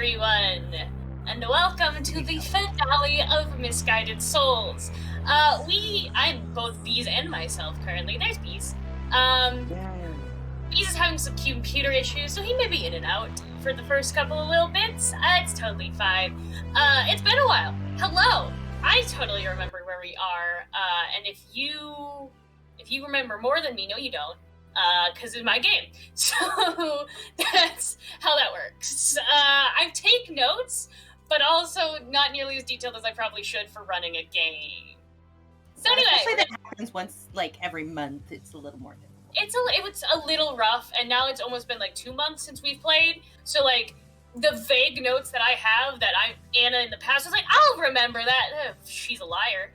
everyone, and welcome to the finale of Misguided Souls. I'm both Bees and myself currently. There's Bees. Bees is having some computer issues, so he may be in and out for the first couple of little bits. It's totally fine. It's been a while. Hello. I totally remember where we are, and if you remember more than me, no you don't. Because it's my game. So that's how that works. I take notes, but also not nearly as detailed as I probably should for running a game. So anyway, especially that happens once, like every month. It's a little more difficult. It was a little rough, and now it's almost been like 2 months since we've played. So like the vague notes that I have that Anna in the past was like, I'll remember that. She's a liar.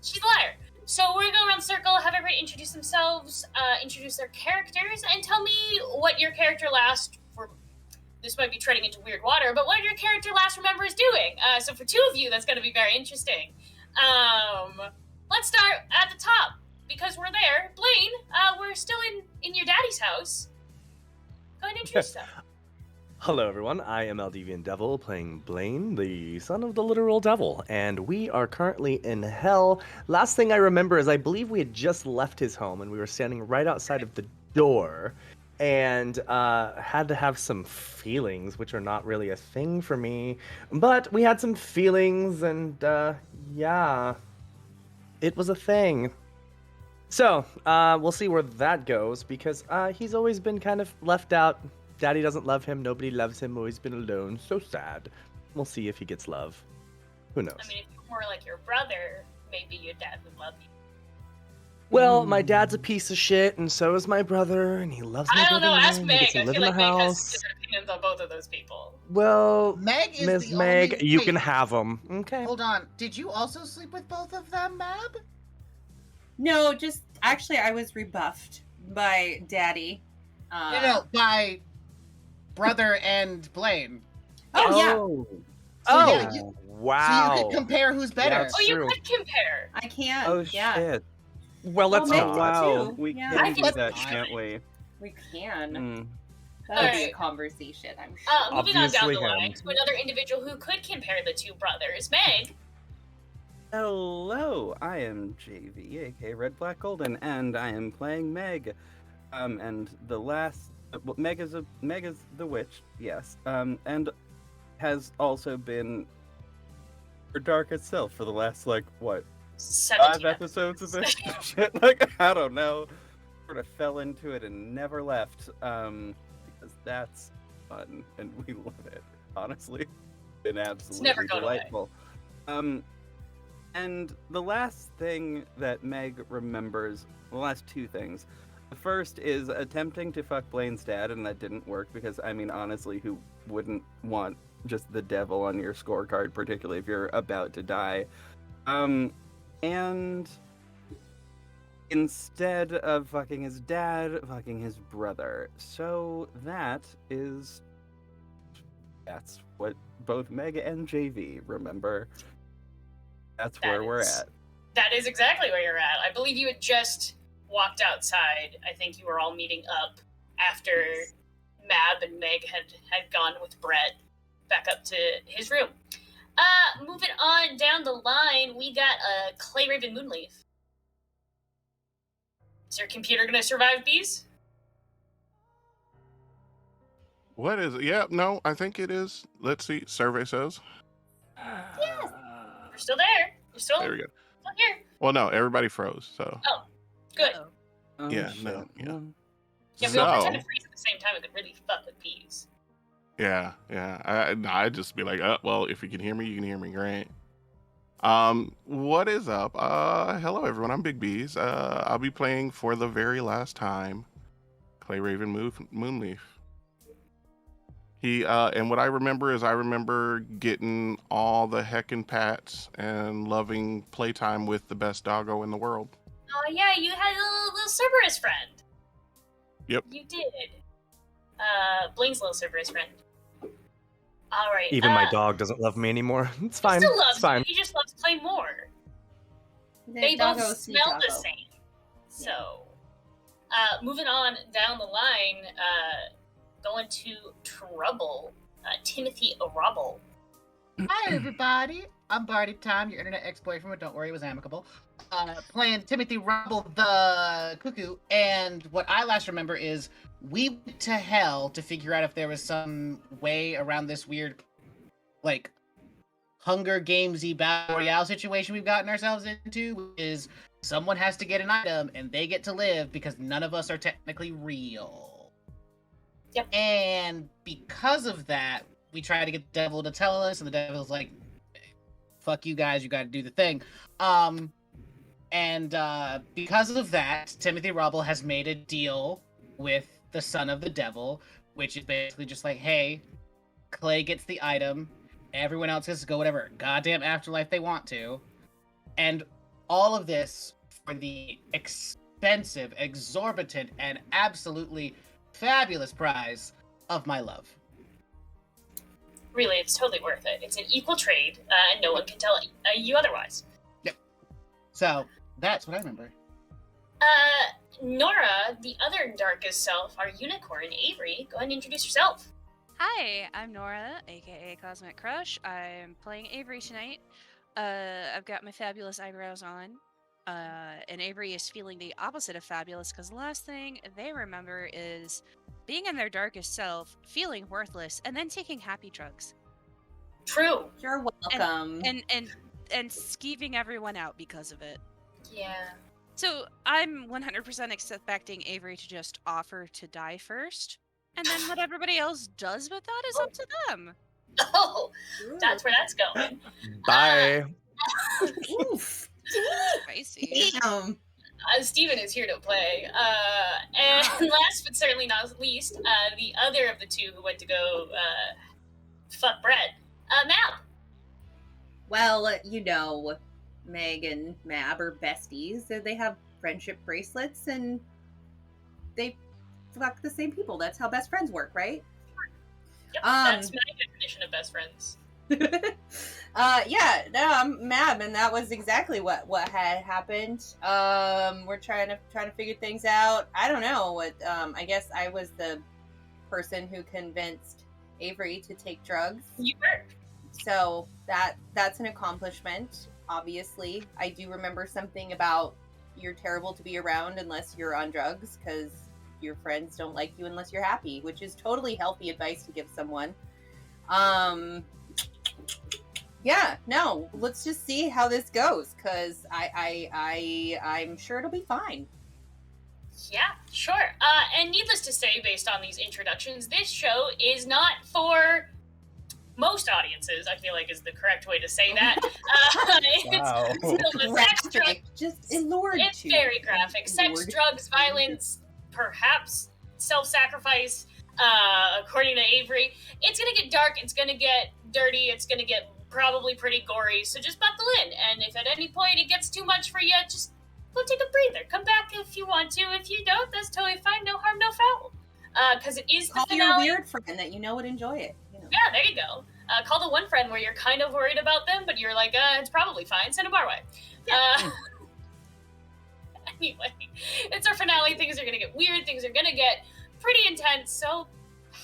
She's a liar. So we're going to go around the circle, have everybody introduce themselves, introduce their characters, and tell me what your character this might be treading into weird water, but what your character last remembers doing. So for 2 of you, that's going to be very interesting. Let's start at the top, because we're there. Blaine, we're still in your daddy's house. Go ahead and introduce yourself. Hello everyone, I am Eldevian Devil, playing Blaine, the son of the literal devil, and we are currently in hell. Last thing I remember is I believe we had just left his home, and we were standing right outside of the door, and had to have some feelings, which are not really a thing for me, but we had some feelings, and yeah, it was a thing. So, we'll see where that goes, because he's always been kind of left out. Daddy doesn't love him, nobody loves him, always been alone, so sad. We'll see if he gets love. Who knows? I mean, if you're more like your brother, maybe your dad would love you. Well, my dad's a piece of shit, and so is my brother, and he loves my brother. I don't know, ask Meg. I feel like Meg has different opinions on both of those people. Well, Meg is Miss the Meg, only... you Wait, can have them. Okay. Hold on. Did you also sleep with both of them, Mab? No, just actually, I was rebuffed by Daddy. No, by brother and Blaine. Oh yeah. So Wow. So you could compare who's better. That's you true. could compare. I can't. Oh yeah. shit! Well, let's Meg not. did Wow, too. we Yeah. can do Let's that, not. can't we? We can. Mm. That'll be a Alright. conversation, I'm sure. Moving on down Obviously the line him. to another individual who could compare the 2 brothers. Meg. Hello, I am JV, aka Red Black Golden, and I am playing Meg. And the last Meg is the witch, yes. And has also been her darkest self for the last 5 17 episodes of this shit. Like, I don't know. Sort of fell into it and never left. Because that's fun and we love it. Honestly, been absolutely never gone away. delightful. And the last thing that Meg remembers, the last 2 things. The first is attempting to fuck Blaine's dad, and that didn't work because, I mean, honestly, who wouldn't want just the devil on your scorecard, particularly if you're about to die? And instead of fucking his dad, fucking his brother. So that's what both Meg and JV remember. That's where we're at. That is exactly where you're at. I believe you had just walked outside. I think you were all meeting up after Mab and Meg had gone with Brett back up to his room. Moving on down the line, we got Clay Raven Moonleaf. Is your computer gonna survive, Bees? What is it? Yeah, no, I think it is. Let's see. Survey says. Yes. You're still there. You're still There we go. here. Well, no, everybody froze. So. Oh, good. Oh, Yeah, shit. no, yeah. Well, Yeah, we all So- pretend to freeze at the same time. It could really fuck with Bees. Yeah. I'd just be like, well, if you can hear me, you can hear me, great. What is up? Hello everyone. I'm Big Bees. I'll be playing for the very last time, Clay Raven Moonleaf. And what I remember is I remember getting all the heckin' pats and loving playtime with the best doggo in the world. Oh yeah, you had a little Cerberus friend. Yep. You did. Blaine's little Cerberus friend. All right. Even my dog doesn't love me anymore. It's fine. He still loves It's fine. you. He just loves to play more. They Doggo, both sweet smell the doggo. same. So, moving on down the line, going to trouble Timothy Rubble. Hi, everybody. I'm Barty Time, your internet ex-boyfriend, but don't worry, it was amicable. Playing Timothy Rubble the Cuckoo, and what I last remember is we went to hell to figure out if there was some way around this weird, like, Hunger Games-y Battle Royale situation we've gotten ourselves into, which is someone has to get an item, and they get to live because none of us are technically real. Yep. And because of that, we try to get the devil to tell us, and the devil's like, fuck you guys, you gotta do the thing. Because of that, Timothy Rubble has made a deal with the son of the devil, which is basically just like, hey, Clay gets the item, everyone else gets to go whatever goddamn afterlife they want to, and all of this for the expensive, exorbitant, and absolutely fabulous prize of my love. Really, it's totally worth it. It's an equal trade, and no one can tell you otherwise. Yep. So, that's what I remember. Nora, the other darkest self, our unicorn, Avery, go ahead and introduce yourself. Hi, I'm Nora, aka Cosmic Crush. I'm playing Avery tonight. I've got my fabulous eyebrows on. And Avery is feeling the opposite of fabulous because the last thing they remember is being in their darkest self, feeling worthless, and then taking happy drugs. True. You're welcome. And skeeving everyone out because of it. Yeah. So I'm 100% expecting Avery to just offer to die first, and then what everybody else does with that is up to them. Oh, that's where that's going. Bye. Oof. Spicy. Damn. Steven is here to play. And last but certainly not least, the other of the two who went to go fuck Brett, Mab. Well, you know, Meg and Mab are besties. So they have friendship bracelets and they fuck the same people. That's how best friends work, right? Yep, that's my definition of best friends. Yeah, no, I'm Mab, and that was exactly what had happened. We're trying to figure things out. I don't know what. I guess I was the person who convinced Avery to take drugs. You were. So that's an accomplishment. Obviously, I do remember something about you're terrible to be around unless you're on drugs because your friends don't like you unless you're happy, which is totally healthy advice to give someone. Yeah, no, let's just see how this goes, because I'm sure it'll be fine. Yeah, sure. And needless to say, based on these introductions, this show is not for most audiences, I feel like is the correct way to say that. Wow. It's still a sex, drugs, Just allured it's to. very graphic. Sex, Allured. drugs, violence, perhaps self-sacrifice, according to Avery. It's gonna get dark, it's gonna get dirty, it's gonna get probably pretty gory, so just buckle in. And if at any point it gets too much for you, just go take a breather. Come back if you want to. If you don't, that's totally fine. No harm, no foul. Because it is the Call finale. your weird friend that you know would enjoy it. You know. Yeah, there you go. Call the one friend where you're kind of worried about them, but you're like, it's probably fine. Send them our way. Anyway, it's our finale. Things are going to get weird. Things are going to get pretty intense. So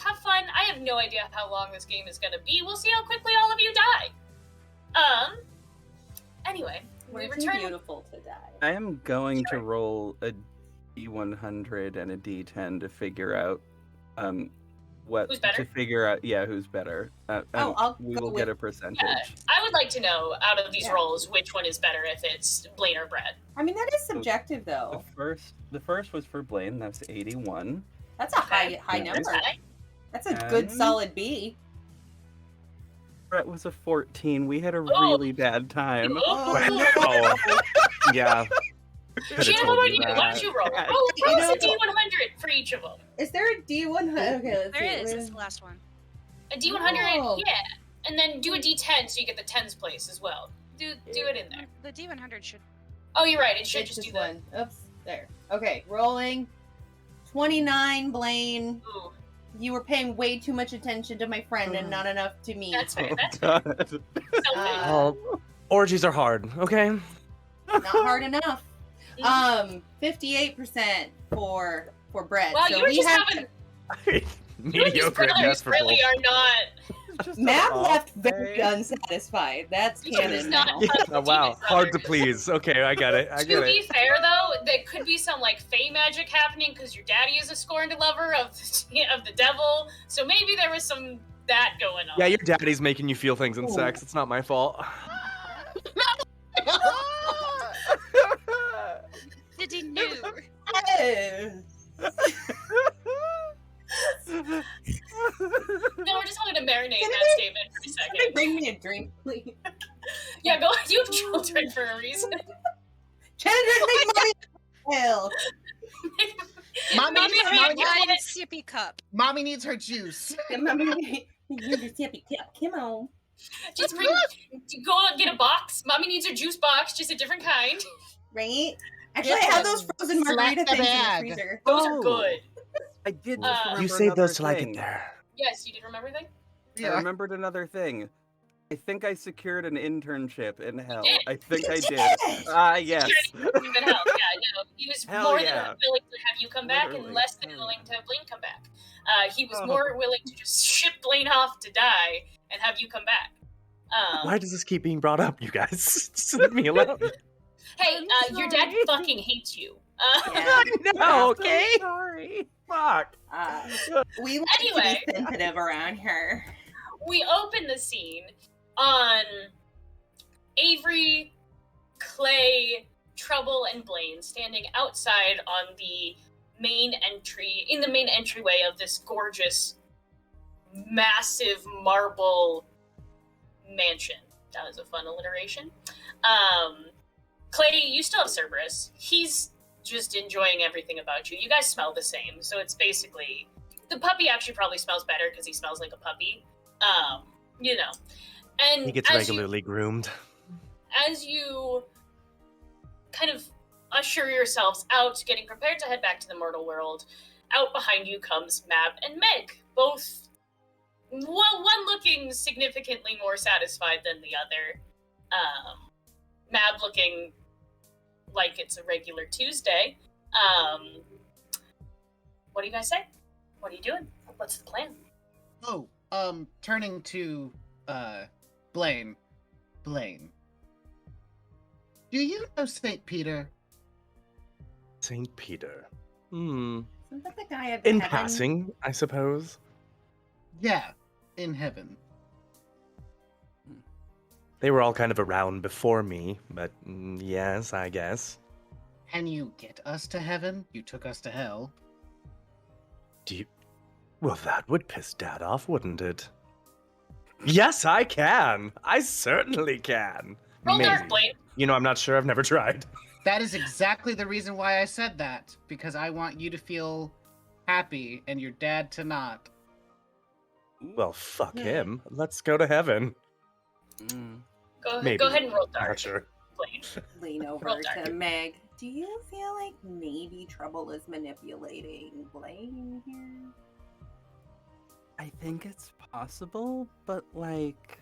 have fun. I have no idea how long this game is going to be. We'll see how quickly all of you die. Anyway, we We're too return. beautiful to die. I am going to roll a D100 and a D10 to figure out what Who's better? to figure out who's better. We will get a percentage. Yeah, I would like to know out of these Yeah. rolls which one is better, if it's Blaine or Brett. I mean, that is subjective, though. The first was for Blaine. That's 81. That's a high Yeah. number. Okay. That's a good And- solid B. Brett was a 14. We had a really bad time. Oh. Yeah. Could've Shannon, told what you about you? that. Why don't you roll? Yeah. Roll You know- us a D100 for each of them. Is there a D100? Okay, let's There see. is. It's the last one. A D100, Oh. yeah. And then do a D10 so you get the tens place as well. Do it in there. The D100 should. Oh, you're right. It should It's just do just the. one. Oops. There. Okay, rolling. 29, Blaine. Ooh, You were paying way too much attention to my friend and not enough to me. that's fair. Oh, That's fair. God. Selfish. Oh, orgies are hard, okay? Not hard enough. Mm. 58% for Brett. Wow, so you were we just have having. mediocre at best for really both. are not. It's just Matt an left off very day. unsatisfied. That's He's canon not now. a Oh, wow, demon hard to brother. please. Okay, I get it. I To get be it. fair, though, there could be some like fey magic happening because your daddy is a scorned lover of the devil. So maybe there was some that going on. Yeah, your daddy's making you feel things in sex. It's not my fault. Did he knew? Yes. No, we're just going to marinate Can that I- statement for a Can second. you bring me a drink, please? Yeah, go ahead. You have children for a reason. Children make money. Hell. Mommy, Mommy, mommy, wine sippy cup. mommy needs her juice. Mommy, you just happy cup. Come on. Just go get a box. Mommy needs her juice box, just a different kind. Right? Actually, I have those frozen Slap margarita the things in bag. the freezer. Those are Oh. good. I did Uh, just remember You saved another those till I thing. get there. Yes, you did remember anything? I remembered another thing. I think I secured an internship in hell. did. I think I did. Yes. Yes. Even hell, yeah, no. He was Hell more yeah. than willing to have you come back and Literally. less than Hell willing yeah. to have Blaine come back. He was Oh. more willing to just ship Blaine off to die and have you come back. Why does this keep being brought up, you guys? Just leave me alone. Hey, I'm your dad sorry. fucking hates you. Yeah. No, okay? I'm sorry. Fuck. We like Anyway. to be sensitive around here. We open the scene on Avery, Clay, Trouble, and Blaine standing outside on the main entryway of this gorgeous, massive marble mansion. That was a fun alliteration. Clay, you still have Cerberus. He's just enjoying everything about you. You guys smell the same, so it's basically the puppy actually probably smells better because he smells like a puppy. You know. And He gets as regularly groomed. as you kind of usher yourselves out, getting prepared to head back to the mortal world, out behind you comes Mab and Meg, both one looking significantly more satisfied than the other. Mab looking like it's a regular Tuesday. What do you guys say? What are you doing? What's the plan? Oh, turning to Blaine. Blaine. Do you know St. Peter? St. Peter. Hmm. Isn't that the guy of In heaven? passing, I suppose. Yeah, in heaven. They were all kind of around before me, but yes, I guess. Can you get us to heaven? You took us to hell. Do you... Well, that would piss Dad off, wouldn't it? Yes, I can. I certainly can. Roll Maybe. dark, Blaine. You know, I'm not sure. I've never tried. That is exactly the reason why I said that. Because I want you to feel happy and your dad to not. Well, fuck him. Let's go to heaven. Mm. Maybe. Go ahead and roll I'm dark, not sure. Blaine. Lean over Roll dark. to Meg. Do you feel like maybe Trouble is manipulating Blaine here? I think it's possible, but like,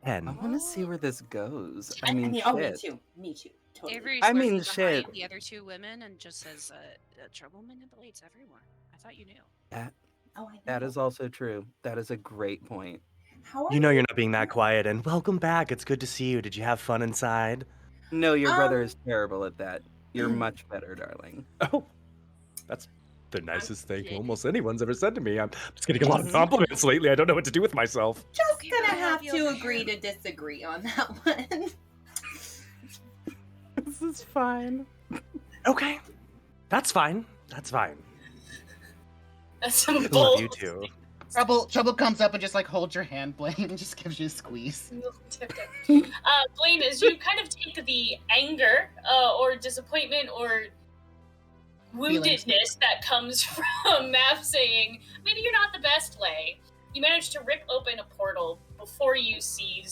I 10. want to see where this goes. I I mean, mean, oh, me shit. too. Me too. Totally. Avery's I lurking mean, behind shit. the other two women and just says, "Trouble manipulates everyone." I thought you knew. Oh, I know. That is also true. That is a great point. How are You know you're not being that quiet, and welcome back. It's good to see you. Did you have fun inside? No, your brother Um, is terrible at that. You're much better, darling. Oh, that's the nicest thing kidding. almost anyone's ever said to me. I'm just getting a lot of Mhm. compliments lately. I don't know what to do with myself. just Okay, gonna I'll have be to over agree here. to disagree on that one. This is fine. Okay, that's fine. That's fine. That's some I bold. love you too. Trouble comes up and just like holds your hand, Blaine, and just gives you a squeeze. Blaine, as you kind of take the anger or disappointment or woundedness that comes from Mav saying, maybe you're not the best, Lay, you manage to rip open a portal before you see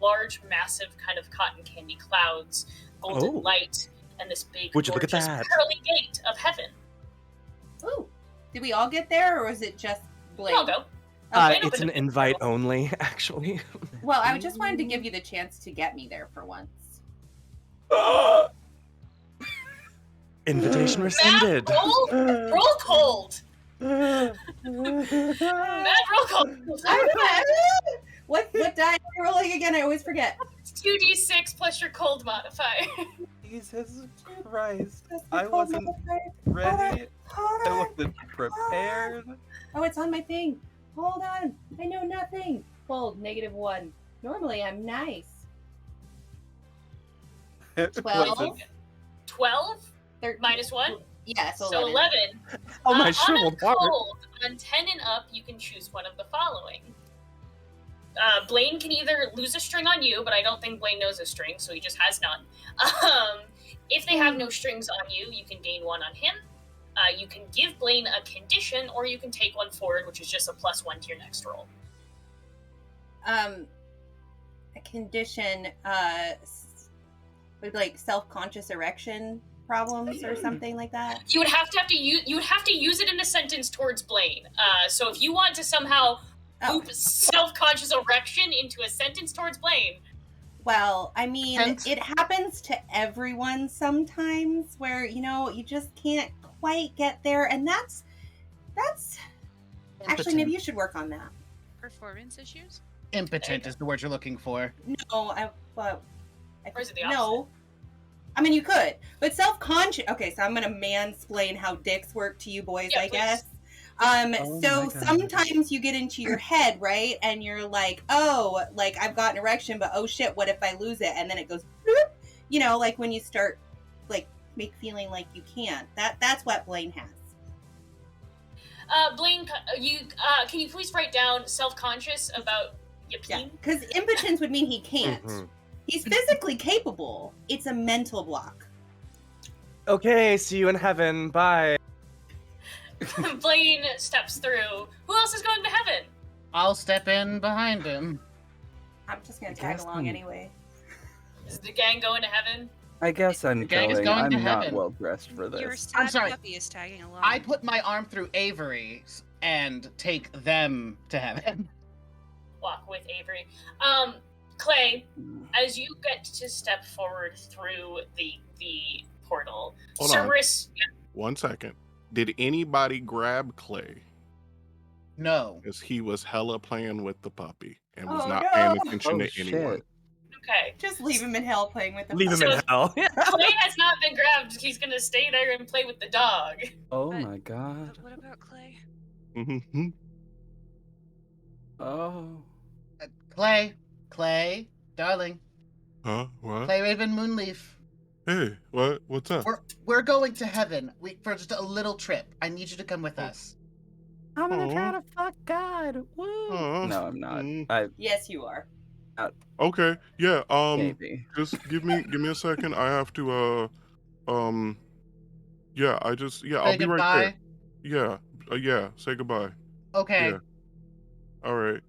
large, massive kind of cotton candy clouds, golden Oh. light, and this big, Would you look at gorgeous that? pearly gate of heaven. Ooh. Did we all get there, or was it just Blaine? I'll go. Okay. It's an invite only, actually. Well, I just wanted to give you the chance to get me there for once. Invitation rescinded. Roll cold. Bad roll call. What die am I rolling again? I always forget. It's 2d6 plus your cold modifier. Jesus Christ. That's I the cold wasn't modifier. ready. Hold I on. wasn't prepared. Oh, it's on my thing. Hold on. I know nothing. Cold, -1. Normally, I'm nice. It 12? wasn't- 12 13. minus 1? Yeah, so So 11. 11. Oh, my On a shriveled heart. cold, on 10 and up, you can choose one of the following. Blaine can either lose a string on you, but I don't think Blaine knows a string, so he just has none. If they have no strings on you, you can gain one on him. You can give Blaine a condition, or you can take one forward, which is just a +1 to your next roll. A condition, with like self-conscious erection problems or something like that. You would have to use it in a sentence towards Blaine. So if you want to somehow loop self-conscious erection into a sentence towards Blaine, Well, I mean, Hence- it happens to everyone sometimes where, you just can't quite get there. And that's actually, maybe you should work on that. Performance issues? Impotent is the word you're looking for. No, Or is it the no. I mean, you could, but self-conscious. Okay, so I'm gonna mansplain how dicks work to you boys, Yeah, I please. guess. Oh So my God. sometimes you get into your head, right? And you're like, oh, like I've got an erection, but oh shit, what if I lose it? And then it goes, bloop, like when you start, like, feeling like you can't. That's what Blaine has. Blaine, can you please write down self-conscious about Yeah, Yapeen? because impotence would mean he can't. Mhm. He's physically capable. It's a mental block. Okay, see you in heaven. Bye. Blaine steps through. Who else is going to heaven? I'll step in behind him. I'm just gonna I tag guess along I'm- anyway. Is the gang going to heaven? I guess I'm The gang is going. going to I'm not heaven. well dressed for Your this. sad sorry. puppy is tagging along. I put my arm through Avery's and take them to heaven. Walk with Avery. Clay, as you get to step forward through the portal, Hold on. Cerberus. 1 second. Did anybody grab Clay? No. Because he was hella playing with the puppy and was Oh, not no. paying attention Oh, to anyone. shit. Okay. Just leave him in hell playing with the Leave him So- in hell. Clay has not been grabbed. He's gonna stay there and play with the dog. Oh But- my God. But what about Clay? Mhm. Oh. Clay, darling, Huh? What? Clay Raven Moonleaf. Hey, what? What's up? We're going to heaven for just a little trip. I need you to come with us. I'm gonna try to fuck God. Woo. Aw. No, I'm not. Mm. Yes, you are. Okay. Yeah. Maybe. Just give me a second. I have to. Yeah. I'll Say be right there. Yeah. Yeah. Say goodbye. Okay. Yeah. All right.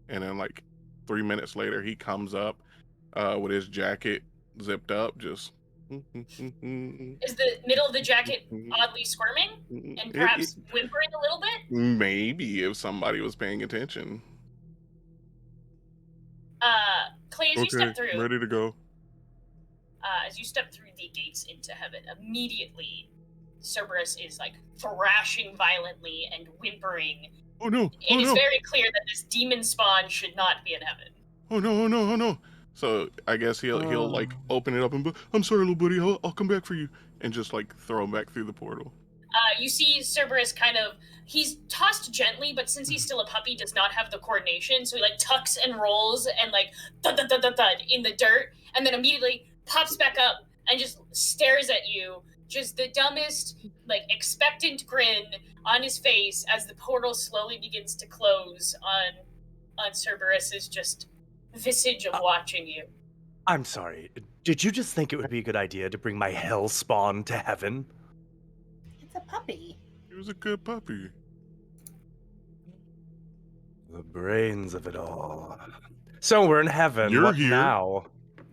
And then like 3 minutes later, he comes up, with his jacket zipped up, just. Is the middle of the jacket oddly squirming and perhaps whimpering a little bit? Maybe if somebody was paying attention. Clay, as you step through, ready to go. as you step through the gates into heaven, immediately Cerberus is like thrashing violently and whimpering. Oh no! It is very clear that this demon spawn should not be in heaven. Oh no! Oh no! Oh no! So I guess he'll like open it up and I'm sorry, little buddy. I'll come back for you, and just like throw him back through the portal. You see Cerberus he's tossed gently, but since he's still a puppy, does not have the coordination, so he like tucks and rolls and like thud thud thud thud thud in the dirt, and then immediately pops back up and just stares at you, just the dumbest, like expectant grin on his face as the portal slowly begins to close on Cerberus's just visage of watching you. I'm sorry. Did you just think it would be a good idea to bring my hell spawn to heaven? It's a puppy. He was a good puppy. The brains of it all. So we're in heaven. You're What here. now? You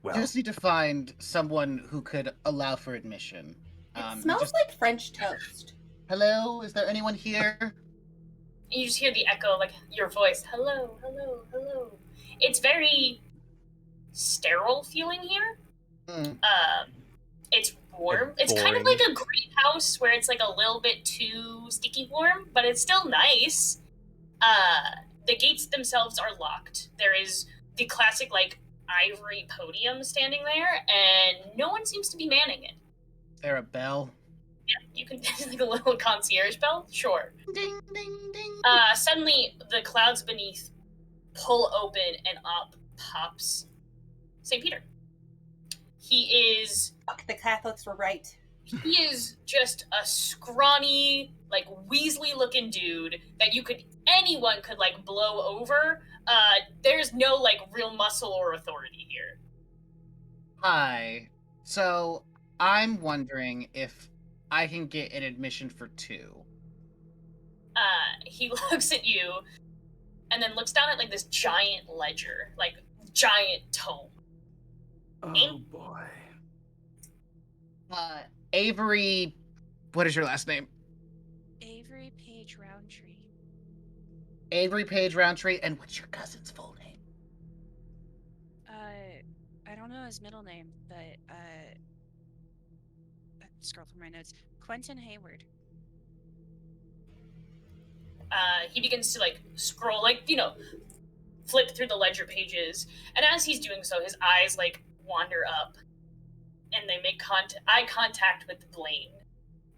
Well, just need to find someone who could allow for admission. It smells like French toast. Hello, is there anyone here? And you just hear the echo, like your voice, hello, hello, hello. It's very sterile feeling here. Hmm. It's warm. And It's kind of boring. like a greenhouse house where it's like a little bit too sticky warm, but it's still nice. The gates themselves are locked. There is the classic like ivory podium standing there, and no one seems to be manning it. Is there a bell? Yeah, you can like a little concierge bell, sure. Ding, ding, ding. Suddenly, the clouds beneath pull open, and up pops St. Peter. He is Fuck, the Catholics were right. he is just a scrawny, like Weasley-looking dude that anyone could like blow over. There's no like real muscle or authority here. Hi. So I'm wondering if I can get an admission for 2. He looks at you and then looks down at like this giant ledger, like giant tome. Oh boy. Avery, what is your last name? Avery Page Roundtree. Avery Page Roundtree, and what's your cousin's full name? I don't know his middle name, but scroll through my notes. Quentin Hayward. He begins to like scroll, like, flip through the ledger pages, and as he's doing so, his eyes like wander up, and they make eye contact with Blaine.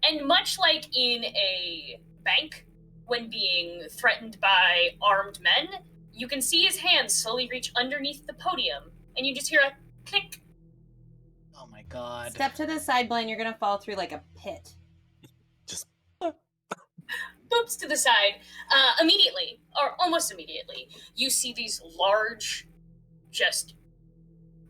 And much like in a bank, when being threatened by armed men, you can see his hands slowly reach underneath the podium, and you just hear a click. Oh my god. Step to the side, Blaine. You're gonna fall through like a pit. Just Boops to the side. Immediately, or almost immediately, you see these large, just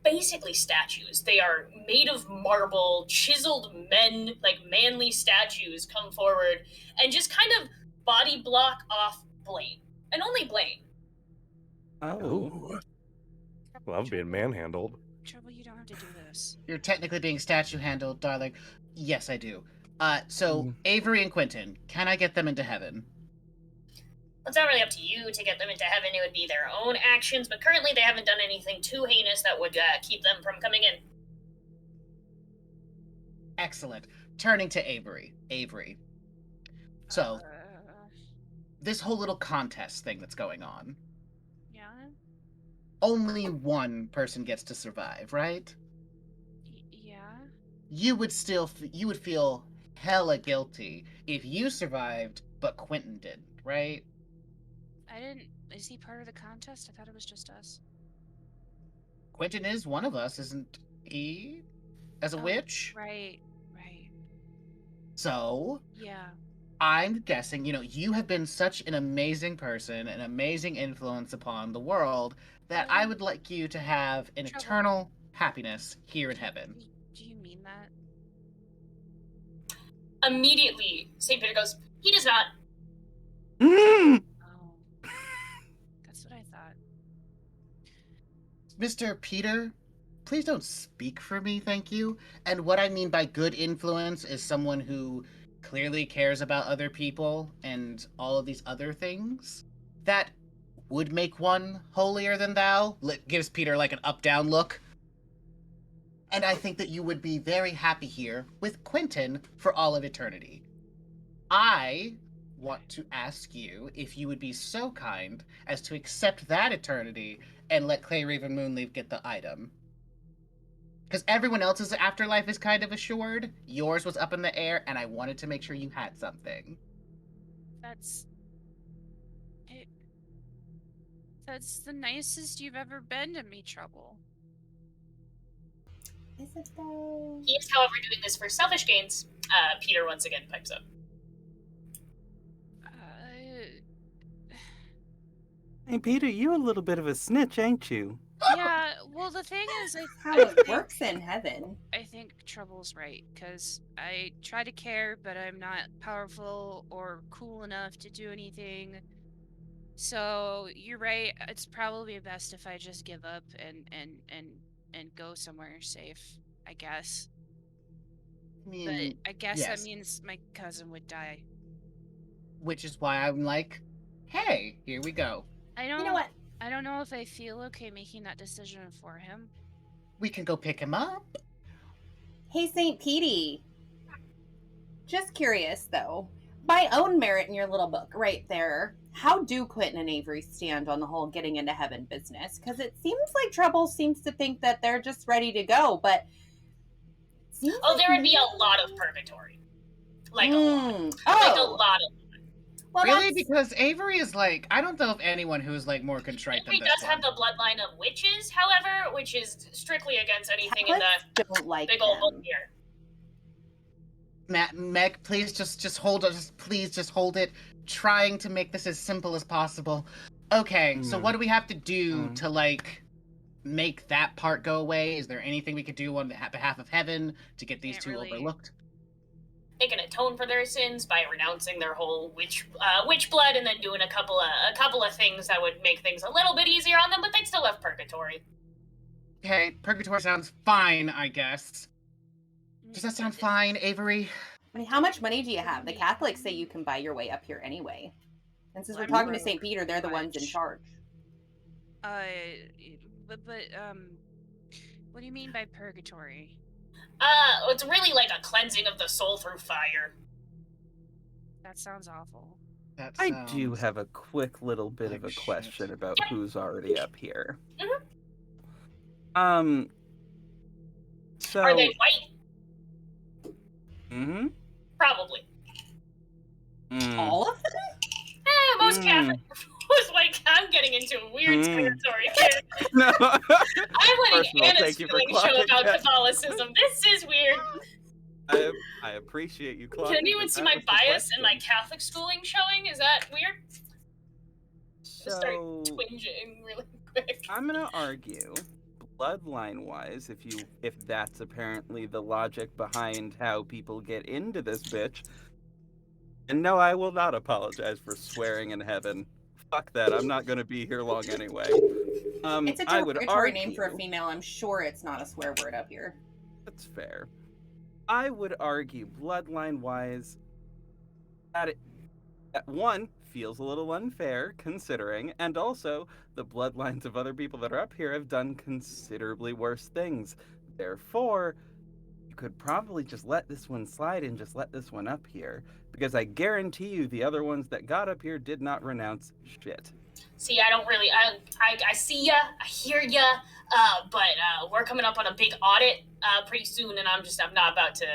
basically statues. They are made of marble, chiseled men, like manly statues come forward and just kind of body block off Blaine. And only Blaine. Oh. ooh, love being manhandled. Trouble, you don't have to do this. You're technically being statue handled, darling. Yes, I do. So Avery and Quentin, can I get them into heaven? It's not really up to you to get them into heaven. It would be their own actions, but currently they haven't done anything too heinous that would keep them from coming in. Excellent. Turning to Avery. Avery. So, this whole little contest thing that's going on, Yeah. only one person gets to survive, right? Yeah. You would feel hella guilty if you survived, but Quentin didn't, right? I didn't. Is he part of the contest? I thought it was just us. Quentin is one of us, isn't he? As a Oh, witch? Right. Right. So, Yeah. I'm guessing, you have been such an amazing person, an amazing influence upon the world, that I would like you to have an Trouble. eternal happiness here in heaven. Do you mean that? Immediately, St. Peter goes, he does not. Mm! Oh. That's what I thought. Mr. Peter, please don't speak for me, thank you. And what I mean by good influence is someone who clearly cares about other people and all of these other things. That would make one holier than thou. Gives Peter like an up-down look. And I think that you would be very happy here with Quentin for all of eternity. I want to ask you if you would be so kind as to accept that eternity and let Clay Raven Moonleaf get the item. Because everyone else's afterlife is kind of assured. Yours was up in the air, and I wanted to make sure you had something. That's the nicest you've ever been to me, Trouble. Is it though? He is, however, doing this for selfish gains. Peter once again pipes up. Hey, Peter, you a little bit of a snitch, ain't you? Yeah, well, the thing is, How it works in heaven. I think Trouble's right, because I try to care, but I'm not powerful or cool enough to do anything. So, you're right, it's probably best if I just give up and go somewhere safe, I guess. I mean, But I guess yes. that means my cousin would die. Which is why I'm like, hey, here we go. I don't You know what? I don't know if I feel okay making that decision for him. We can go pick him up. Hey, St. Petey. Just curious, though. By own merit in your little book, right there, how do Quentin and Avery stand on the whole getting into heaven business? Because it seems like Trouble seems to think that they're just ready to go, but it seems Oh, like there would be maybe... a lot of purgatory. Like a lot. Like a Oh, lot of. well, Really? that's... Because Avery is like, I don't know of anyone who's like more contrite than Avery this does one. have the bloodline of witches, however, which is strictly against anything in Catholics the don't like big old book them. here. Meg, please just hold it. Please just hold it. Trying to make this as simple as possible. Okay, so what do we have to do to like make that part go away? Is there anything we could do on behalf of heaven to get these Can't two really- overlooked? They can atone for their sins by renouncing their whole witch blood, and then doing a couple of things that would make things a little bit easier on them, but they'd still have purgatory. Okay, purgatory sounds fine, I guess. Does that sound fine, Avery? I mean, how much money do you have? The Catholics say you can buy your way up here anyway. And since we're I'm talking to broke, St. Peter, they're the ones in much. charge. But what do you mean by purgatory? It's really like a cleansing of the soul through fire. That sounds awful. That I sounds... do have a quick little bit like of a shit. question about Yep. who's already up here. Mhm. So. Are they white? Mm-hmm. Probably. All of them? Most Catholic was like, I'm getting into weird territory here. No. I'm letting Personal, Anna's thank you for feeling show clocking about that. Catholicism. This is weird. I appreciate you clocking. Can anyone but see that my was the bias in my question. Catholic schooling showing? Is that weird? Just start So twinging really quick. I'm gonna argue, bloodline-wise, if that's apparently the logic behind how people get into this bitch. And no, I will not apologize for swearing in heaven. Fuck that. I'm not gonna be here long anyway. It's a I would derogatory name for a argue- female. I'm sure it's not a swear word up here. That's fair. I would argue, bloodline-wise, that one feels a little unfair, considering, and also the bloodlines of other people that are up here have done considerably worse things. Therefore, you could probably just let this one slide and just let this one up here, because I guarantee you the other ones that got up here did not renounce shit. See, I don't really. I see ya. I hear ya. But we're coming up on a big audit pretty soon, and I'm not about to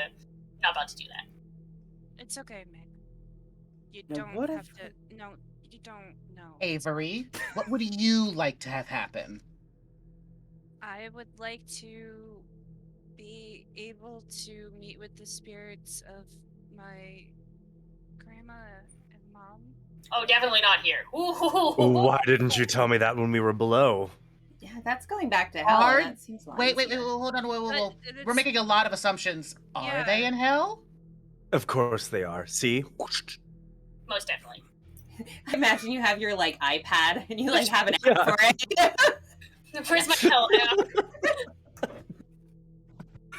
do that. It's okay, Meg. You Now, don't what have if- to. No, you don't. No. Avery, what would you like to have happen? I would like to be able to meet with the spirits of my grandma and mom. Oh, definitely not here. Why didn't you tell me that when we were below? Yeah, that's going back to hell. Hard? That seems Wait, easier. hold on, whoa. But We're it's- making a lot of assumptions. Are Yeah. they in hell? Of course they are. See? Most definitely. I imagine you have your like iPad and you like have an app Yeah. for it. Where's my hell app?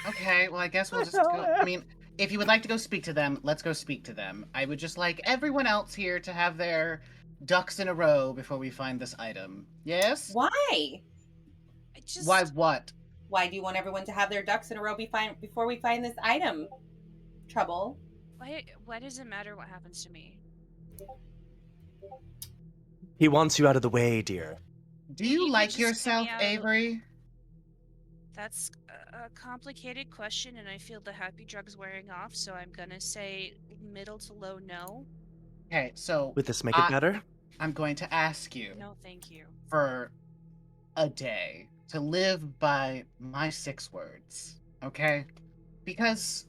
Okay, well, I guess we'll just Hell go. yeah. I mean, if you would like to go speak to them, let's go speak to them. I would just like everyone else here to have their ducks in a row before we find this item. Yes? Why? I just. Why what? Why do you want everyone to have their ducks in a row before we find this item? Trouble. Why does it matter what happens to me? He wants you out of the way, dear. Do you could like just get me yourself, out of the- Avery? That's a complicated question, and I feel the happy drug's wearing off, so I'm gonna say middle to low no. Okay, so Would this make it better? I'm going to ask you No, thank you. for a day to live by my 6 words, okay? Because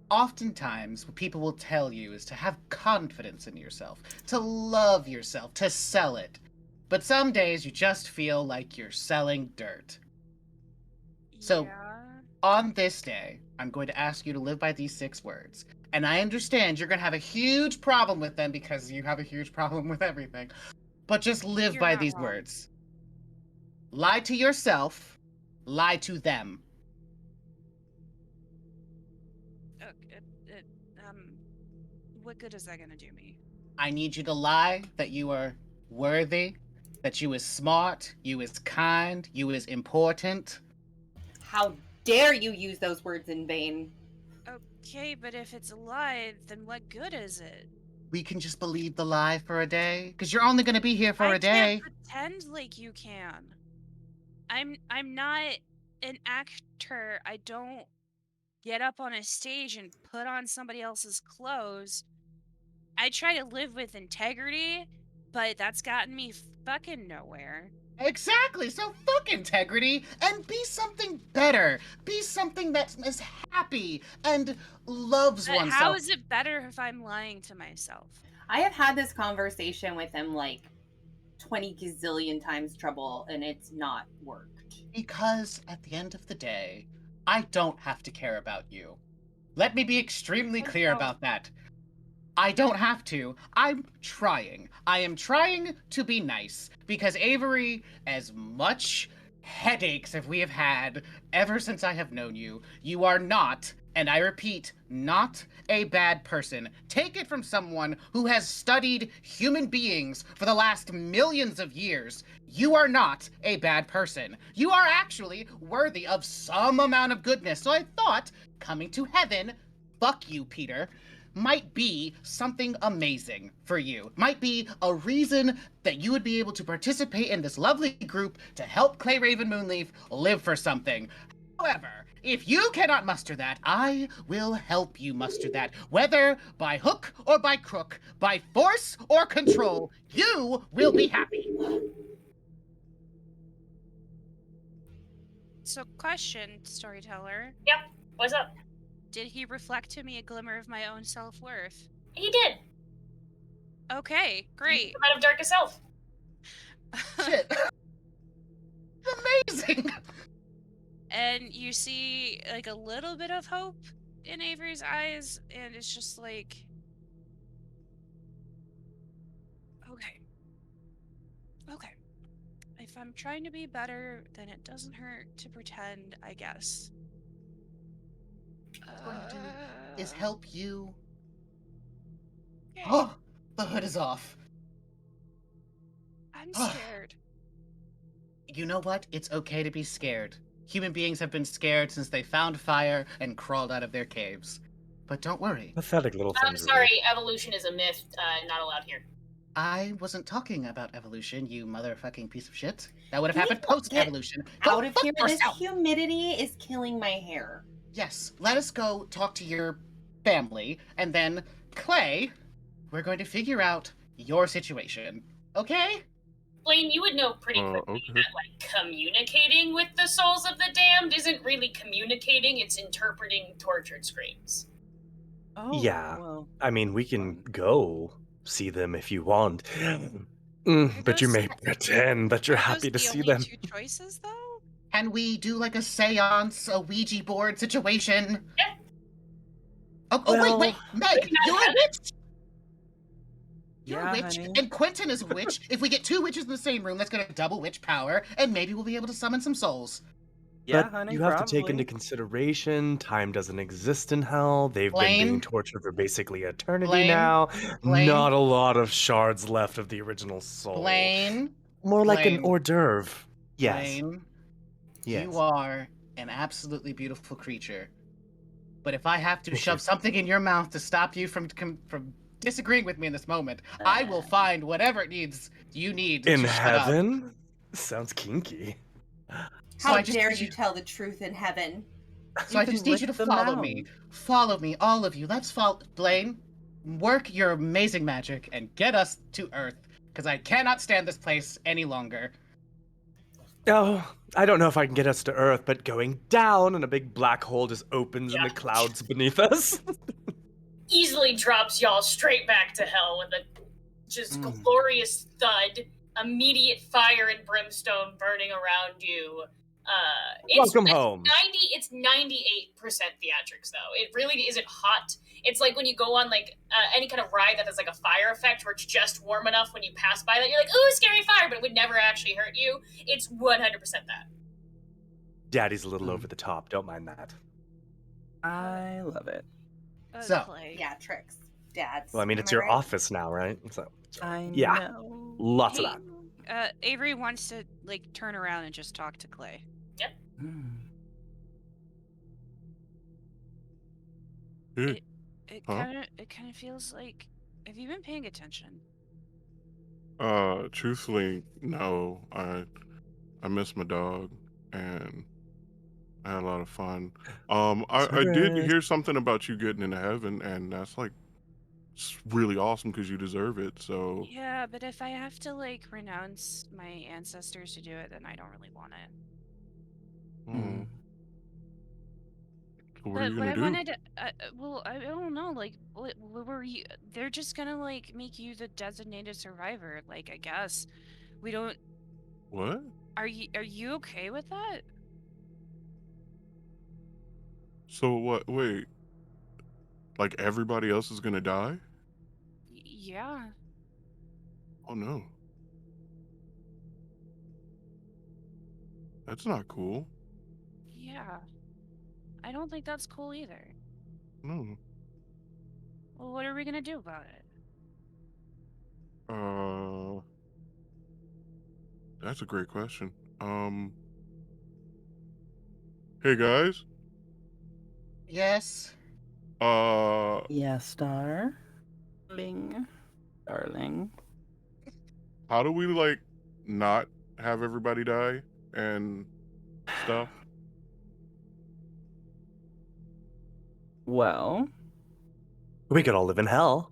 oftentimes what people will tell you is to have confidence in yourself, to love yourself, to sell it. But some days you just feel like you're selling dirt. So- Yeah. On this day, I'm going to ask you to live by these 6 words. And I understand you're going to have a huge problem with them because you have a huge problem with everything. But just live You're by not these wrong. words. Lie to yourself, lie to them. What good is that gonna do me? I need you to lie that you are worthy, that you is smart, you is kind, you is important. How dare you use those words in vain? Okay, but if it's a lie, then what good is it? We can just believe the lie for a day, because you're only going to be here for I a can't day. pretend like you can. I'm not an actor. I don't get up on a stage and put on somebody else's clothes. I try to live with integrity, but that's gotten me fucking nowhere. Exactly. So fuck integrity and be something better. Be something that is happy and loves But how oneself. is it better if I'm lying to myself? I have had this conversation with him like 20 gazillion times trouble, and it's not worked. Because at the end of the day, I don't have to care about you. Let me be extremely I clear don't. about that. I don't have to. I'm trying. I am trying to be nice because Avery, as much headaches as we have had ever since I have known you, you are not, and I repeat, not a bad person. Take it from someone who has studied human beings for the last millions of years. You are not a bad person. You are actually worthy of some amount of goodness. So I thought coming to heaven, fuck you, Peter, might be something amazing for you. Might be a reason that you would be able to participate in this lovely group to help Clay Raven Moonleaf live for something. However, if you cannot muster that, I will help you muster that. Whether by hook or by crook, by force or control, you will be happy. So, question, storyteller. Yep. What's up? Did he reflect to me a glimmer of my own self-worth? He did. Okay, great. Come out of darkest self. Shit. Amazing. And you see like a little bit of hope in Avery's eyes, and it's just like, okay. If I'm trying to be better, then it doesn't hurt to pretend, I guess. What I'm going to do is help you. Okay. Oh, the hood is off. I'm scared. You know what? It's okay to be scared. Human beings have been scared since they found fire and crawled out of their caves. But don't worry. Pathetic little I'm things. sorry, evolution is a myth. Not allowed here. I wasn't talking about evolution, you motherfucking piece of shit. That would have Can we happened get post-evolution. Out of here. This yourself. humidity is killing my hair. Yes, let us go talk to your family, and then, Clay, we're going to figure out your situation. Okay? Blaine, you would know pretty quickly Okay. that like communicating with the souls of the damned isn't really communicating, it's interpreting tortured screams. Oh, Yeah. well. I mean, we can go see them if you want. But you those- may pretend that you're Are happy to those the see only them. 2 choices, though? Can we do like a seance, a Ouija board situation? Yeah. Oh, Well, wait, Meg, we can you're a have witch! You're Yeah, a witch, honey. and Quentin is a witch. If we get 2 witches in the same room, that's gonna double witch power, and maybe we'll be able to summon some souls. Yeah, But honey, you have to take probably. into consideration time doesn't exist in hell. They've been being Blaine? tortured for basically eternity Blaine? now. Blaine? Not a lot of shards left of the original soul. Blaine? More like an Blaine. hors d'oeuvre. Yes. Blaine, Yes. you are an absolutely beautiful creature. But if I have to Thank shove you. something in your mouth to stop you from disagreeing with me in this moment, I will find whatever you need In to shut up. heaven? Sounds kinky. So How I just dare need you tell the truth in heaven? So I can just need you lick to the follow me. mound. Follow me, all of you. Let's follow Blaine. Work your amazing magic and get us to Earth, because I cannot stand this place any longer. Oh, I don't know if I can get us to Earth, but going down and a big black hole just opens in Yeah. the clouds beneath us. Easily drops y'all straight back to hell with a just Mm. glorious thud, immediate fire and brimstone burning around you. Welcome home. It's 98% theatrics though. It really isn't hot. It's like when you go on like any kind of ride that has like a fire effect where it's just warm enough when you pass by that you're like, ooh, scary fire, but it would never actually hurt you. It's 100% that. Daddy's a little over the top. Don't mind that. I love it. So, Clay. Yeah, tricks. Dads. Well, I mean, Am it's I your right? office now, right? So, I yeah, know. lots Hey, of that. Avery wants to like turn around and just talk to Clay. Hmm. Eh, It Huh? kind of feels like. Have you been paying attention? Truthfully, no. I miss my dog, and I had a lot of fun. I did Cerberus. hear something about you getting into heaven, and that's like really awesome because you deserve it. So, Yeah, but if I have to like renounce my ancestors to do it, then I don't really want it. hmm, what are But you what gonna I do? wanted, well, I don't know. Like, what were you? They're just gonna like make you the designated survivor. Like, I guess we don't. What? Are you okay with that? So what? Wait, like everybody else is gonna die? Yeah, Oh no, that's not cool. yeah. I don't think that's cool either. No. Well, what are we gonna do about it? Uh, that's a great question. Um, hey guys. Yes. Yes, darling. Darling. How do we like not have everybody die and stuff? Well, We could all live in hell.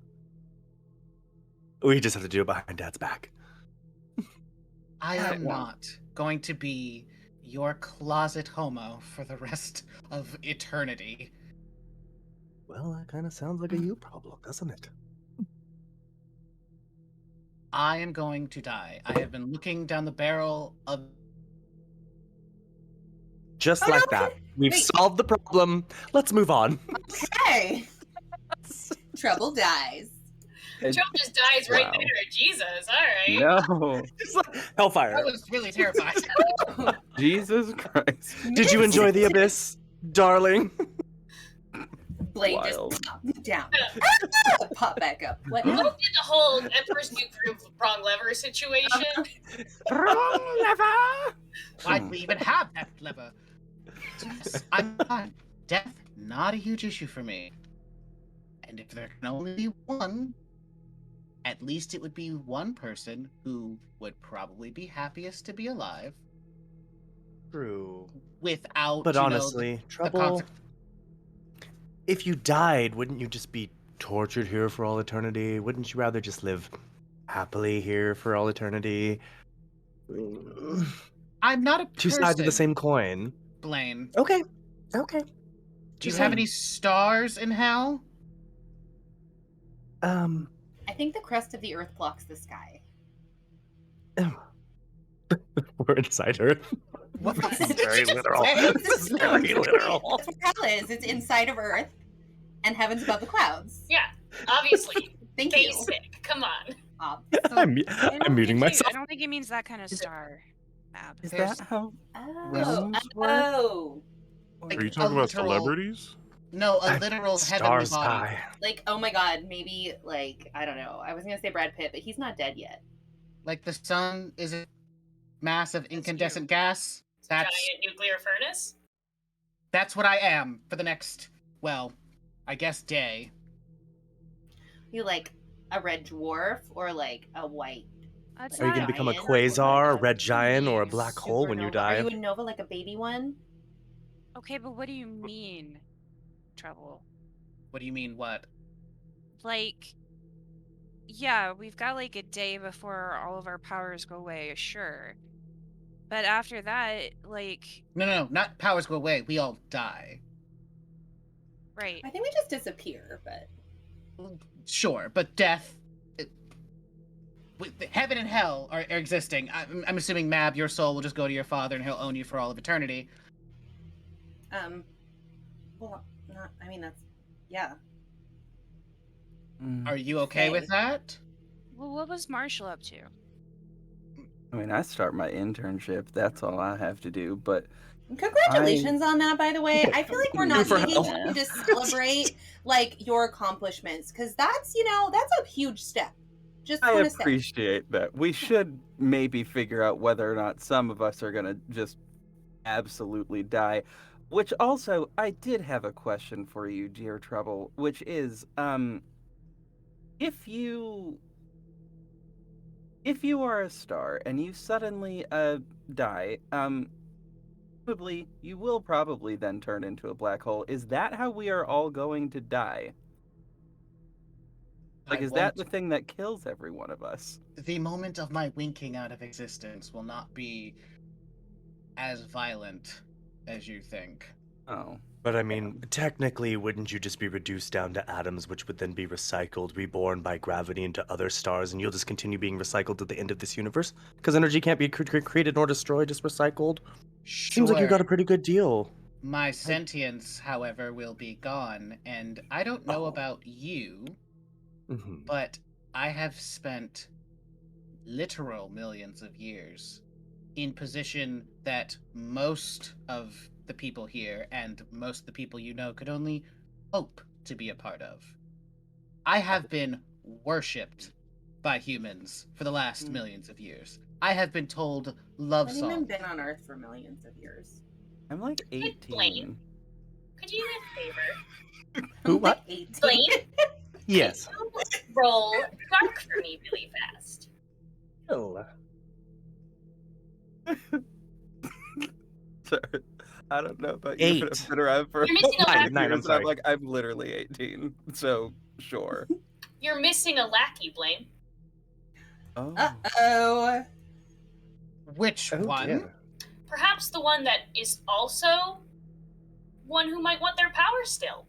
We just have to do it behind Dad's back. I That am won't. not going to be your closet homo for the rest of eternity. Well, that kind of sounds like a you problem, doesn't it? I am going to die. I have been looking down the barrel of. Just Oh, no, like that. We've wait. solved the problem. Let's move on. Hey, trouble dies. It- Joe just dies right wow. there. Jesus, all right. No. Just like I Hellfire. was really terrified. Jesus Christ. Did you enjoy the abyss, darling? Blade Wild. just pop down, pop back up. What? What did the whole Emperor's New Groove wrong lever situation? Wrong lever! Why'd we even have that lever? Yes, I'm fine. Death, not a huge issue for me. And if there can only be one, at least it would be one person who would probably be happiest to be alive True. without, But you know, honestly, the Trouble, if you died, wouldn't you just be tortured here for all eternity? Wouldn't you rather just live happily here for all eternity? I'm not a Two person, sides of the same coin. Blaine. Okay. Okay. Do you Just have saying. any stars in hell? I think the crust of the earth blocks the sky. We're inside Earth. What? This is very Just literal. say- This is very literal. That's what hell is. It's inside of earth, and heaven's above the clouds. Yeah, obviously. Thank you. Basic. Come on. I'm don't muting think myself. I don't think it means that kind of star. Mab. Is There's- that how Oh, realms work? oh, Are you a talking about literal- celebrities? No, a literal heavenly Stars body. high. like oh my god, maybe like I don't know. I was gonna say Brad Pitt, but he's not dead yet. Like the sun is a massive you. incandescent gas. That's Giant nuclear furnace. that's what I am for the next, well, I guess day. You like a red dwarf or like a white? That's Are you not. going to become a giant, quasar, a like red giant, or a black hole when you supernova? die? Are you a nova, like a baby one? Okay, but what do you mean, Trouble? What do you mean, what? Like, yeah, we've got like a day before all of our powers go away, sure. But after that, like, No, not powers go away. We all die. right. I think we just disappear, but Sure, but death. Heaven and hell are existing. I'm assuming, Mab, your soul will just go to your father and he'll own you for all of eternity. well, not. I mean, that's yeah. Mm. Are you okay with that? Well, what was Marshall up to? I mean, I start my internship. That's all I have to do. But Congratulations on that, by the way. I feel like we're not for taking hell. time to celebrate like your accomplishments because that's that's a huge step. Just I want to say. appreciate that. We should maybe figure out whether or not some of us are gonna just absolutely die. Which also, I did have a question for you, dear Trouble, which is, if you are a star and you suddenly die, you will probably then turn into a black hole. Is that how we are all going to die? Like, I is that won't- the thing that kills every one of us? The moment of my winking out of existence will not be as violent as you think. Oh. But I mean, technically, wouldn't you just be reduced down to atoms, which would then be recycled, reborn by gravity into other stars, and you'll just continue being recycled at the end of this universe? Because energy can't be created nor destroyed, just recycled. Seems like you got a pretty good deal. My sentience, however, will be gone, and I don't know Oh. about you, Mhm. but I have spent literal millions of years in position that most of the people here and most of the people you know could only hope to be a part of. I have been worshipped by humans for the last millions of years. I have been told love I've even songs. been on Earth for millions of years. I'm like Blaine. 18. Could you do me a favor? Who, what? 18. Blaine, Yes. could you roll dark for me really fast? Oh. Sorry. I don't know about you, but 8. I've been around for You're missing a a lackey. few 9, I'm years, and sorry. I'm like, I'm literally 18, so sure. You're missing a lackey, Blaine. Oh. Uh-oh. Which Oh, one? dear. Perhaps the one that is also one who might want their power still.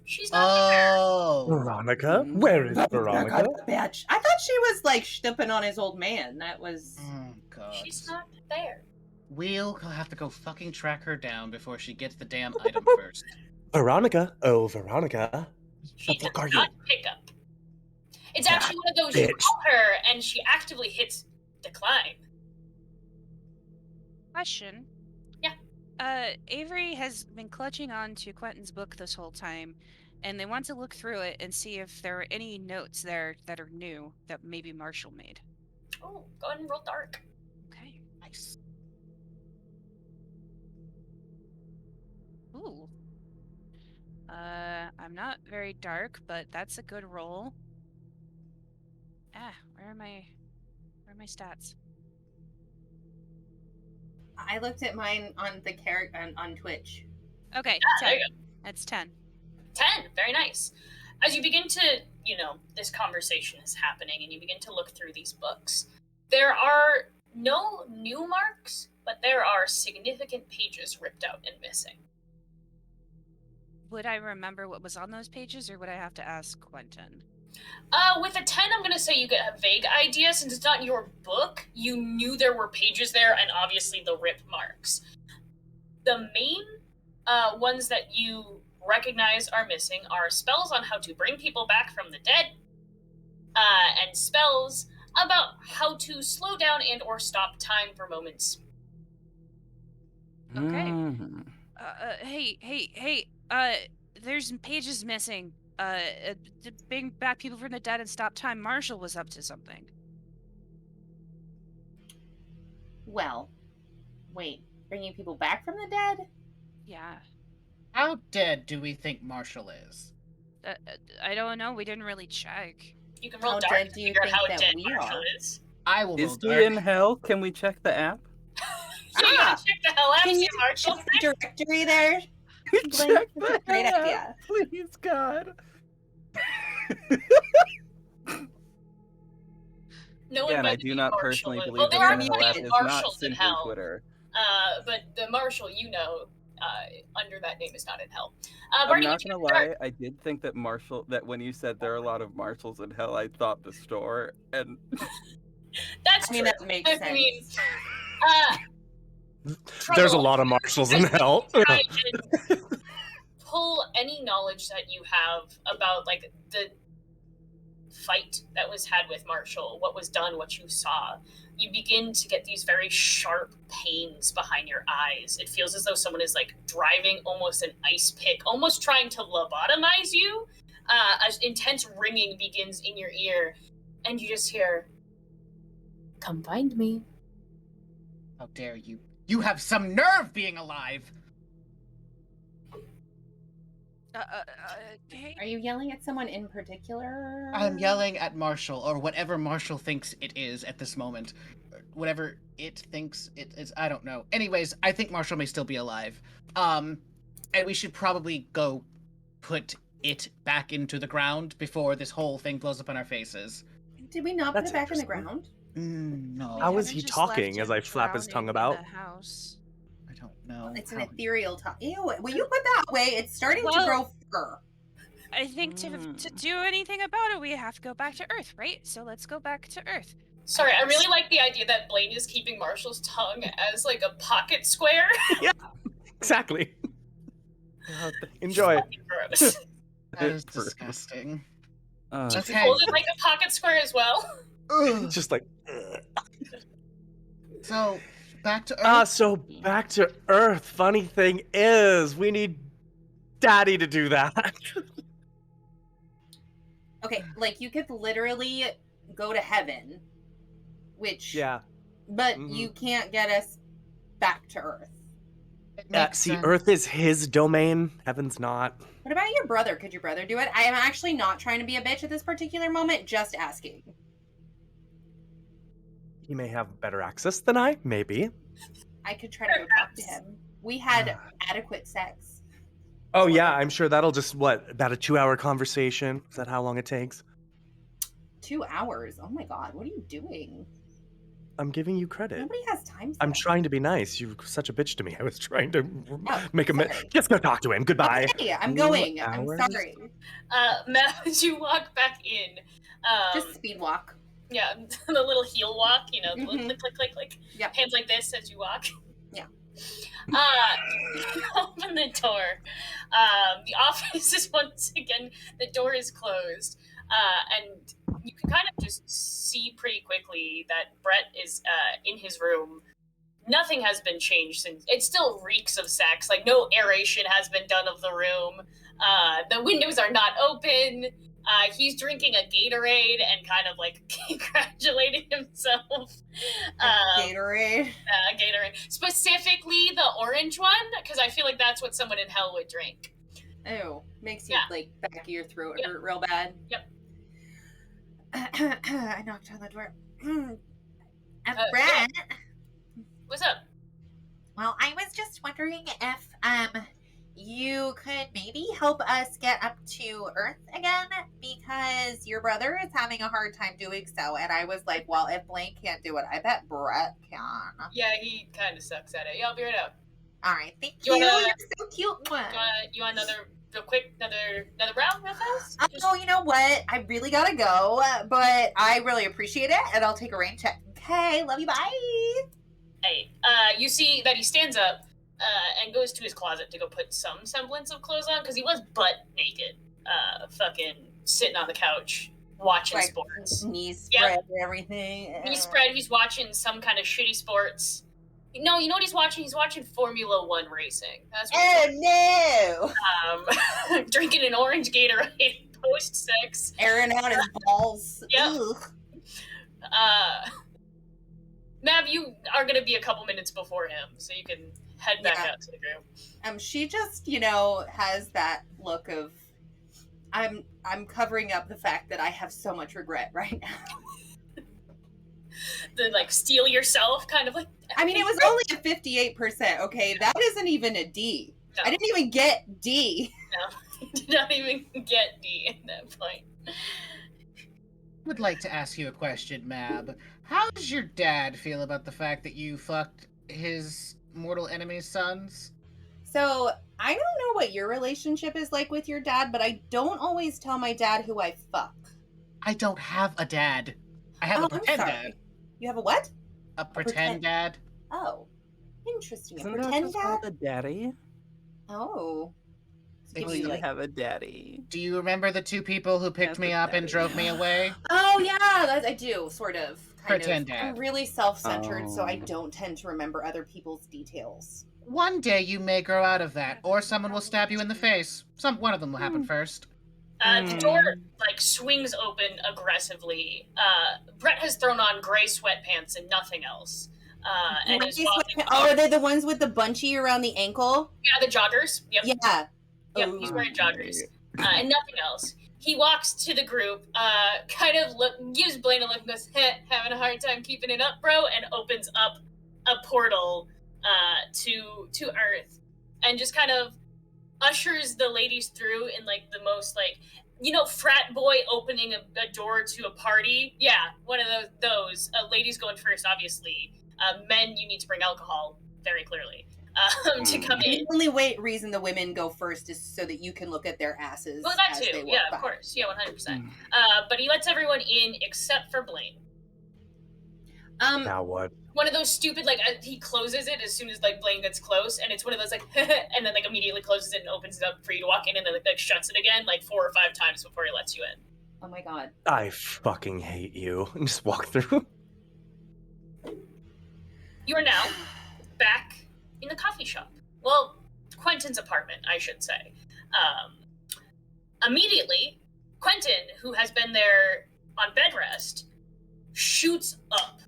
She's not there. Oh. Veronica? Where is Veronica? Bitch. I thought she was like stepping on his old man. That was. Oh, God. She's not there. We'll have to go fucking track her down before she gets the damn item first. Veronica? Oh, Veronica. She The fuck does are not you? pick up. It's actually one of those you bitch. call her and she actively hits decline. Question. Yeah. Avery has been clutching on to Quentin's book this whole time, and they want to look through it and see if there are any notes there that are new that maybe Marshall made. Oh, go ahead and roll dark. Okay. Nice. Ooh. I'm not very dark, but that's a good roll. Where are my stats? I looked at mine on the character on Twitch. Okay, There 10. you go. That's 10. 10. Very nice. As you begin to, this conversation is happening and you begin to look through these books, there are no new marks, but there are significant pages ripped out and missing. Would I remember what was on those pages, or would I have to ask Quentin? With a 10, I'm going to say you get a vague idea. Since it's not your book, you knew there were pages there and obviously the rip marks. The main ones that you recognize are missing are spells on how to bring people back from the dead, and spells about how to slow down and or stop time for moments. Okay. Mhm. Hey, there's some pages missing. To bring back people from the dead and stop time. Marshall was up to something. Well, wait. Bringing people back from the dead? Yeah. How dead do we think Marshall is? I don't know. We didn't really check. You can roll How dark dead to do you figure out think how that dead we Marshall are? is. I will roll Is he dark. in hell? Can we check the app? Yeah, you gotta check the hell out, Can see you Marshall. check the directory there? Check That's a great app, idea. please, God. No one Again, by I the do name not Marshall personally is- believe well, that there are the hell app many is not Marshalls in simply hell. Twitter. But the Marshall you know under that name is not in hell. I'm Barney, not you gonna check dark. lie, I did think that that when you said there are a lot of Marshalls in hell, I thought the store, and That's I mean, true. that makes I sense. mean, There's a Trouble, lot of marshals as in you hell. try and pull any knowledge that you have about like the fight that was had with Marshall, what was done, what you saw, you begin to get these very sharp pains behind your eyes. It feels as though someone is like driving almost an ice pick, almost trying to lobotomize you. As intense ringing begins in your ear, and you just hear, "Come find me." How dare you? You have some nerve being alive! Okay. Are you yelling at someone in particular? I'm yelling at Marshall, or whatever Marshall thinks it is at this moment. Whatever it thinks it is, I don't know. Anyways, I think Marshall may still be alive. And we should probably go put it back into the ground before this whole thing blows up in our faces. Did we not That's put it back in the interesting. ground? No. We How is haven't he just left talking as him I flap his tongue drowning in about? the house. I don't know. It's an ethereal top. Ew, will you put that away? It's starting to Well- grow fur. I think to do anything about it, we have to go back to Earth, right? So let's go back to Earth. Sorry, I really like the idea that Blaine is keeping Marshall's tongue as like a pocket square. Yeah, exactly. Enjoy. Fucking gross. That is disgusting. Just Okay. hold it like a pocket square as well. Ugh. Just like. So, back to Earth. So back to Earth. Funny thing is, we need Daddy to do that. Okay, like you could literally go to heaven, which Yeah. but Mhm. you can't get us back to Earth. It makes See, sense. Earth is his domain. Heaven's not. What about your brother? Could your brother do it? I am actually not trying to be a bitch at this particular moment, just asking. He may have better access than I. Maybe. I could try to go talk to him. We had adequate sex. Oh yeah, I'm sure that'll just about a 2-hour conversation. Is that how long it takes? 2 hours. Oh my god, what are you doing? I'm giving you credit. Nobody has time for I'm that. trying to be nice. You're such a bitch to me. I was trying to Oh, make a sorry. Just go talk to him. Goodbye. Okay, I'm 2 going. hours? I'm sorry. Matt, as you walk back in, Just speed walk. yeah, the little heel walk, you know, the little Mhm. click, click, click, click. Yep. Hands like this as you walk. Yeah. You open the door. The office is once again, the door is closed. And you can kind of just see pretty quickly that Brett is in his room. Nothing has been changed since. It still reeks of sex. Like, no aeration has been done of the room. The windows are not open. He's drinking a Gatorade and kind of like congratulating himself. Gatorade. Gatorade. Specifically the orange one, because I feel like that's what someone in hell would drink. Ew. Makes you, Yeah. like, back of your throat Yep. hurt real bad. Yep. I knocked on the door. Brett? What's up? Well, I was just wondering if you could maybe help us get up to Earth again, because your brother is having a hard time doing so. And I was like, well, if Blaine can't do it, I bet Brett can. Yeah, he kind of sucks at it. Yeah, I'll be right out. All right, thank You you. wanna- You're so cute. You want another real quick, another round real fast? Oh, you know what? I really gotta go, but I really appreciate it, and I'll take a rain check. Okay, love you. Bye. Hey, you see that he stands up and goes to his closet to go put some semblance of clothes on, because he was butt naked, fucking sitting on the couch watching Like, sports. knees Yep. spread and everything. He's spread. He's watching some kind of shitty sports. No, you know what he's watching? He's watching Formula One racing. That's what Oh no! drinking an orange Gatorade post sex. Airing out his balls. Yep. Ugh. Mav, you are gonna be a couple minutes before him, so you can head back Yeah. out to the group. She just, has that look of I'm covering up the fact that I have so much regret right now. The like steal yourself kind of like. I mean, it was only a 58%. Okay, that isn't even a D. No. I didn't even get D. Did not even get D at that point. Would like to ask you a question, Mab. How does your dad feel about the fact that you fucked his mortal enemy's sons? So I don't know what your relationship is like with your dad, but I don't always tell my dad who I fuck. I don't have a dad. I have a I'm pretend sorry. dad. You have a what? A pretend- pretend dad. Oh, interesting. Isn't a that pretend just dad? called a daddy? Oh. Gives Well, you, you like- have a daddy. Do you remember the two people who picked That's me a up and daddy. drove me away? Oh yeah, I do, sort of. Kind Pretend of. dad. I'm really self-centered, so I Oh. don't tend to remember other people's details. One day you may grow out of that, or someone will stab you in the face. One of them will happen first. The door like swings open aggressively. Brett has thrown on gray sweatpants and nothing else. And is Gray walking. sweatpants- Oh, are they the ones with the bunchy around the ankle? Yeah, the joggers. Yep. Yeah. Yep, he's wearing joggers Right. and nothing else. He walks to the group, kind of gives Blaine a look and goes, having a hard time keeping it up, bro, and opens up a portal to Earth and just kind of ushers the ladies through in like the most like, frat boy opening a door to a party. Yeah, one of those. Ladies going first, obviously. Men, you need to bring alcohol, very clearly, to come in. The only reason the women go first is so that you can look at their asses. Well, that as too. They walk Yeah, by. of course. Yeah, 100%. But he lets everyone in except for Blaine. Now what? One of those stupid, like, he closes it as soon as, like, Blaine gets close, and it's one of those, like, and then, like, immediately closes it and opens it up for you to walk in, and then, like, shuts it again, like, 4 or 5 times before he lets you in. Oh my god. I fucking hate you. And just walk through. You are now back in the coffee shop. Well, Quentin's apartment, I should say. Immediately, Quentin, who has been there on bed rest, shoots up,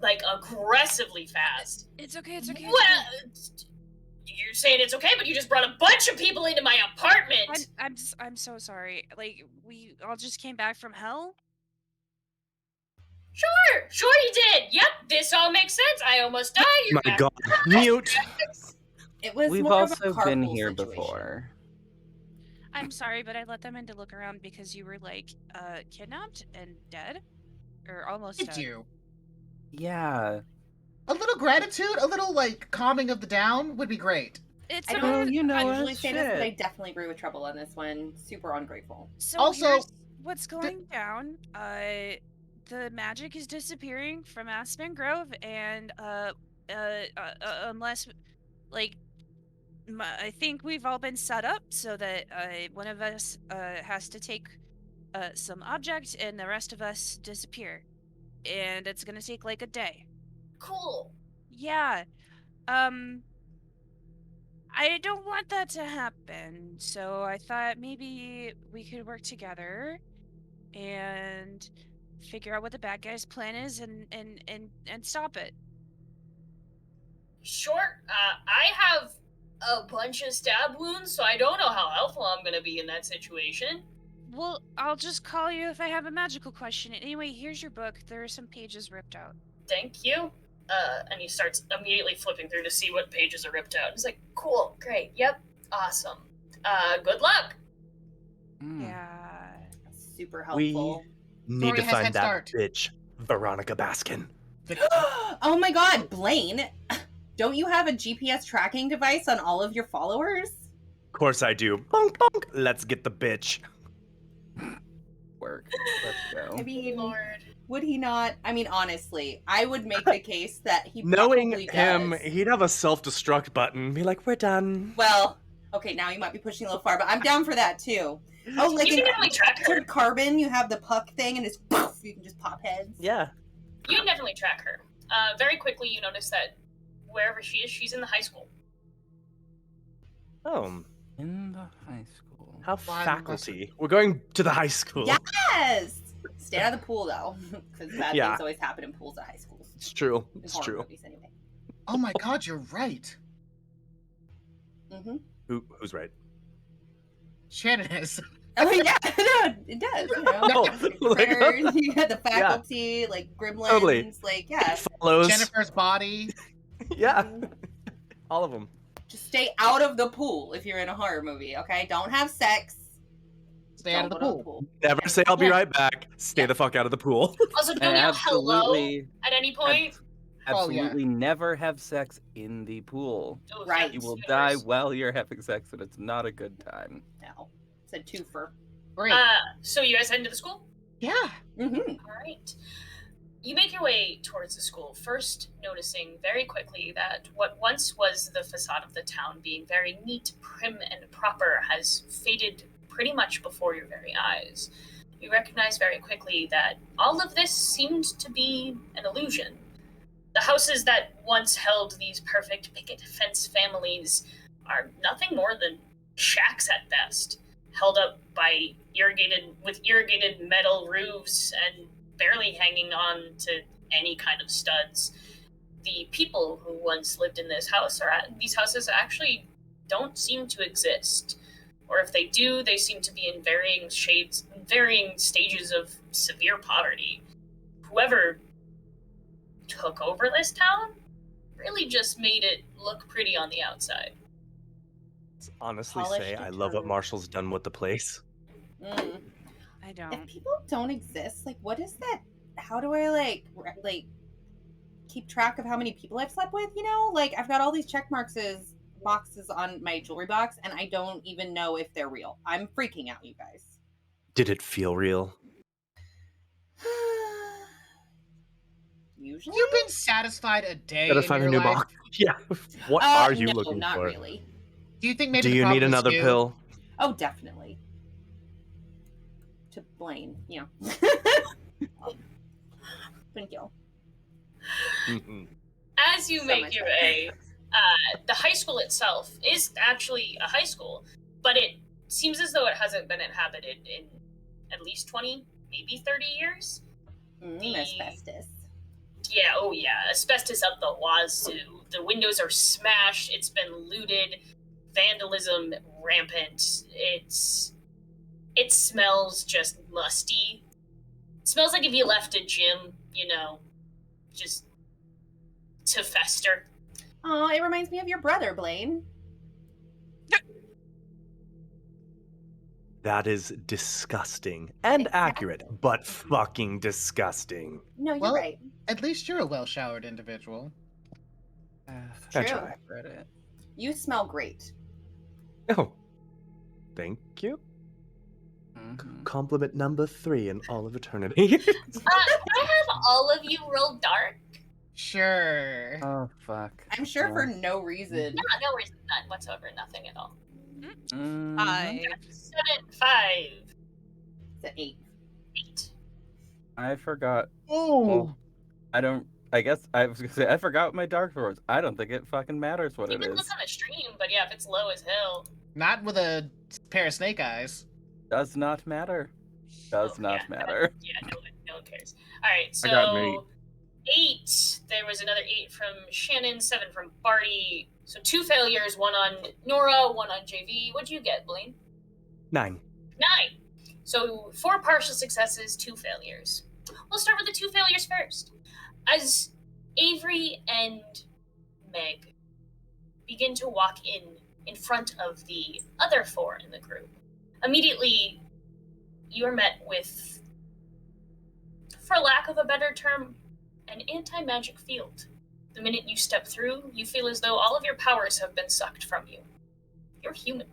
like, aggressively fast. It's okay. It's okay. It's Well, okay. you're saying it's okay, but you just brought a bunch of people into my apartment. I'm so sorry. Like, we all just came back from hell. Sure you did. Yep, this all makes sense. I almost died. You're My back. god. Mute. It was We've more of a also been carpool here situation. before. I'm sorry, but I let them in to look around because you were like kidnapped and dead, or almost Did dead. you? Yeah. A little gratitude, a little like calming of the down would be great. It's I okay. don't you know I us, usually say this, but I shit. definitely agree with Trouble on this one. Super ungrateful. So Also, here's what's going down. The magic is disappearing from Aspen Grove, and unless, like, I think we've all been set up so that one of us has to take some object, and the rest of us disappear, and it's gonna take like a day. Cool. Yeah. I don't want that to happen, so I thought maybe we could work together and figure out what the bad guy's plan is and stop it. Sure. I have a bunch of stab wounds, so I don't know how helpful I'm gonna be in that situation. Well, I'll just call you if I have a magical question. Anyway, here's your book. There are some pages ripped out. Thank you. And he starts immediately flipping through to see what pages are ripped out. He's like, cool, great, yep, awesome. Good luck. Yeah. Super helpful. Need Tori to has find head that start. bitch, Veronica Baskin. Oh my god, Blaine! Don't you have a GPS tracking device on all of your followers? Of course I do. Bonk bonk. Let's get the bitch. Work. Let's go. I mean, Lord. would he not? I mean, honestly, I would make the case that he Knowing probably him, does. he'd have a self-destruct button. Be like, we're done. Well, okay, now you might be pushing a little far, but I'm down for that too. Oh, like You in can definitely track her. Altered Carbon, you have the puck thing, and it's poof, you can just pop heads. Yeah. You can definitely track her. Very quickly, you notice that wherever she is, she's in the high school. Oh, In the high school. how Fine, faculty. We're going to the high school. Yes! Stay out of the pool, though, because bad Yeah. things always happen in pools at high schools. It's true. In It's horror true. movies, anyway. Oh my god, you're right. Mm-hmm. Who's right? Shannon is. Oh yeah, no, it does. You know, Oh, like- critters, you got the faculty, like gremlins, Totally. like yeah. Follows. Jennifer's body. Yeah. All of them. Just stay out of the pool if you're in a horror movie. Okay, don't have sex. Stay out of the Don't go to pool. Never say I'll be Yeah. right back. Stay the fuck out of the pool. Also, don't And yell hello absolutely, at any point. Oh, yeah. absolutely never have sex in the pool. Oh, Right. thank You will universe. die while you're having sex, and it's not a good time. No, it's a twofer. Great. So you guys head into the school? Yeah. Mm-hmm. All right. You make your way towards the school, first noticing very quickly that what once was the facade of the town being very neat, prim, and proper has faded pretty much before your very eyes. You recognize very quickly that all of this seemed to be an illusion. The houses that once held these perfect picket fence families are nothing more than shacks at best, held up by irrigated metal roofs and barely hanging on to any kind of studs. The people who once lived in these houses actually don't seem to exist. Or if they do, they seem to be in varying stages of severe poverty. Whoever took over this town really just made it look pretty on the outside. Honestly, Polished say a I love what turd. Marshall's done with the place. Mm. I If don't. people don't exist, like, what is that? How do I like keep track of how many people I've slept with? You know, like I've got all these check boxes on my jewelry box, and I don't even know if they're real. I'm freaking out, you guys. Did it feel real? Usually, You've been satisfied a day Gotta in find a your new life. box. Yeah. What are you no, looking not for? really. Do you think maybe Do the you need problem is another you? pill? Oh, definitely. To Blaine, yeah. Thank you. Mm-mm. As you So make much your better. way, the high school itself is actually a high school, but it seems as though it hasn't been inhabited in at least 20, maybe 30 years. Asbestos. Yeah, oh yeah, asbestos up the wazoo. The windows are smashed, it's been looted, vandalism rampant. It smells just musty. It smells like if you left a gym, just to fester. Oh, it reminds me of your brother, Blaine. That is disgusting and Exactly. accurate, but fucking disgusting. No, you're Well, right. At least you're a well-showered individual. I True. try. Reddit. You smell great. Oh, thank you. Mhm. Compliment number 3 in all of eternity. Can I have all of you roll dark? Sure. Oh fuck. I'm sure Yeah. for no reason. No reason, none whatsoever, nothing at all. Mhm. 5. 7, 5, It's an 8. 8. I forgot. Oh. Well, I guess I was gonna say I forgot my dark swords. I don't think it fucking matters what You it can is. look on the stream, but yeah, if it's low as hell. Not with a pair of snake eyes. Does not matter. Does not matter. Yeah, no one cares. Alright, I got an so 8. There was another 8 from Shannon, 7 from Barty. So 2 failures, 1 on Nora, 1 on JV. What'd you get, Blaine? 9. 9. So 4 partial successes, 2 failures. We'll start with the 2 failures first. As Avery and Meg begin to walk in front of the other 4 in the group, immediately you are met with, for lack of a better term, an anti-magic field. The minute you step through, you feel as though all of your powers have been sucked from you. You're human.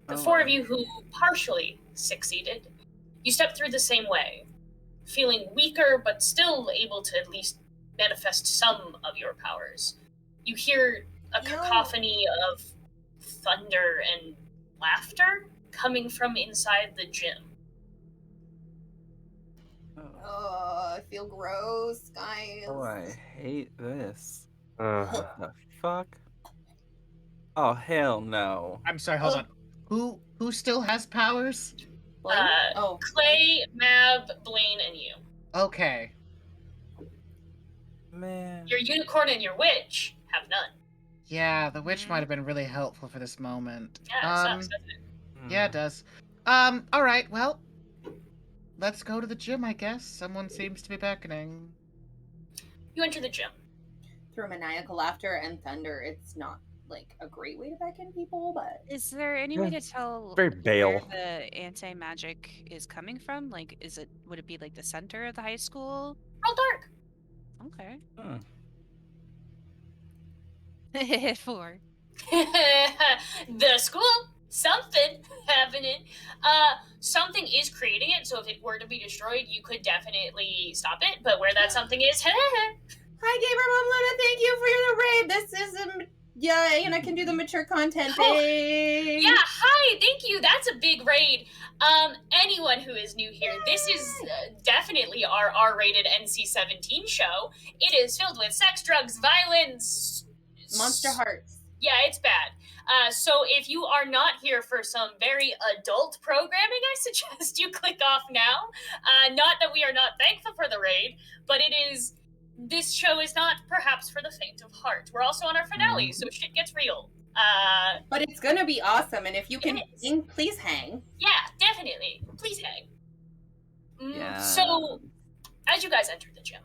The 4 of you who partially succeeded, you step through the same way, feeling weaker but still able to at least manifest some of your powers. You hear a cacophony of thunder and laughter coming from inside the gym. Oh, I feel gross, guys. Oh, I hate this. Uh, What the fuck? Oh hell no. I'm sorry, hold on. Who still has powers? Blaine? Clay, Mab, Blaine, and you. Okay. Man. Your unicorn and your witch have none. Yeah, the witch might have been really helpful for this moment. Yeah, it sucks, doesn't it? Yeah, it does. Alright, well. Let's go to the gym, I guess. Someone seems to be beckoning. You enter the gym. Through maniacal laughter and thunder, it's not like a great way to beckon people, but Is there any way to tell Very where Bale. the anti-magic is coming from? Like, would it be like the center of the high school? Roll dark. Okay. Hmm. 4. The school, something happening. Something is creating it, so if it were to be destroyed, you could definitely stop it, but where that something is, hi, Gamer Mom Luna. Thank you for the raid. This is yeah, and I can do the mature content thing. Yeah, hi, thank you. That's a big raid. Anyone who is new here, this is definitely our R-rated NC-17 show. It is filled with sex, drugs, violence, Monster Hearts. Yeah, it's bad. So if you are not here for some very adult programming, I suggest you click off now. Not that we are not thankful for the raid, but this show is not perhaps for the faint of heart. We're also on our finale, so shit gets real. But it's gonna be awesome, and if you can It is. hang, please hang. Yeah, definitely. Please hang. Yeah. So, as you guys enter the gym,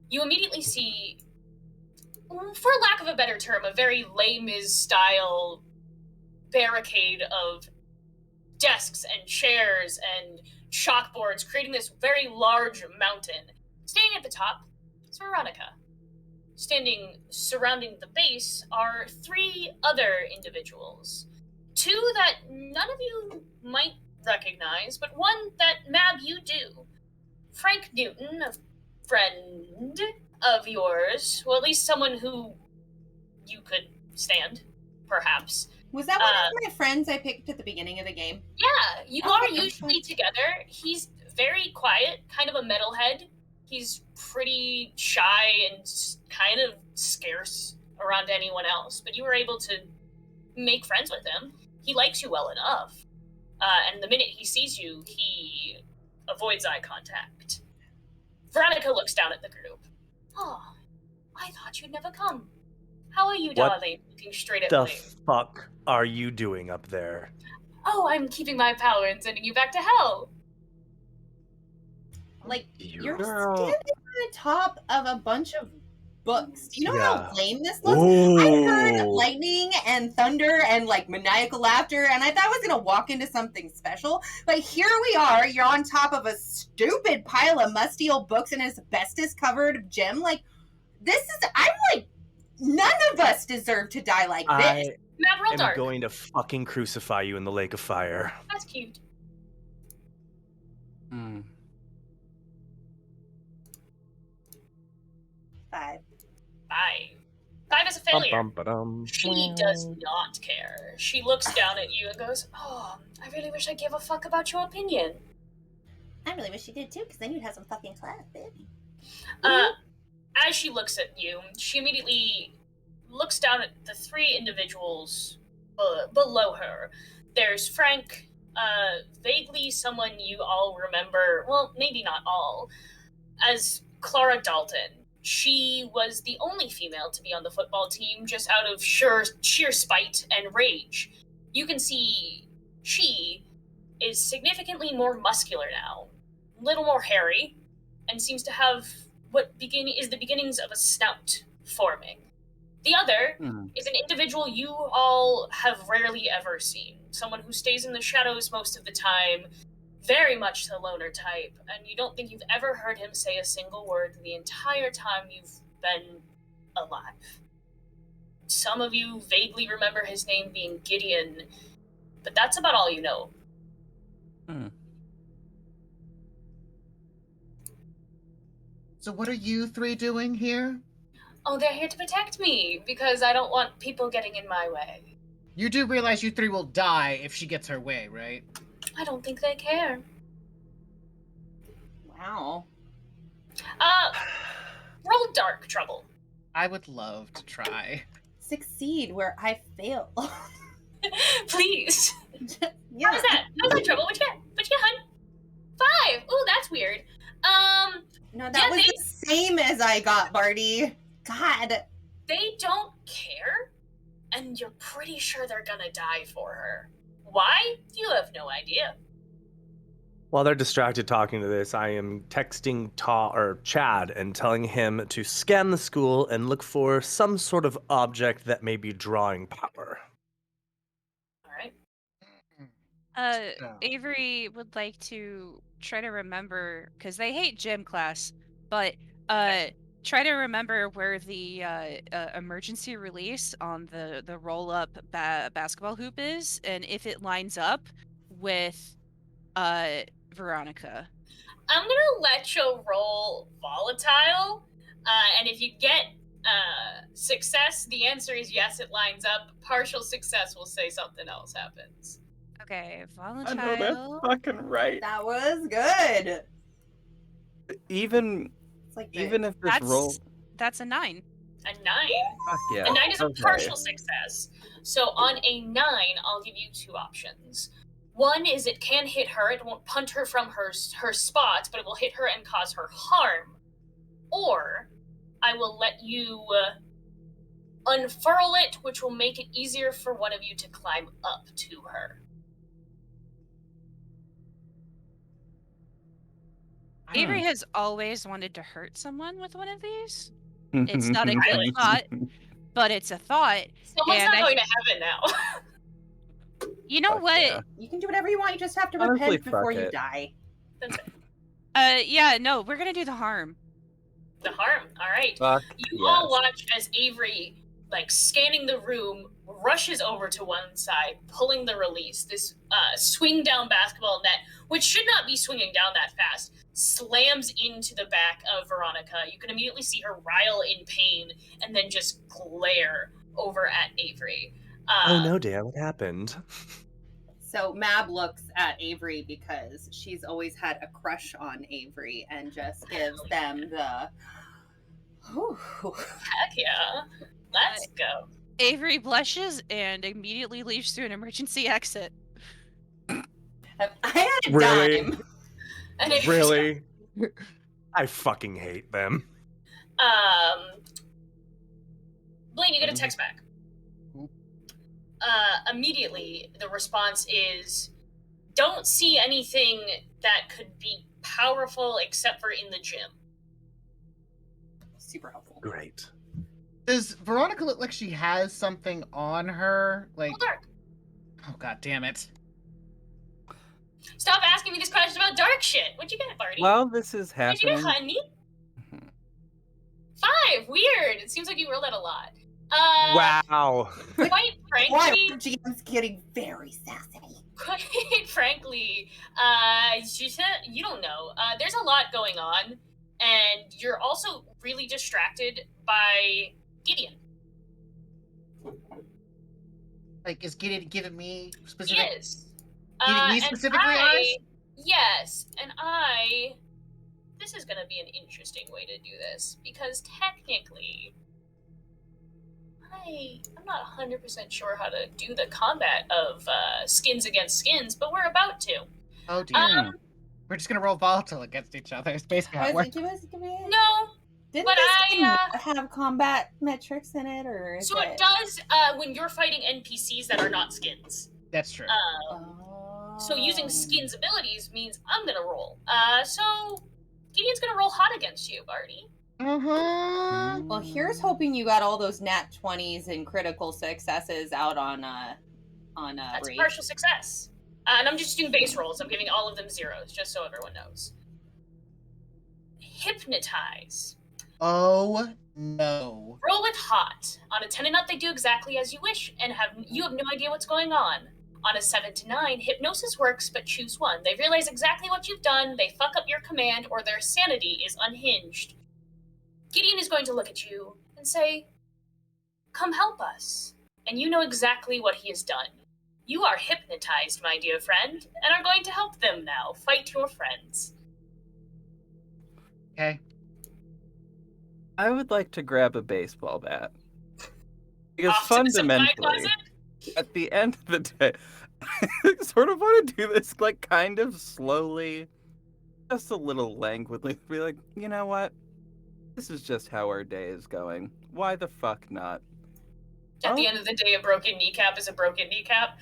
you immediately see, for lack of a better term, a very Les Mis style barricade of desks and chairs and chalkboards, creating this very large mountain. Standing at the top is Veronica. Standing surrounding the base are 3 other individuals. 2 that none of you might recognize, but one that, Mab, you do. Frank Newton, a friend of yours, well, at least someone who you could stand, perhaps. Was that one of my friends I picked at the beginning of the game? Yeah, you Okay, are that's usually fine. together. He's very quiet, kind of a metalhead. He's pretty shy and kind of scarce around anyone else, but you were able to make friends with him. He likes you well enough. And the minute he sees you, he avoids eye contact. Veronica looks down at the group. Oh, I thought you'd never come. How are you, What darling? Looking straight at The me. fuck are you doing up there? Oh, I'm keeping my power and sending you back to hell. Like, You you're girl. standing on the top of a bunch of books. Do you know Yeah. how lame this looks? I heard Ooh. lightning and thunder and like maniacal laughter, and I thought I was gonna walk into something special. But here we are. You're on top of a stupid pile of musty old books and asbestos covered gym. Like, this is. I'm like, none of us deserve to die like this. I Map real am dark. going to fucking crucify you in the lake of fire. That's cute. Hmm. 5. 5 is a failure. Bum-bum-ba-dum. She does not care. She looks down at you and goes, oh, I really wish I gave a fuck about your opinion. I really wish you did too, because then you'd have some fucking class, baby. As she looks at you, she immediately looks down at the 3 individuals below her. There's Frank, vaguely someone you all remember, well, maybe not all, as Clara Dalton. She was the only female to be on the football team, just out of sheer spite and rage. You can see she is significantly more muscular now, a little more hairy, and seems to have what is the beginnings of a snout forming. The other is an individual you all have rarely ever seen. Someone who stays in the shadows most of the time, very much the loner type, and you don't think you've ever heard him say a single word the entire time you've been alive. Some of you vaguely remember his name being Gideon, but that's about all you know. So what are you 3 doing here? Oh, they're here to protect me, because I don't want people getting in my way. You do realize you 3 will die if she gets her way, right? I don't think they care. Wow. Roll dark trouble. I would love to try. Succeed where I fail. Please. Yeah. How's that? How's that trouble? What you get, hun? 5. Ooh, that's weird. No, that was the same as I got, Barty. God. They don't care, and you're pretty sure they're gonna die for her. Why? You have no idea. While they're distracted talking to this, I am texting Chad and telling him to scan the school and look for some sort of object that may be drawing power. All right. Avery would like to try to remember, because they hate gym class, but try to remember where the emergency release on the roll-up basketball hoop is, and if it lines up with Veronica. I'm gonna let you roll volatile, and if you get success, the answer is yes, it lines up. Partial success will say something else happens. Okay, I know volatile. that's fucking right. That was good. Even It's like if this roll, That's a 9. A 9. fuck yeah. A 9 is a Okay. partial success. So on a 9, I'll give you 2 options. One is it can hit her. It won't punt her from her spot, but it will hit her and cause her harm. Or I will let you... unfurl it, which will make it easier for one of you to climb up to her. Avery has always wanted to hurt someone with one of these. Hmm. It's not a good thought, but it's a thought. Someone's And not I- going to heaven now. You know Fuck what? yeah. You can do whatever you want. You just have to Honestly, repent before fuck you it. die. That's it. Yeah, no, we're gonna do the harm. The harm. All right. Fuck You all yes. watch as Avery, like scanning the room, rushes over to one side, pulling the release. This swing down basketball net, which should not be swinging down that fast, slams into the back of Veronica. You can immediately see her writhe in pain and then just glare over at Avery. Oh no, Dan, what happened? So Mab looks at Avery because she's always had a crush on Avery and just gives them the. Heck yeah. Let's go. Avery blushes and immediately leaves through an emergency exit. I had a Really? dime. And Avery's Really? I fucking hate them. Blaine, you get a text back. Immediately, the response is, don't see anything that could be powerful except for in the gym. Super helpful. Great. Does Veronica look like she has something on her? Like, Oh, dark. oh god damn it! Stop asking me these questions about dark shit. What'd you get, Barty? While this is What'd you get, happening, honey? 5. Weird. It seems like you rolled that a lot. Wow. Quite Why? frankly, GM's getting very sassy. quite frankly, she said, you don't know. There's a lot going on, and you're also really distracted by Gideon. Like, is Gideon giving me He specific? is. Giving me And specifically eyes? Yes, and this is going to be an interesting way to do this, because technically, I'm not 100% sure how to do the combat of skins against skins, but we're about to. Oh dear. We're just gonna roll volatile against each other. It's basically how I it was works. like, give me. No, Didn't but this game have combat metrics in it, or is so it does when you're fighting NPCs that are not skins. That's true. So using skins abilities means I'm gonna roll. So Gideon's gonna roll hot against you, Barty. Well, here's hoping you got all those nat 20s and critical successes out on That's a Rage. partial success. And I'm just doing base rolls. I'm giving all of them zeros, just so everyone knows. Hypnotize. Oh no. Roll with hot. On a 10 and up, they do exactly as you wish, and you have no idea what's going on. On a 7 to 9, hypnosis works, but choose one. They realize exactly what you've done, they fuck up your command, or their sanity is unhinged. Gideon is going to look at you and say, "Come help us." And you know exactly what he has done. You are hypnotized, my dear friend, and are going to help them now. Fight your friends. Okay. I would like to grab a baseball bat. Because Off to the supply fundamentally, closet? at the end of the day, I sort of want to do this, like, kind of slowly, just a little languidly. Be like, you know what? This is just how our day is going. Why the fuck not? At the end of the day, a broken kneecap is a broken kneecap.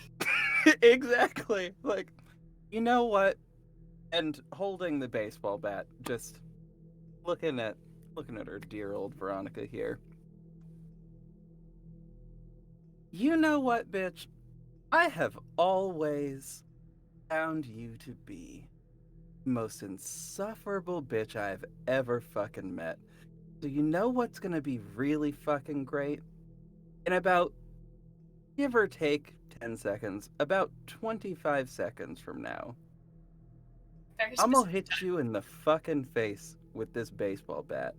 Exactly. Like, you know what? And holding the baseball bat, just looking at her dear old Veronica here. You know what, bitch? I have always found you to be the most insufferable bitch I've ever fucking met. So you know what's gonna be really fucking great? In about, give or take 10 seconds, about 25 seconds from now, Very I'm gonna specific. hit you in the fucking face with this baseball bat.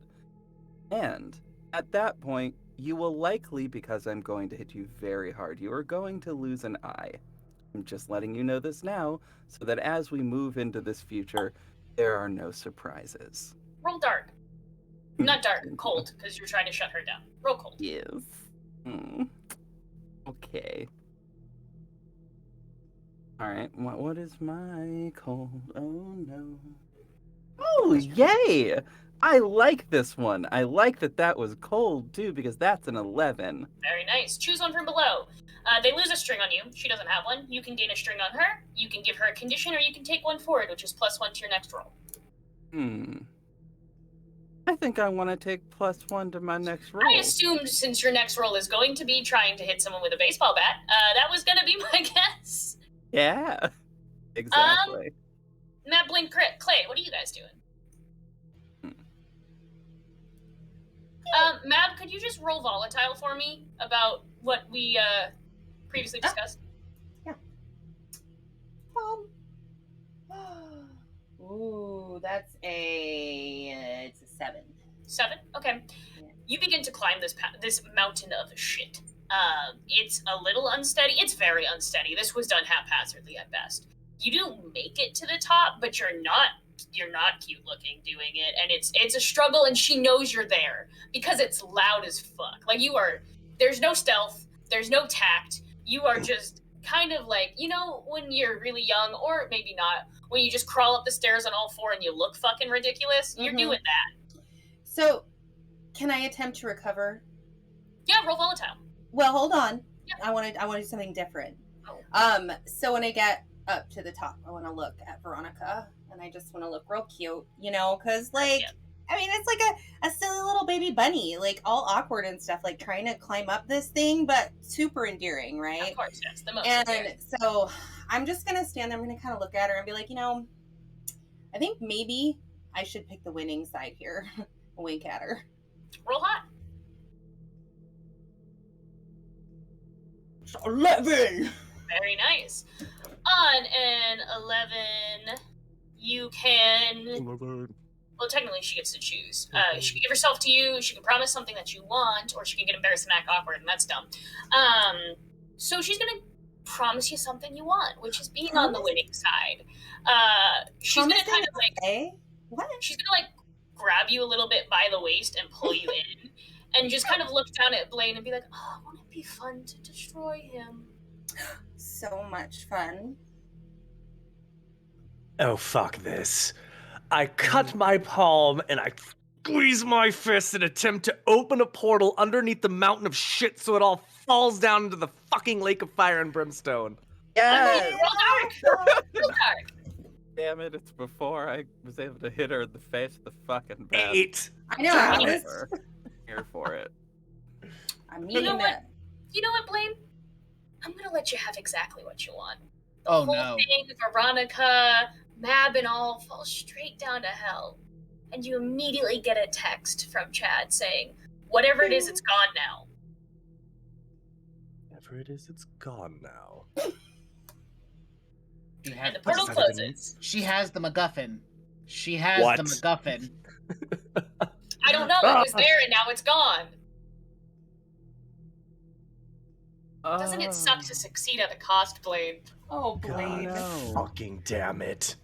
And at that point, you will likely, because I'm going to hit you very hard, you are going to lose an eye. I'm just letting you know this now, so that as we move into this future, there are no surprises. Roll dark. Not dark, cold, because you're trying to shut her down. Roll cold. Yes. Okay. Alright, what is my cold? Oh no. Oh, yay! I like this one. I like that was cold too, because that's an 11. Very nice. Choose one from below. They lose a string on you. She doesn't have one. You can gain a string on her. You can give her a condition, or you can take one forward, which is +1 to your next roll. I think I want to take +1 to my next roll. I assumed since your next roll is going to be trying to hit someone with a baseball bat, that was going to be my guess. Yeah, exactly. Matt, Blink, Crit, Clay, what are you guys doing? Mab, could you just roll volatile for me about what we previously discussed? Ooh, that's it's a 7. 7? Okay. Yeah. You begin to climb this mountain of shit. It's a little unsteady. It's very unsteady. This was done haphazardly at best. You do make it to the top, but you're not cute looking doing it, and it's a struggle, and she knows you're there because it's loud as fuck. Like, there's no stealth, there's no tact. You are just kind of like, when you're really young, or maybe not, when you just crawl up the stairs on all four and you look fucking ridiculous. You're doing that. So, can I attempt to recover? Yeah, roll volatile. Well, hold on. Yeah. I want to do something different. Oh. So when I get up to the top, I want to look at Veronica, and I just want to look real cute, because I mean, it's like a silly little baby bunny, like all awkward and stuff, like trying to climb up this thing, but super endearing, right? Of course, yes, the most And endearing. so I'm just gonna stand there. I'm gonna kind of look at her and be like, I think maybe I should pick the winning side here. Wink at her. Roll hot. 11. Very nice. On an 11, you can. Well, technically, she gets to choose. She can give herself to you. She can promise something that you want, or she can get embarrassed and act awkward, and that's dumb. So she's gonna promise you something you want, which is being on the winning side. She's gonna kind of like. What? She's gonna like grab you a little bit by the waist and pull you in, and just kind of look down at Blaine and be like, "Oh, won't it be fun to destroy him?" So much fun. Oh, fuck this. I cut my palm and I squeeze my fist and attempt to open a portal underneath the mountain of shit so it all falls down into the fucking lake of fire and brimstone. Yes! Roll dark! Roll dark! Damn it, it's before I was able to hit her in the face with the fucking bat. 8. I know. I was Here for it. I mean, You know what, Blaine? I'm gonna let you have exactly what you want. The Oh, whole no. thing, Veronica, Mab, and all falls straight down to hell. And you immediately get a text from Chad saying, whatever it is, it's gone now. Whatever it is, it's gone now. And the portal closes. She has the MacGuffin. She has What? the MacGuffin. I don't know, it was there and now it's gone. Doesn't it suck to succeed at a cost, Blaine? oh, Blaine. God fucking damn it.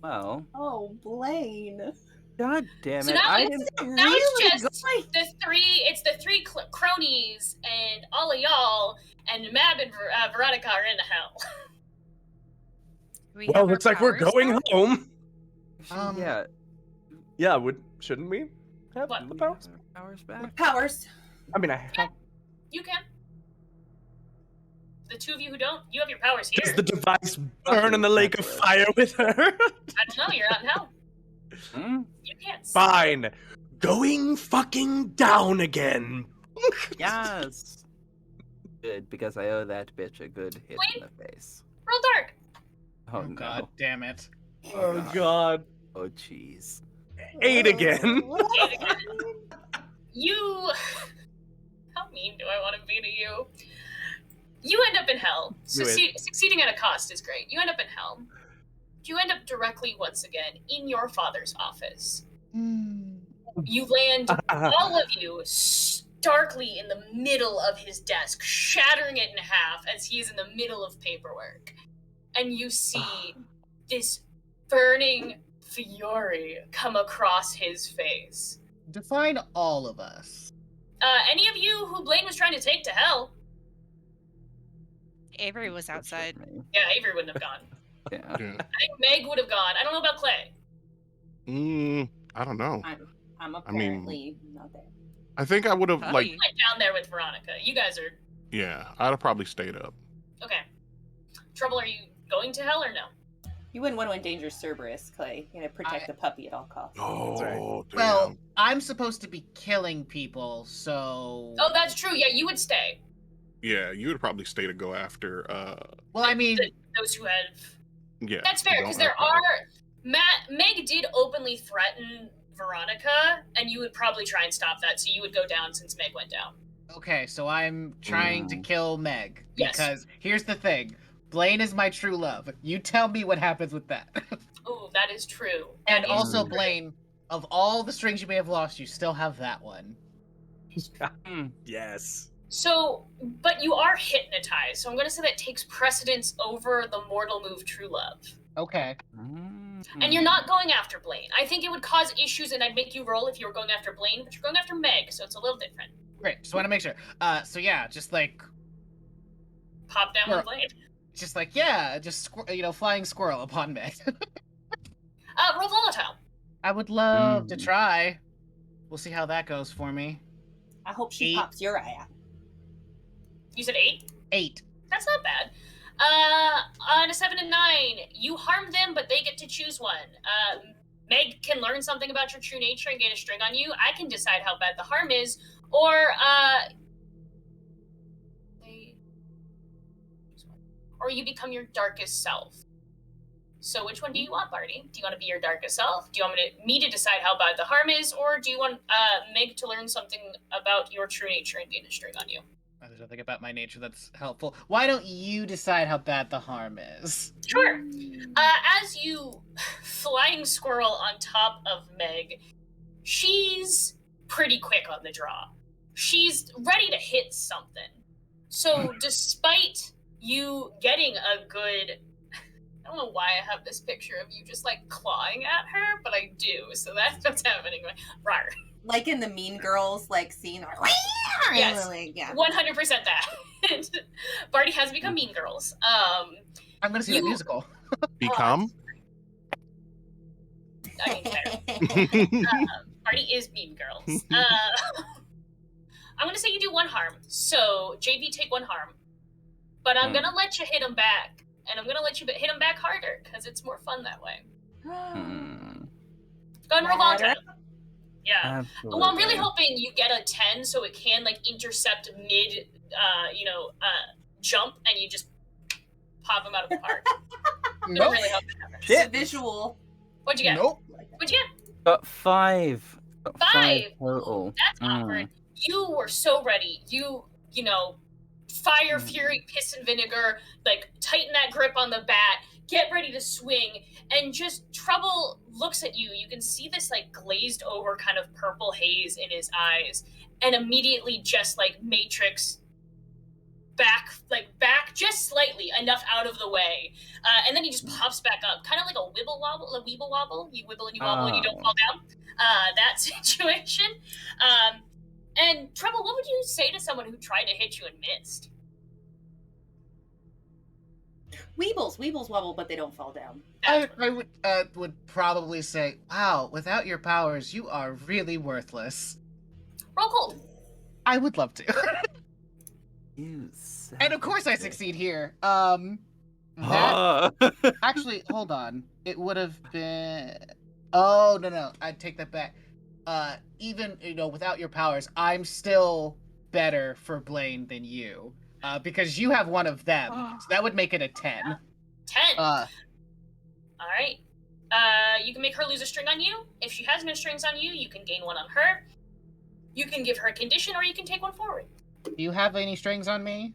Well, Oh, Blaine. god damn So it. now I it's- didn't Now it's just the three cronies and all of y'all, and Mab and Veronica are in hell. We Well, have our looks like we're powers going now? home. Yeah. Yeah, shouldn't we have What? the powers? Powers back. Powers. I mean, I have. You can. The two of you who don't, you have your powers here. Does the device burn in the lake of fire with her? I don't know, you're not in hell. Hmm? You can't. Fine. Going fucking down again. Yes. Good, because I owe that bitch a good hit in the face. Roll dark. Oh, Oh, no. god damn it. Oh god. Oh, jeez. 8 again. You. How mean do I want to be to you? You end up in hell. Succeeding at a cost is great. You end up in hell. You end up directly, once again, in your father's office. You land, all of you, starkly in the middle of his desk, shattering it in half as he is in the middle of paperwork. And you see this burning fury come across his face. Define all of us. Any of you who Blaine was trying to take to hell? Avery was outside. Yeah, Avery wouldn't have gone. Yeah. Yeah. I think Meg would have gone. I don't know about Clay. I don't know. I'm I mean, apparently not there. I think I would have Hi. like, Went down there with Veronica. You guys are yeah, I'd have probably stayed up. okay. Trouble, are you going to hell or no? You wouldn't want to endanger Cerberus, Clay. You're gonna protect the puppy at all costs. Oh, damn. Well, I'm supposed to be killing people, so. Oh, that's true. Yeah, you would stay. Yeah, you would probably stay to go after. Well, I mean, Those who have. Yeah, That's fair because there are. Meg did openly threaten Veronica, and you would probably try and stop that. So you would go down since Meg went down. okay, so I'm trying to kill Meg. Yes. Because here's the thing Blaine is my true love. You tell me what happens with that. Oh, that is true. And That is also, true. Blaine, of all the strings you may have lost, you still have that one. Yes. So, but you are hypnotized, so I'm going to say that takes precedence over the mortal move True Love. Okay. And you're not going after Blaine. I think it would cause issues, and I'd make you roll if you were going after Blaine, but you're going after Meg, so it's a little different. Great. Just want to make sure. So yeah, just like, Pop down Sure. with Blaine. just like, yeah, just flying squirrel upon Meg. Roll volatile. I would love to try. We'll see how that goes for me. I hope she 8. pops your eye out. You said 8? 8. That's not bad. On a 7 and 9, you harm them, but they get to choose one. Meg can learn something about your true nature and gain a string on you. I can decide how bad the harm is, or you become your darkest self. So which one do you want, Barty? Do you want to be your darkest self? Do you want me to decide how bad the harm is, or do you want Meg to learn something about your true nature and gain a string on you? There's nothing about my nature that's helpful. Why don't you decide how bad the harm is? Sure. As you flying squirrel on top of Meg, she's pretty quick on the draw. She's ready to hit something. So despite you getting a good... I don't know why I have this picture of you just like clawing at her, but I do. So that's what's happening. Rawr. Like in the Mean Girls like scene, or Yes. yeah. 100% that. Barty has become Mean Girls. I'm gonna see that musical. Become? I mean, fair. Barty is Mean Girls. I'm gonna say you do 1 harm. So JV take 1 harm, but I'm gonna let you hit him back, and I'm gonna let you hit him back harder because it's more fun that way. Go and roll volatile. Yeah. Absolutely. Well, I'm really hoping you get a 10 so it can like intercept mid, jump, and you just pop him out of the park. Nope. Really hope that happens. The visual. What'd you get? Nope. What'd you get? Got 5. Got 5. total. That's awkward. You were so ready. You know, fire, fury, piss and vinegar, like tighten that grip on the bat, get ready to swing, and just Trouble looks at you. You can see this like glazed over kind of purple haze in his eyes, and immediately just like Matrix back just slightly enough out of the way, and then he just pops back up, kind of like a wibble wobble, a weeble wobble. You wibble and you wobble and you don't fall down. That situation. And Trouble, what would you say to someone who tried to hit you and missed? Weebles wobble, but they don't fall down. I would probably say, wow, without your powers, you are really worthless. Roll cold. I would love to. You And of course I succeed here. That actually, hold on. It would have been. Oh no, I'd take that back. Even without your powers, I'm still better for Blaine than you. Because you have one of them, so that would make it a 10. 10. Uh, All right. You can make her lose a string on you. If she has no strings on you, you can gain 1 on her. You can give her a condition, or you can take 1 forward. do you have any strings on me?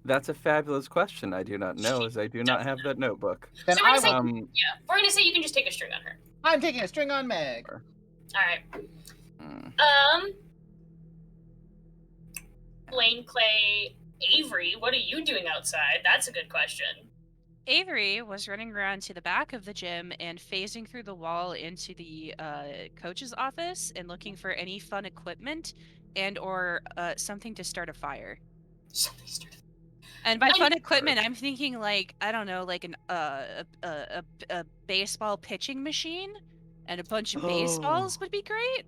That's a fabulous question. I do not know, as I do not have that notebook. Then So we're I gonna will. say, we're gonna say you can just take a string on her. I'm taking a string on Meg. All right. Mm. Blaine, Clay, Avery, what are you doing outside? That's a good question. Avery was running around to the back of the gym and phasing through the wall into the coach's office and looking for any fun equipment and or something to start a fire. Somebody started. And by fun equipment, I'm thinking like, I don't know, like a baseball pitching machine and a bunch of baseballs would be great.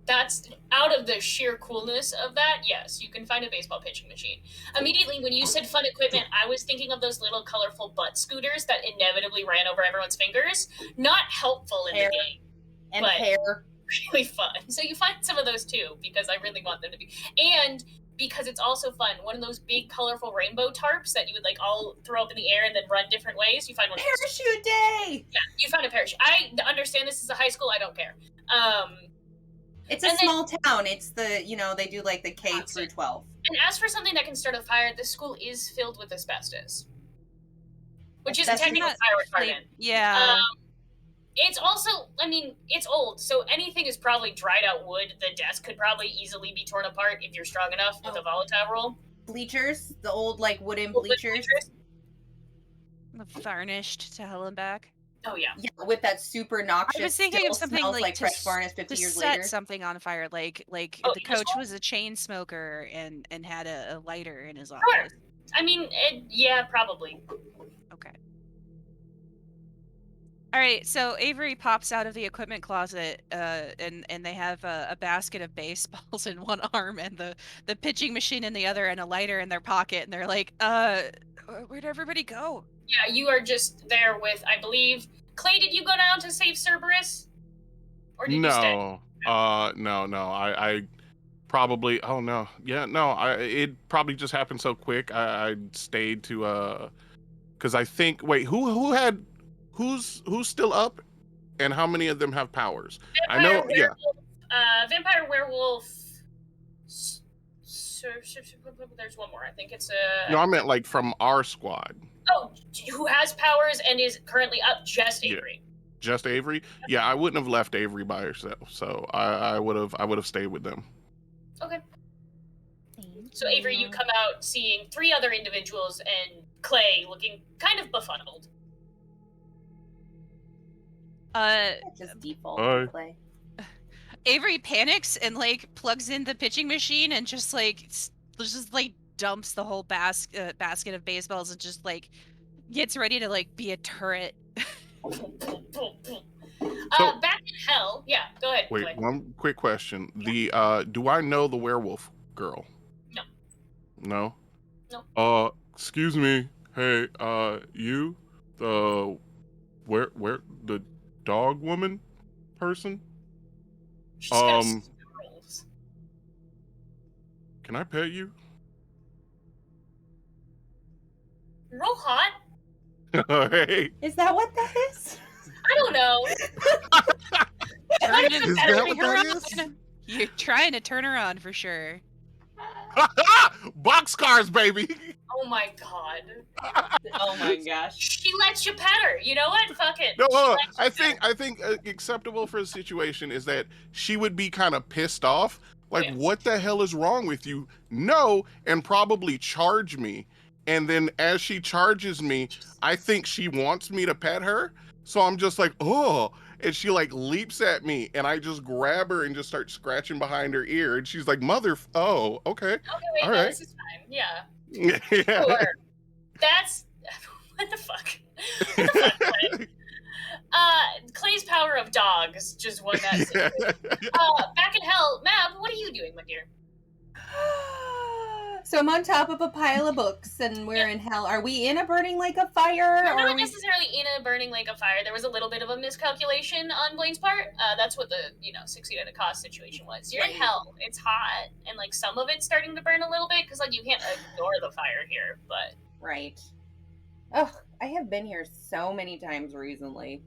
that's out of the sheer coolness of that. Yes, you can find a baseball pitching machine. Immediately, when you said fun equipment, I was thinking of those little colorful butt scooters that inevitably ran over everyone's fingers. Not helpful in Hair. the game, And but hair. really fun. So you find some of those too, because I really want them to be. And because it's also fun, one of those big colorful rainbow tarps that you would like all throw up in the air and then run different ways. You find one of those. Parachute day! Yeah, you found a parachute. I understand this is a high school. I don't care. It's a And then- small town. It's the, they do like the K through Constant. 12. And as for something that can start a fire, this school is filled with asbestos, which is a That's technical not fire retardant. Yeah. It's also, I mean, it's old, so anything is probably dried out wood. The desk could probably easily be torn apart if you're strong enough with a volatile roll. Bleachers, the old like wooden Old wood bleachers. Varnished to hell and back. Oh yeah. Yeah, with that super noxious. I was thinking still of something smells like like to fresh s- varnish 50 to years set later. something on fire, like Oh, the in the coach school? was a chain smoker and had a lighter in his Sure. office. I mean, yeah, probably. Okay. All right, so Avery pops out of the equipment closet, and they have a basket of baseballs in one arm and the pitching machine in the other, and a lighter in their pocket, and they're like, where'd everybody go? Yeah, you are just there with, I believe, Clay. Did you go down to save Cerberus, or did you stay? No. No. I probably. Oh no. Yeah. No. It probably just happened so quick. I stayed to because I think. Wait. Who's still up, and how many of them have powers? I know. Vampire werewolf, vampire werewolf. There's one more. I think it's No, I meant like from our squad. Oh, who has powers and is currently up? Just Yeah. Avery. Just Avery. Yeah, I wouldn't have left Avery by herself. So I would have stayed with them. Okay. So Avery, you come out seeing 3 other individuals and Clay looking kind of befuddled. Just default Hi. play. Avery panics and like plugs in the pitching machine and just like dumps the whole basket of baseballs and just like gets ready to like be a turret. Back in hell. Yeah, go ahead. Wait, Clay. one quick question. The do I know the werewolf girl? No. No? No. Excuse me. Hey, you? The where the dog woman person? She's got um, stupid rolls. Can I pet you? Roll hot. Hey. Is that what that is? I don't know. Turning Is that what that is? You're trying to turn her on for sure. Boxcars, baby. Oh my god. Oh my gosh. She lets you pet her. You know what? Fuck it. No, She lets you I pet her. think acceptable for the situation is that she would be kind of pissed off. Like, Yeah. what the hell is wrong with you? No, and probably charge me. And then as she charges me, I think she wants me to pet her. So I'm just like, oh. And she like leaps at me, and I just grab her and just start scratching behind her ear. And she's like, oh, okay. Okay, wait, All no, right. this is fine. Yeah. Yeah. Sure. That's what the fuck? What the fuck, Clay? Clay's power of dogs just won that scene. Back in hell, Mab, what are you doing, my dear? So I'm on top of a pile of books, and we're in hell. Are we in a burning lake of fire? We're or not are we... necessarily in a burning lake of fire. There was a little bit of a miscalculation on Blaine's part. That's what the, succeed at a cost situation was. You're in Right. hell. It's hot, and like some of it's starting to burn a little bit because like you can't ignore the fire here. But Right. Ugh, I have been here so many times recently.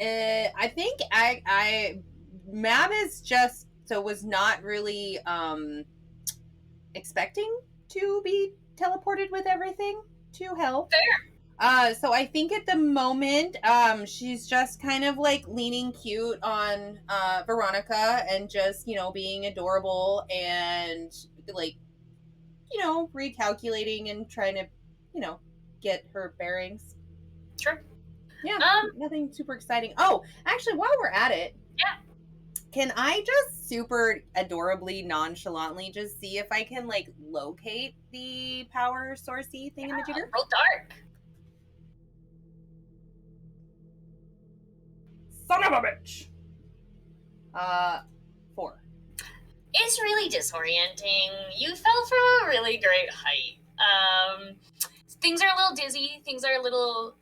I think Mab is just was not really expecting to be teleported with everything to hell. Fair. So I think at the moment, she's just kind of like leaning cute on Veronica and just, being adorable and like, recalculating and trying to, get her bearings. Sure. Yeah, nothing super exciting. Oh, actually, while we're at it, Yeah. can I just super adorably, nonchalantly just see if I can like locate the power sourcey thingamajigger? Roll dark. Son of a bitch! 4. It's really disorienting. You fell from a really great height. Things are a little dizzy. Things are a little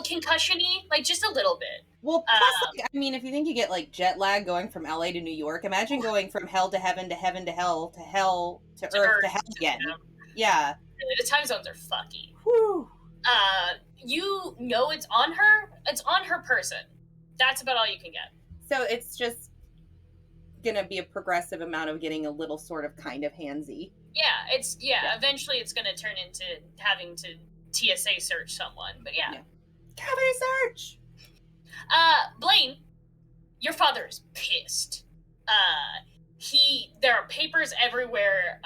concussion-y, like just a little bit. Well, plus, like, I mean, if you think you get like jet lag going from LA to New York, imagine going from hell to heaven to heaven to hell to hell to earth to hell again. Yeah. Really, the time zones are fucky. Whew. You know it's on her. It's on her person. That's about all you can get. So it's just gonna be a progressive amount of getting a little sort of kind of handsy. Yeah. Eventually, it's gonna turn into having to TSA search someone. But yeah. Cavity search. Blaine, your father is pissed. There are papers everywhere.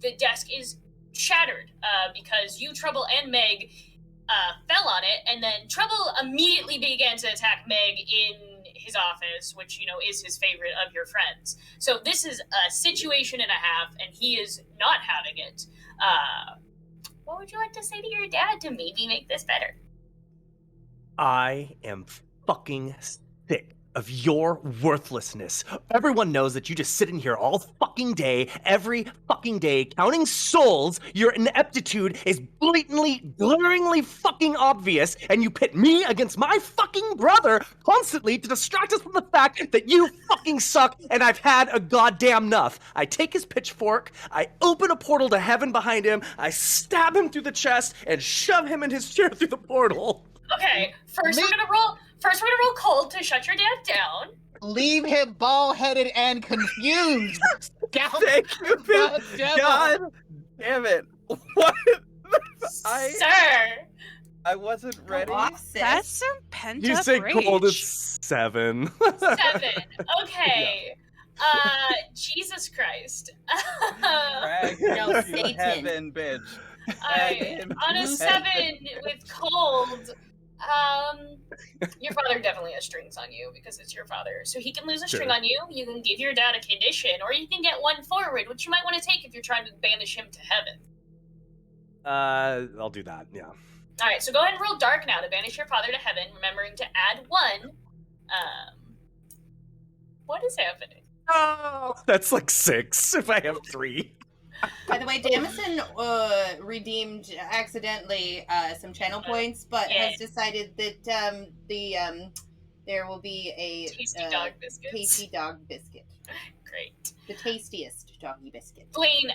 The desk is shattered because you, Trouble, and Meg fell on it, and then Trouble immediately began to attack Meg in his office, which, you know, is his favorite of your friends. So this is a situation and a half, and he is not having it. What would you like to say to your dad to maybe make this better? I am fucking sick of your worthlessness. Everyone knows that you just sit in here all fucking day, every fucking day, counting souls. Your ineptitude is blatantly, glaringly fucking obvious, and you pit me against my fucking brother constantly to distract us from the fact that you fucking suck, and I've had a goddamn enough. I take his pitchfork, I open a portal to heaven behind him, I stab him through the chest, and shove him in his chair through the portal. Okay, first we're gonna roll cold to shut your dad down. Leave him ball-headed and confused. Thank you, God damn it! What? Sir! I wasn't ready. That's some pent You up say rage. cold is 7. 7. Okay. Jesus Christ. Drag No, him to Satan. heaven, bitch. Drag him On a to 7 heaven. with cold, your father definitely has strings on you because it's your father. So he can lose a string Sure. on you. You can give your dad a condition, or you can get one forward, which you might want to take if you're trying to banish him to heaven. I'll do that, yeah. All right, so go ahead and roll dark now to banish your father to heaven, remembering to add 1. What is happening? Oh, that's like 6 if I have 3. By the way, Jamison redeemed accidentally some channel points, but has decided that there will be a Tasty dog biscuits. tasty dog biscuit. Great. The tastiest doggy biscuit. Blaine,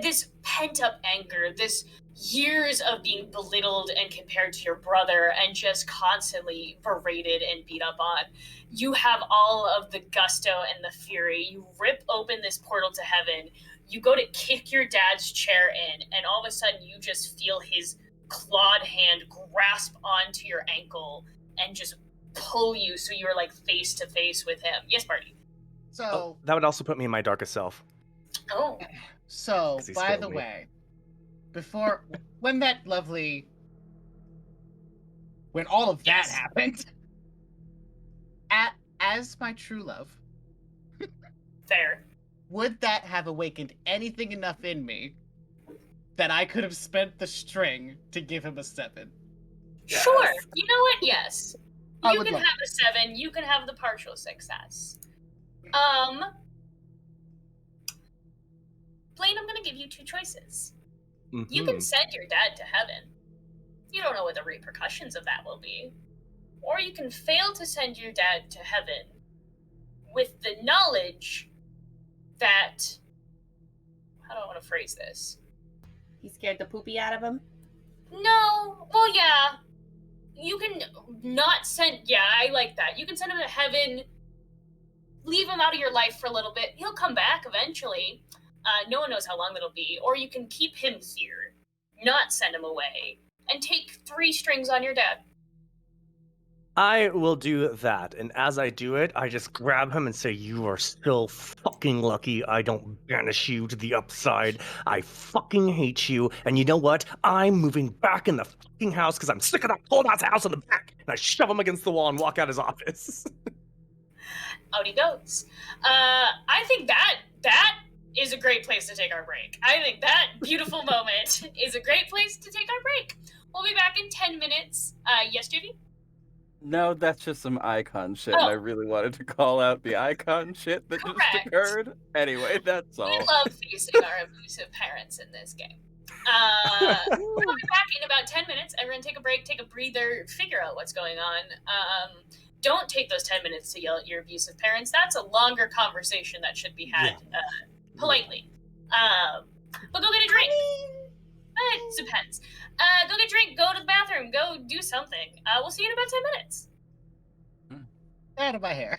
this pent-up anger, this years of being belittled and compared to your brother and just constantly berated and beat up on, you have all of the gusto and the fury. You rip open this portal to heaven. You go to kick your dad's chair in, and all of a sudden you just feel his clawed hand grasp onto your ankle and just pull you so you're like face to face with him. Yes, Barty. So, That would also put me in my darkest self. Oh. so 'Cause he's by killed the me. way, before when all of that Yes. happened, as my true love, Fair. would that have awakened anything enough in me that I could have spent the string to give him a 7? Yes. Sure. You know what? Yes. I You would can like- have a 7. You can have the partial success. Blaine, I'm gonna give you 2 choices. You can send your dad to heaven. You don't know what the repercussions of that will be. Or you can fail to send your dad to heaven with the knowledge that... How do I want to phrase this? He scared the poopy out of him. No. Well, yeah. You can not send... Yeah, I like that. You can send him to heaven, leave him out of your life for a little bit. He'll come back eventually. No one knows how long that'll be. Or you can keep him here, not send him away, and take 3 strings on your dad. I will do that, and as I do it, I just grab him and say, "You are still fucking lucky I don't banish you to the upside. I fucking hate you, and you know what? I'm moving back in the fucking house because I'm sick of that cold-ass house in the back." And I shove him against the wall and walk out his office. Out he goes. I think that is a great place to take our break. I think that beautiful moment is a great place to take our break. We'll be back in 10 minutes. Yes, JV? No, that's just some icon shit, and I Oh. really wanted to call out the icon shit that just Correct. occurred. Anyway, that's We all. love facing our abusive parents in this game. We're coming back in about 10 minutes. Everyone take a break, take a breather, figure out what's going on. Don't take those 10 minutes to yell at your abusive parents. That's a longer conversation that should be had politely. But go get a drink. It depends. Go get a drink, go to the bathroom, go do something. We'll see you in about 10 minutes. Out of my hair.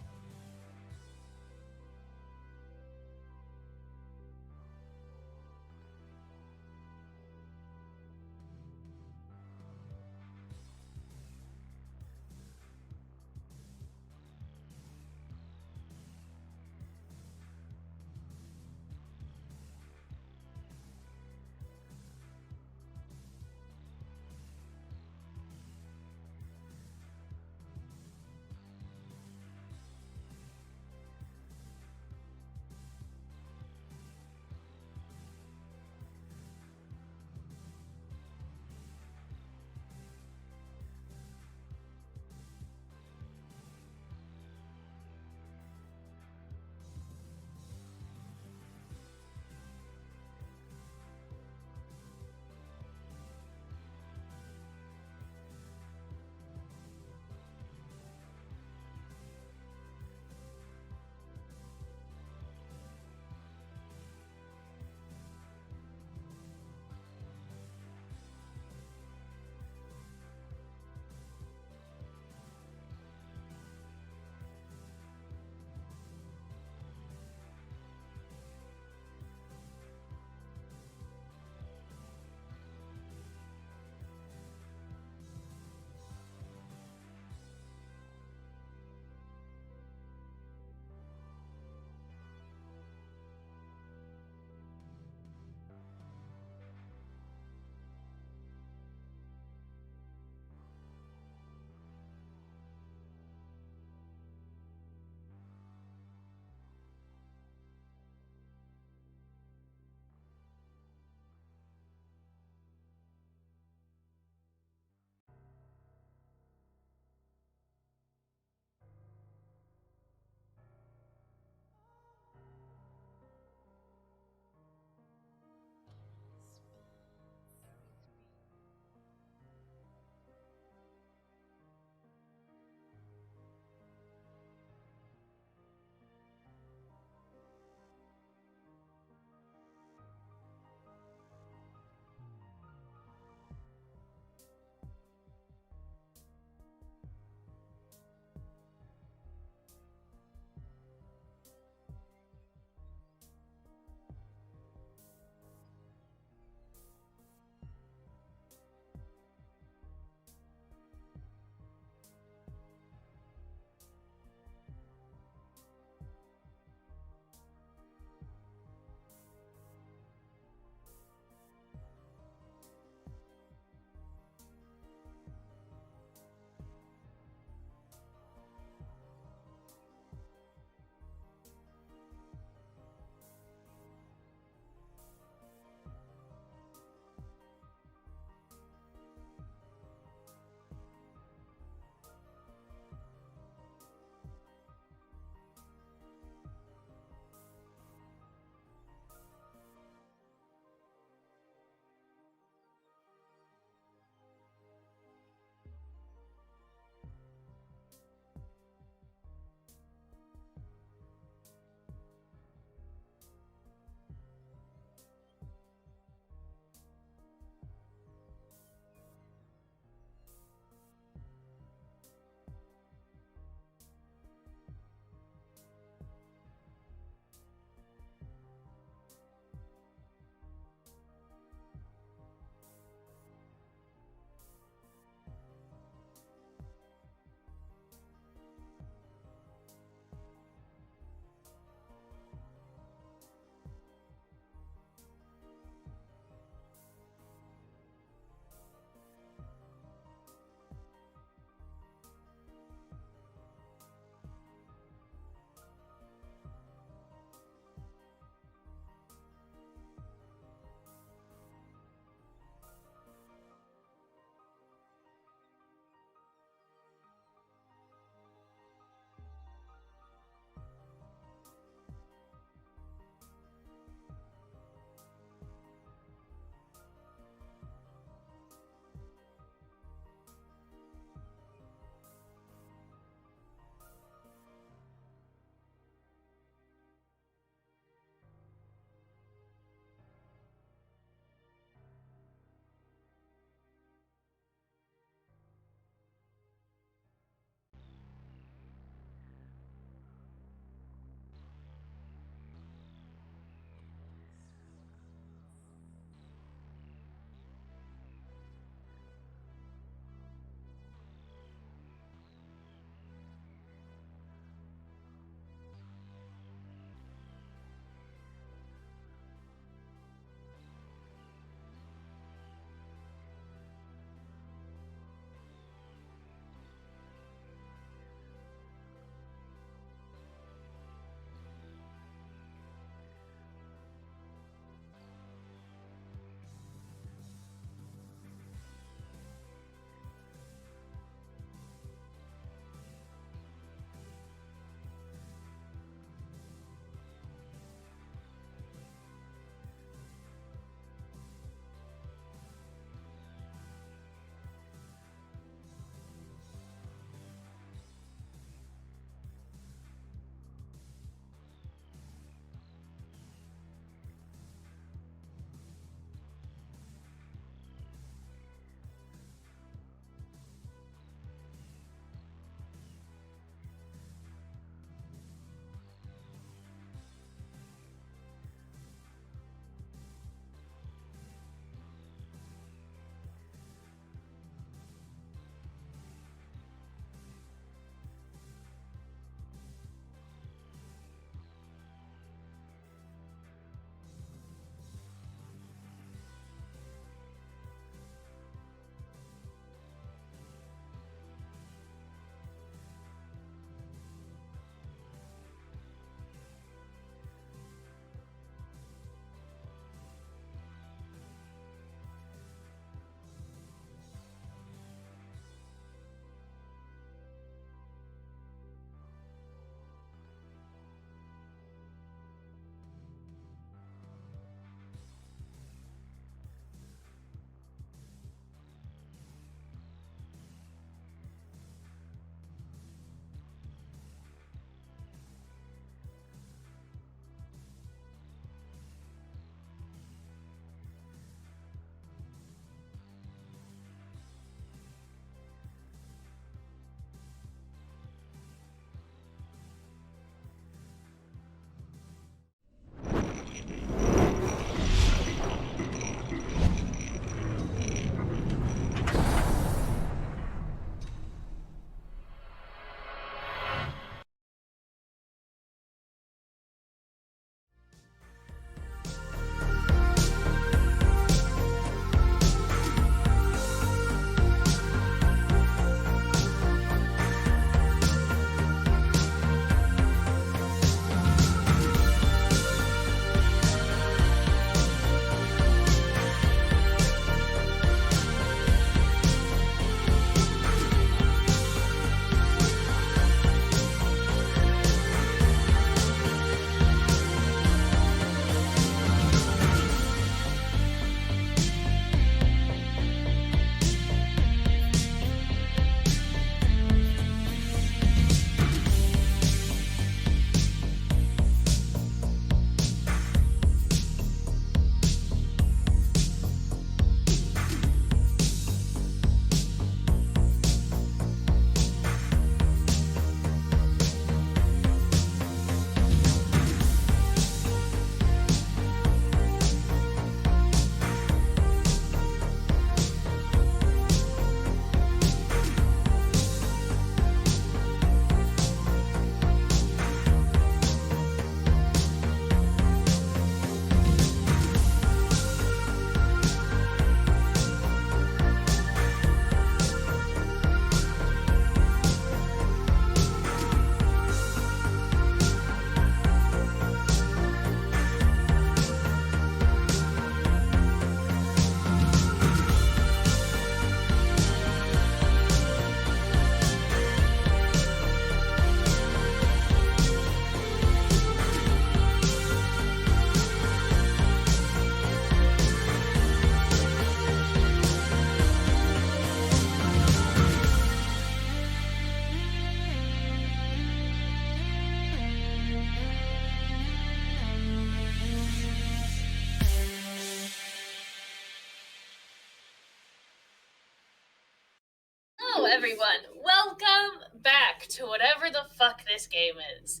everyone. Welcome back to whatever the fuck this game is.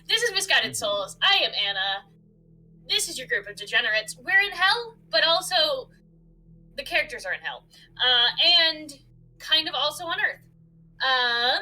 This is Misguided Souls. I am Anna. This is your group of degenerates. We're in hell, but also the characters are in hell. And kind of also on Earth. I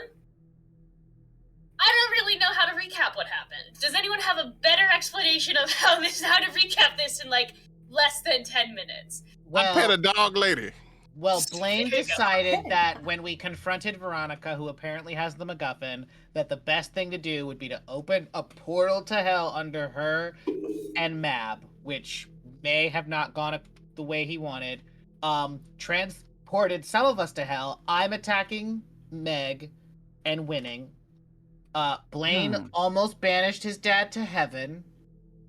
don't really know how to recap what happened. Does anyone have a better explanation of how to recap this in like less than 10 minutes? I pet a dog lady. Well, Blaine There you go. decided that when we confronted Veronica, who apparently has the MacGuffin, that the best thing to do would be to open a portal to hell under her and Mab, which may have not gone the way he wanted. Transported some of us to hell. I'm attacking Meg and winning. Blaine almost banished his dad to heaven,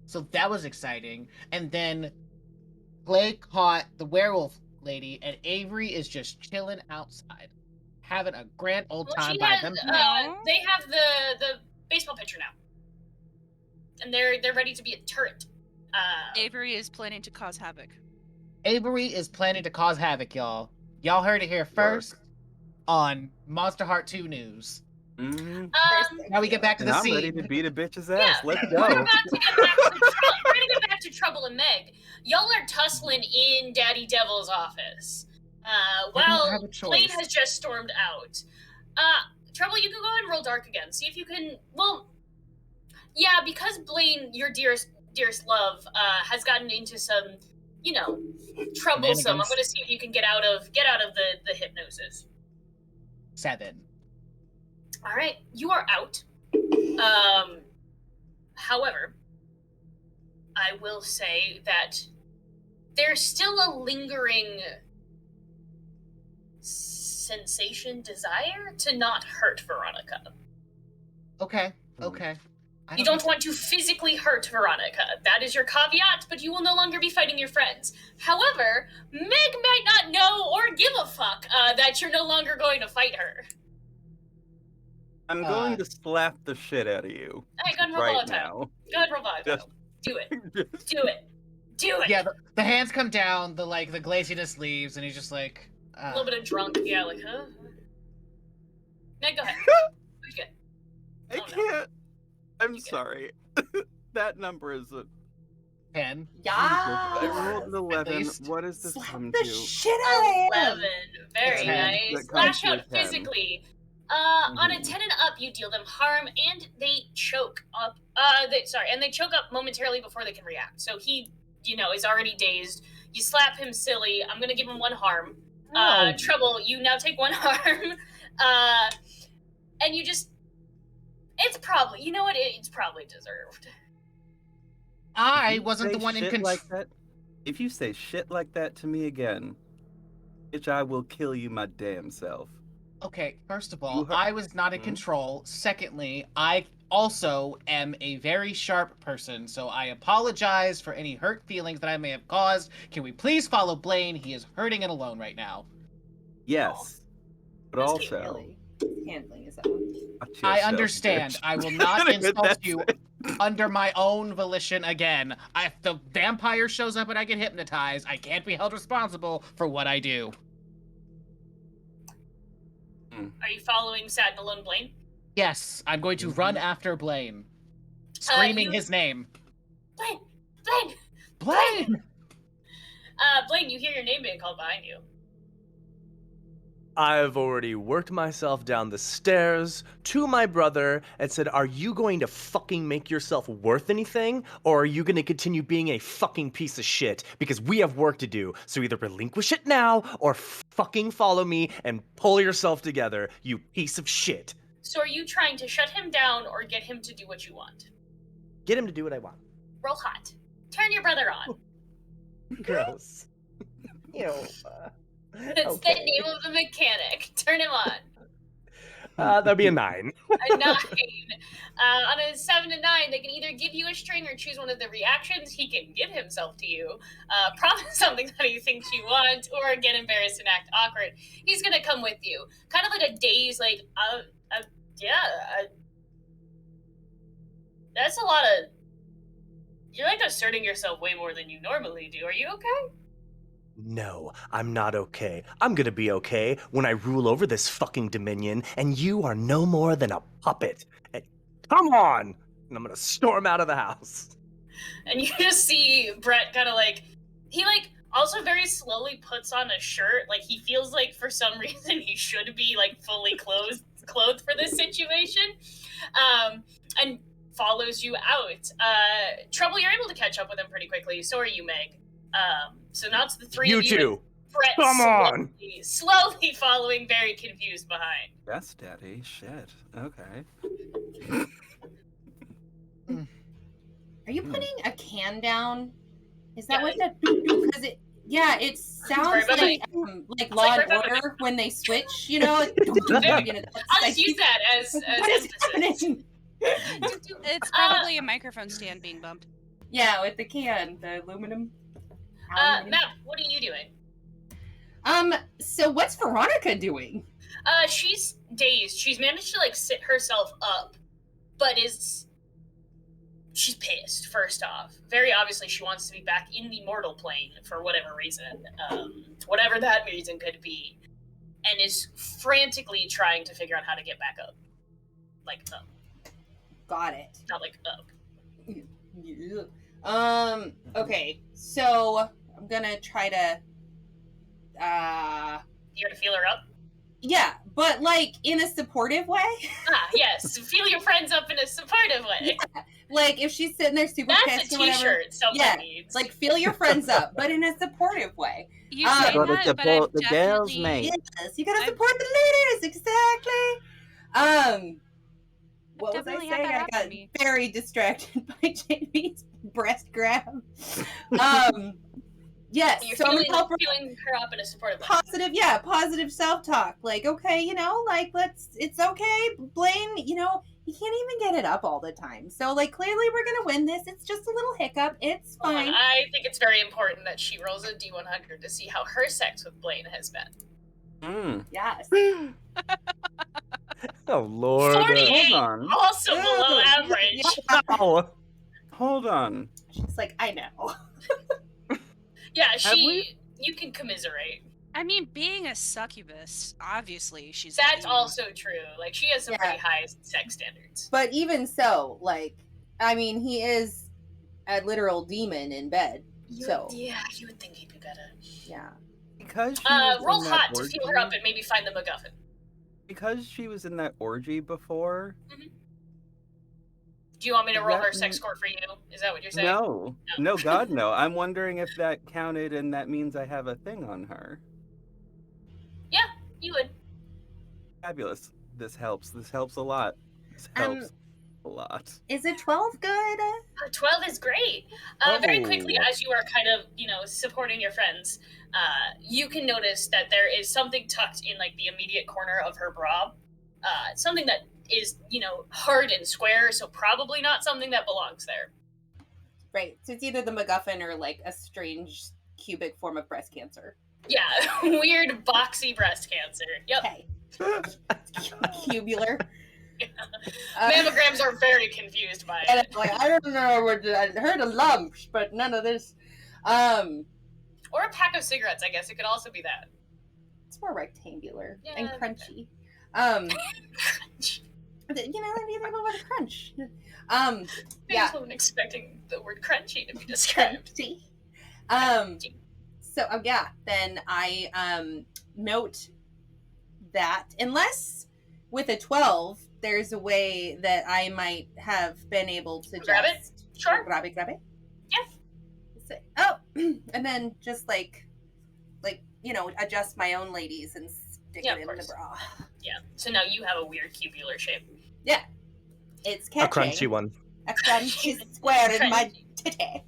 so that was exciting. And then Clay caught the werewolf lady, and Avery is just chilling outside, having a grand old time by them. They have the baseball pitcher now, and they're ready to be a turret. Avery is planning to cause havoc. Avery is planning to cause havoc, y'all. Y'all heard it here first on Monster Heart 2 News. Mm-hmm. Now we get back to the I'm scene. ready to beat a bitch's ass. Yeah, Let's we're go. about to get back to Trouble and Meg. Y'all are tussling in Daddy Devil's office. While have a choice. Blaine has just stormed out. Trouble, you can go ahead and roll dark again. See if you can. Well, yeah, because Blaine, your dearest love, has gotten into some, troublesome. I'm going to see if you can get out of the hypnosis. 7. All right, you are out. However, I will say that there's still a lingering desire to not hurt Veronica. Okay. You don't want to physically hurt Veronica. That is your caveat, but you will no longer be fighting your friends. However, Meg might not know or give a fuck that you're no longer going to fight her. I'm going to slap the shit out of you Hey, go ahead and roll right volatile. now. Go ahead and roll volatile. Do it. Do it. Yeah, the hands come down, the glaziness leaves, and he's just like... A little bit of drunk, yeah, like, huh? Meg, go ahead. You're good. I can't. I'm sorry. That number is a 10. Yeah. I rolled an 11. least. What does this come The to? shit out of him. 11. Very 10. nice. That comes Lash to a out 10. physically. On a 10 and up, you deal them harm, and they choke up. They choke up momentarily before they can react. So he, is already dazed. You slap him silly. I'm gonna give him 1 harm. Trouble, you now take 1 harm. And you just... It's probably... You know what? It's probably deserved. I If you wasn't the say one in shit control. like that. If you say shit like that to me again, bitch, I will kill you my damn self. Okay, first of all, You heard- I was not in control. Secondly, I also am a very sharp person, so I apologize for any hurt feelings that I may have caused. Can we please follow Blaine? He is hurting and alone right now. Yes, but That's also Really? He's handling his own. watch I yourself, understand. bitch. I will not insult That's you it. under my own volition again. If the vampire shows up and I get hypnotized, I can't be held responsible for what I do. Are you following Sad and Alone Blaine? Yes, I'm going to Mm-hmm. run after Blaine, screaming his name. Blaine! Blaine! Blaine, you hear your name being called behind you. I've already worked myself down the stairs to my brother and said, are you going to fucking make yourself worth anything? Or are you going to continue being a fucking piece of shit? Because we have work to do. So either relinquish it now or fucking follow me and pull yourself together, you piece of shit. So are you trying to shut him down or get him to do what you want? Get him to do what I want. Roll hot. Turn your brother on. Gross. Ew. That's the name of the mechanic. Turn him on. That'd be a 9. A 9. On a 7 to 9, they can either give you a string or choose one of the reactions. He can give himself to you, promise something that he thinks you want, or get embarrassed and act awkward. He's gonna come with you. Kind of like a daze, that's a lot of... You're, asserting yourself way more than you normally do. Are you okay? No, I'm not okay. I'm gonna be okay when I rule over this fucking dominion, and you are no more than a puppet. And come on! And I'm gonna storm out of the house. And you just see Brett kind of like, he like also very slowly puts on a shirt. Like he feels like for some reason he should be like fully clothed for this situation, and follows you out. Trouble, you're able to catch up with him pretty quickly. So are you, Meg. So now it's the three You of you. two! And Brett Come on! slowly following, very confused behind. Yes, Daddy. Shit. Okay. Are you putting a can down? Is that what that? Because it, yeah, it sounds Right, like Law and right, Order when they switch. You know, I'll just use that as what is emphasis. happening? It's probably a microphone stand being bumped. Yeah, with the can, the aluminum. Matt, what are you doing? So what's Veronica doing? She's dazed. She's managed to like sit herself up, but she's pissed. First off, very obviously she wants to be back in the mortal plane for whatever reason, whatever that reason could be, and is frantically trying to figure out how to get back up, like up, Got it. not like up. Okay, so I'm gonna try to, You're to feel her up. yeah, but like in a supportive way. Yes, feel your friends up in a supportive way. Yeah. Like if she's sitting there super That's pissed a or whatever. T-shirt someone Yeah, needs. like feel your friends up, but in a supportive way. You say Gotta that, but I'm support the girls, definitely... mate. Yes, you gotta I'm- support the leaders, exactly. What was I definitely had saying? that I happen got to me. very distracted by Jamie's breast grab. Yes, You're so I'm gonna help her feeling her up in a supportive way. positive self-talk. Like, okay, you know, like it's okay, Blaine, you know, he can't even get it up all the time. So like clearly we're gonna win this. It's just a little hiccup. It's Hold on, fine. I think it's very important that she rolls a D100 to see how her sex with Blaine has been. Yes. Oh, Lord. 48, Hold on. also below average. Yeah. Ow. Hold on. She's like, I know. Yeah, we- you can commiserate. I mean, being a succubus, obviously she's... That's being- also true. Like, she has some Yeah. pretty high sex standards. But even so, like, I mean, he is a literal demon in bed. So Yeah, you would think he'd be better. yeah. Because she was Roll in that hot to feel her orgy- up and maybe find the MacGuffin. Because she was in that orgy before. Do you want me to Does roll that her sex mean- score for you? Is that what you're saying? No. No, God, no. I'm wondering if that counted and that means I have a thing on her. You would. Fabulous. This helps. This helps a lot. This helps a lot. Is it 12 good? 12 is great. Very quickly, Oh. as you are kind of, supporting your friends, you can notice that there is something tucked in, like, the immediate corner of her bra. Something that is, hard and square, so probably not something that belongs there. Right. So it's either the MacGuffin or like a strange cubic form of breast cancer. Yeah, weird boxy breast cancer. Yep. Okay. Cubular. Uh, Mammograms are very confused by and it. it's like, I don't know what I heard of lumps, but none of this. Or a pack of cigarettes, I guess. It could also be that. It's more rectangular Yeah, and that's crunchy. You know, maybe a little bit of crunch. I Yeah. wasn't expecting the word crunchy to be described. Crunchy. So yeah, then I note that unless with a 12 there's a way that I might have been able to Grab it? just Sure. grab it. Yeah. Say, oh, and then just like adjust my own ladies and stick Yeah, it of in the course. bra. Yeah. So now you have a weird cubular shape. It's A catching. crunchy one. A crunchy square in my Crunchy. titty.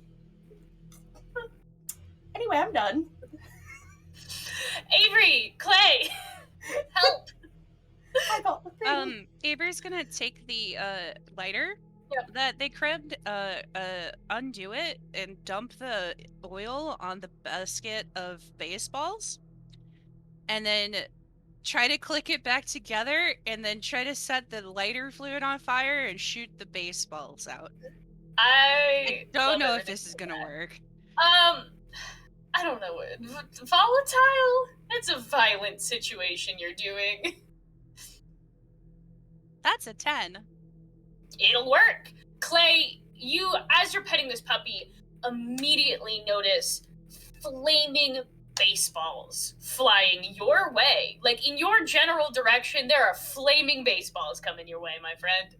Anyway, I'm done. Avery, Clay, help! I got the thing. Avery's gonna take the lighter Yep. that they cribbed, undo it, and dump the oil on the basket of baseballs, and then try to click it back together, and then try to set the lighter fluid on fire and shoot the baseballs out. I don't love know if everything this is gonna about work. that. I don't know what volatile. It's a violent situation you're doing. That's a 10. It'll work. Clay, you, as you're petting this puppy, immediately notice flaming baseballs flying your way. Like, in your general direction, there are flaming baseballs coming your way, my friend.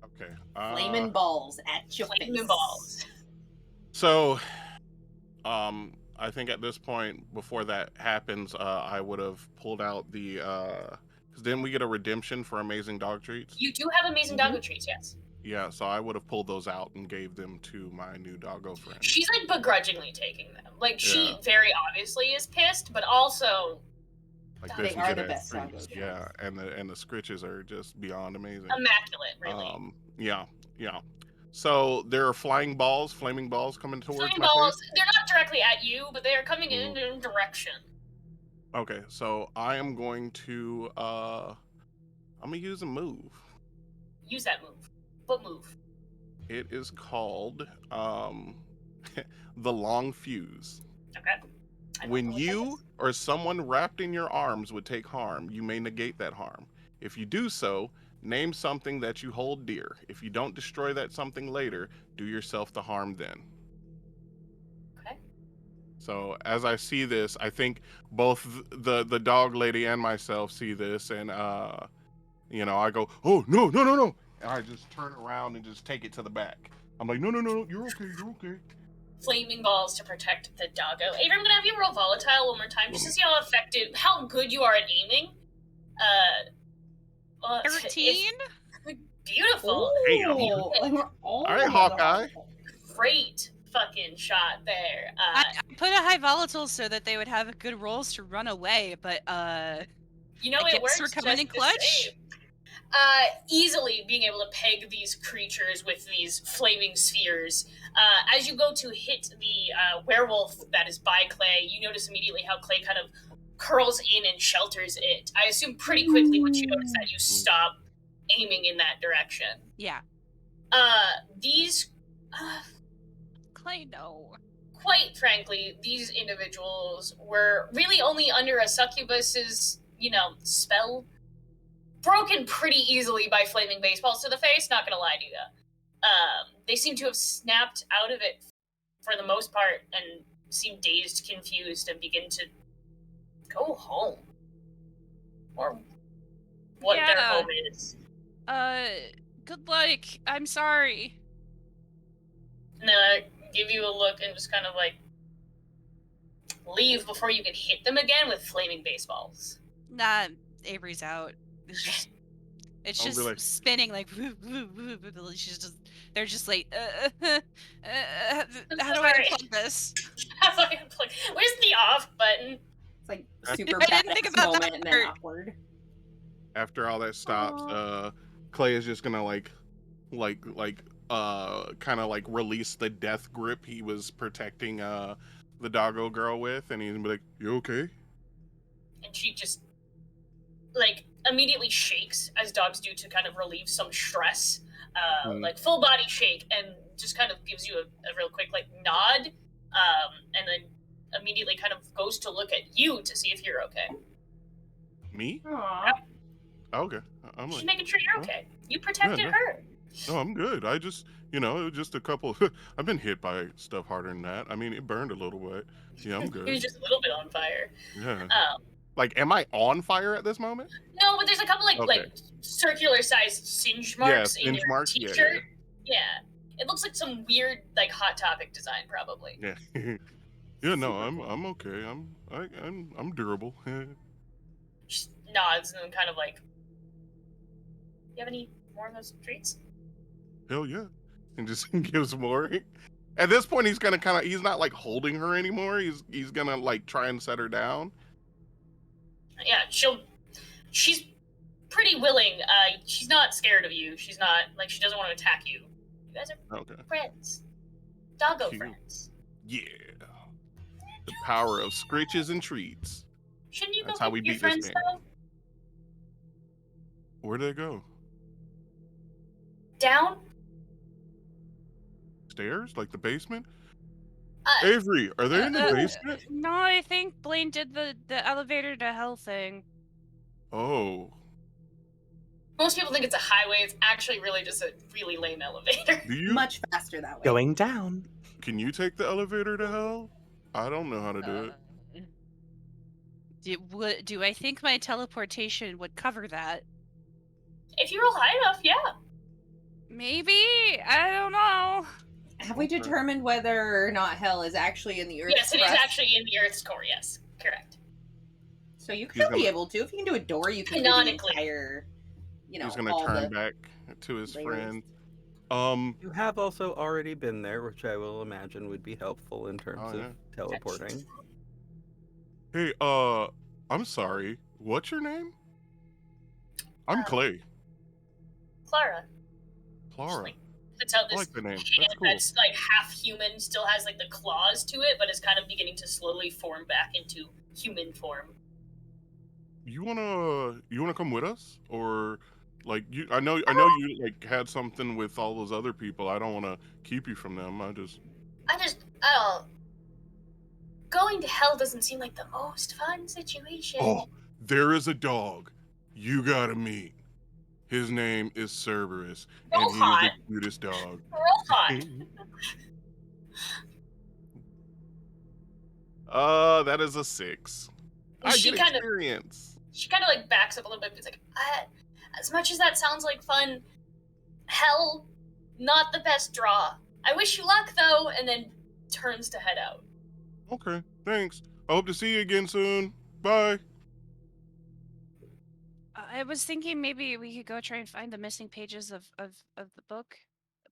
Okay. Flaming balls at your Flaming face. balls. So, I think at this point, before that happens, I would have pulled out the because then we get a redemption for amazing dog treats. You do have amazing doggo treats, yes. Yeah, so I would have pulled those out and gave them to my new doggo friend. She's like begrudgingly taking them. Like, she Yeah. very obviously is pissed, but also Like They this are is the good best treats. doggos. Yeah, and the scritches are just beyond amazing. immaculate, really. Yeah. So there are flaming balls coming towards Flaming my balls, face. they're not directly at you, but they are coming in Mhm. a direction. Okay, so I am going to I'm gonna use a move. Use that move. What move? It is called the long fuse. Okay. I don't know When what that you is. or someone wrapped in your arms would take harm, you may negate that harm. If you do so, name something that you hold dear. If you don't destroy that something later, do yourself the harm then. Okay. So as I see this, I think both the dog lady and myself see this, and I go, oh no, and I just turn around and just take it to the back. I'm like, no, you're okay. Flaming balls to protect the doggo. Avery, I'm gonna have you roll volatile one more time just to see how effective, how good you are at aiming. 13? Beautiful. Damn. Ooh, like we're all All right, Hawkeye. Great fucking shot there. I put a high volatile so that they would have good rolls to run away, but You know, I it guess works we're coming in just the clutch. same. Easily being able to peg these creatures with these flaming spheres. As you go to hit the werewolf that is by Clay, you notice immediately how Clay kind of curls in and shelters it. I assume pretty quickly once you notice that you stop aiming in that direction. Yeah. These, Clay, no. quite frankly, these individuals were really only under a succubus's, spell. Broken pretty easily by flaming baseballs to the face, not gonna lie to you. They seem to have snapped out of it for the most part and seem dazed, confused, and begin to go home. Or what their Yeah. home is. Good luck. I'm sorry. And then I give you a look and just kind of like leave before you can hit them again with flaming baseballs. Nah, Avery's out. It's I'll be just like- spinning like she's just they're just like how do I Sorry. unplug this? How do I unplug? Where's the off button? It's like super I didn't think badass about that moment and then part. awkward. After all that stops, Clay is just gonna kind of like release the death grip he was protecting the doggo girl with, and he's gonna be like, you okay? And she just like immediately shakes as dogs do to kind of relieve some stress, like full body shake, and just kind of gives you a real quick like nod, and then immediately kind of goes to look at you to see if you're okay. Me? Aww. Okay. I'm She's like, making sure you're okay. You protected her. no, I'm good. I just, it was just a couple. I've been hit by stuff harder than that. I mean, it burned a little bit. Yeah, I'm He was good. just a little bit on fire. Yeah. Um, Like, am I on fire at this moment? no, but there's a couple like Okay. circular sized singe marks in singe your marks? Yeah, t-shirt. Yeah. It looks like some weird like Hot Topic design, probably. Yeah. Yeah. No, I'm okay. I'm durable. Just nods and then kind of like, you have any more of those treats? Hell yeah. And just gives more. At this point, he's gonna he's not like holding her anymore. He's gonna like try and set her down. Yeah, she's pretty willing. She's not scared of you. She's not like, she doesn't want to attack you. You guys are Okay. friends. Doggo Cute. friends. Yeah. The power of scritches and treats. Shouldn't you That's go how get we your beat this friends game. though? Where'd they go? Down? Stairs? Like the basement? Avery, are they in the Uh, basement? No, I think Blaine did the elevator to hell thing. Oh. Most people think it's a highway. It's actually really just a really lame elevator. Do you Much faster that way. Going down. can you take the elevator to hell? I don't know how to do it. Do I think my teleportation would cover that? If you roll high enough, yeah. Maybe? I don't know. Have we Okay. determined whether or not hell is actually in the Earth's Yes, it is crust? actually in the Earth's core. Yes, correct. So you He's could be gonna- able to. If you can do a door, you can do the Canonically. entire, He's gonna all turn the back to his layers. friend. You have also already been there, which I will imagine would be helpful in terms Oh, of yeah. teleporting. Hey, I'm sorry. What's your name? I'm Clay. Clara. Clara. That's how I this like the name. hand That's cool. that's like half human still has like the claws to it, but is kind of beginning to slowly form back into human form. You wanna come with us? Or like I know you like had something with all those other people. I don't wanna keep you from them. I don't. Going to hell doesn't seem like the most fun situation. Oh, there is a dog you gotta meet. His name is Cerberus, and he is Rohan. the cutest dog. Rohan. That is a 6. I She get kind of experience. like backs up a little bit. It's like, as much as that sounds like fun, hell, not the best draw. I wish you luck though, and then turns to head out. Okay, thanks. I hope to see you again soon. Bye. I was thinking maybe we could go try and find the missing pages of the book,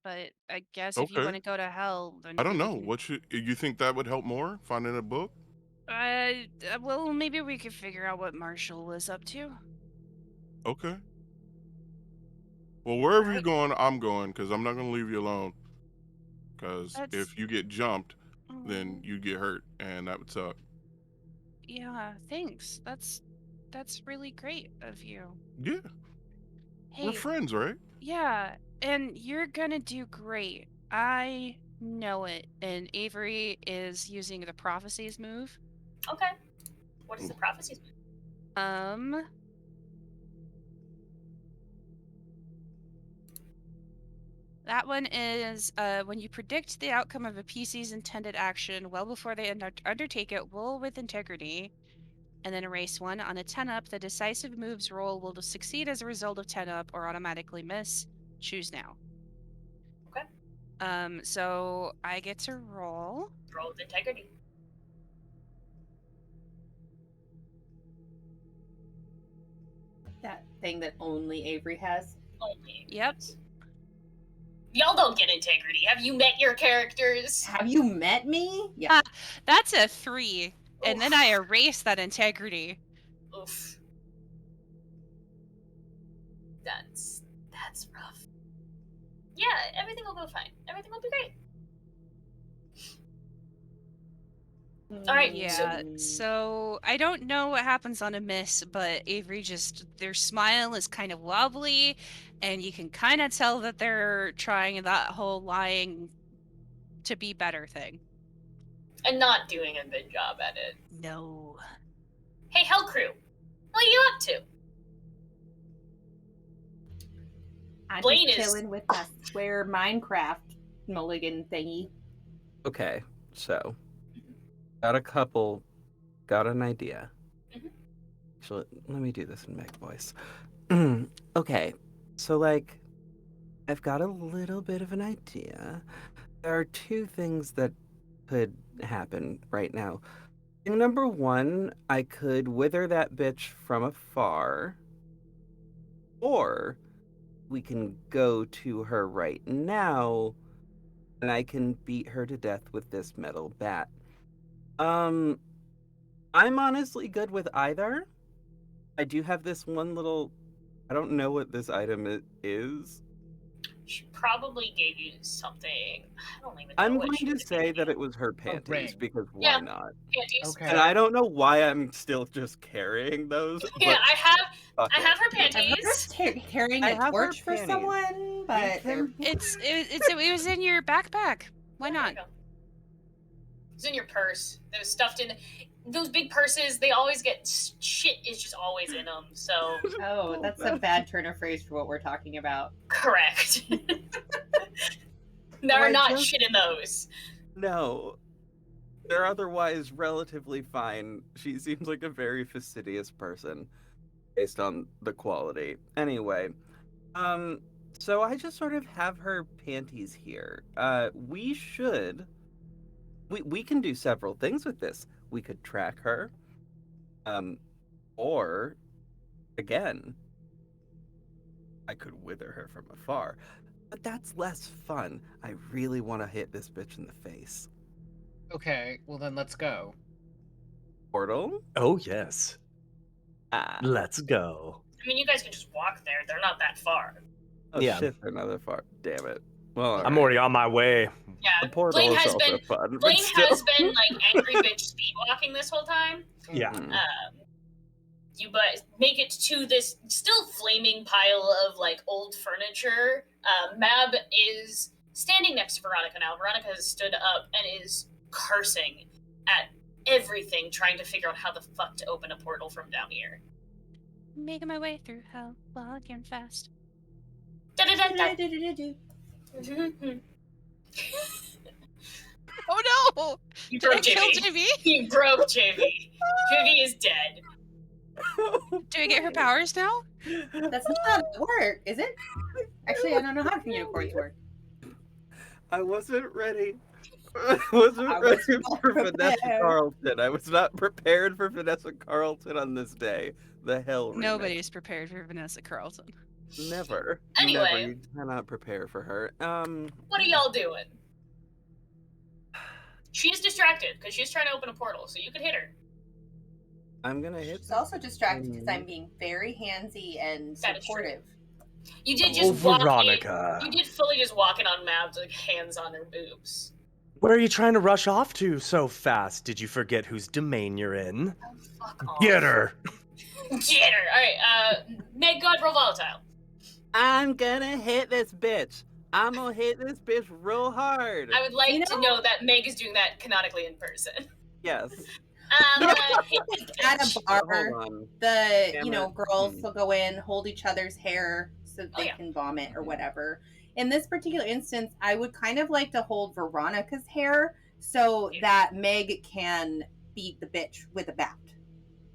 but I guess if you Okay. want to go to hell, then I don't we know. can- What you think that would help more? Finding a book? Well, maybe we could figure out what Marshall was up to. Okay. Well, wherever you're Alright. going, I'm going because I'm not going to leave you alone. Because That's- if you get jumped, then Oh, you get hurt, and that would suck. yeah, thanks. That's really great of you. Yeah, we're Hey, friends, right? yeah, and you're gonna do great. I know it. And Avery is using the prophecies move. Okay. What is the prophecy? That one is when you predict the outcome of a PC's intended action well before they undertake it, roll with integrity, and then erase one. On a 10-up, the decisive moves roll will succeed as a result of 10-up or automatically miss. Choose now. Okay. So I get to roll. Roll with integrity. That thing that only Avery has. Only. Yep. Y'all don't get integrity. Have you met your characters? Have you met me? Yeah. That's a 3. And then Oof. I erase that integrity. Oof. That's rough. Yeah, everything will go fine. Everything will be great. All right, Yeah, so I don't know what happens on a miss, but Avery their smile is kind of wobbly, and you can kind of tell that they're trying that whole lying to be better thing. And not doing a good job at it. No. Hey, Hell Crew, what are you up to? I'm Blaine just is- chilling with my square Minecraft mulligan thingy. Okay, so got an idea. Mhm. Actually, let me do this in Meg voice. Okay, so like, I've got a little bit of an idea. There are 2 things that could happen right now. Thing number 1, I could wither that bitch from afar, or we can go to her right now, and I can beat her to death with this metal bat. I'm honestly good with either. I do have this one little... I don't know what this item is. She probably gave you something. I don't even know. I'm what going she to would've say given that you. it was her panties, ring. because why Yeah. not? Panties. Okay. And I don't know why I'm still just carrying those, Yeah, but I fuck have her it. I've heard panties. of carrying I a have her torch for panties. someone, but can- It was in your backpack. Why Yeah, there not? you go. It's in your purse. It was stuffed in those big purses. They always get shit is just always in them. So Oh, that's a bad turn of phrase for what we're talking about. correct. There I are not just- shit in those. No. They're otherwise relatively fine. She seems like a very fastidious person based on the quality. Anyway, so I just sort of have her panties here. We can do several things with this. We could track her. Or again, I could wither her from afar. But that's less fun. I really want to hit this bitch in the face. Okay, well then let's go. Portal? Oh, yes. Ah. Let's go. I mean, you guys can just walk there. They're not that far. Oh Yeah. shit, they're not that far. Damn it. Well, I'm alright. already on my way. Yeah, The portal Blaine is has also been fun, but Blaine still. has been like angry bitch speed walking this whole time. Yeah. Mhm. You but make it to this still flaming pile of like old furniture. Mab is standing next to Veronica now. Veronica has stood up and is cursing at everything, trying to figure out how the fuck to open a portal from down here. Making my way through hell, walking fast. Do-do-do-do-do-do-do. Oh no! You Did I broke kill JV. JV? You broke JV. JV is dead. Do I get her powers now? That's not how it works, is it? Actually, I don't know how unicorns work. I wasn't ready. I wasn't I ready was not for Vanessa prepared. Carlton. I was not prepared for Vanessa Carlton on this day. The hell remix. Nobody's prepared for Vanessa Carlton. Never. Anyway. Never. You cannot prepare for her. What are y'all doing? She's distracted because she's trying to open a portal, so you could hit her. I'm gonna hit. She's also distracted because I'm being very handsy and That is true. supportive. You did Oh, just walk Veronica. in. You did fully just walk in on Mab's like hands on her boobs. Where are you trying to rush off to so fast? Did you forget whose domain you're in? Oh, fuck off. Get her! Get her. All right. Meg, God, roll volatile. I'm gonna hit this bitch. I'm gonna hit this bitch real hard. I would like You to know- know that Meg is doing that canonically in person. Yes. Hit this At bitch. a Oh, bar, hold on. the Damn it. girls will go in, hold each other's hair so that Oh, they yeah. can vomit or whatever. In this particular instance, I would kind of like to hold Veronica's hair so that Meg can beat the bitch with a bat.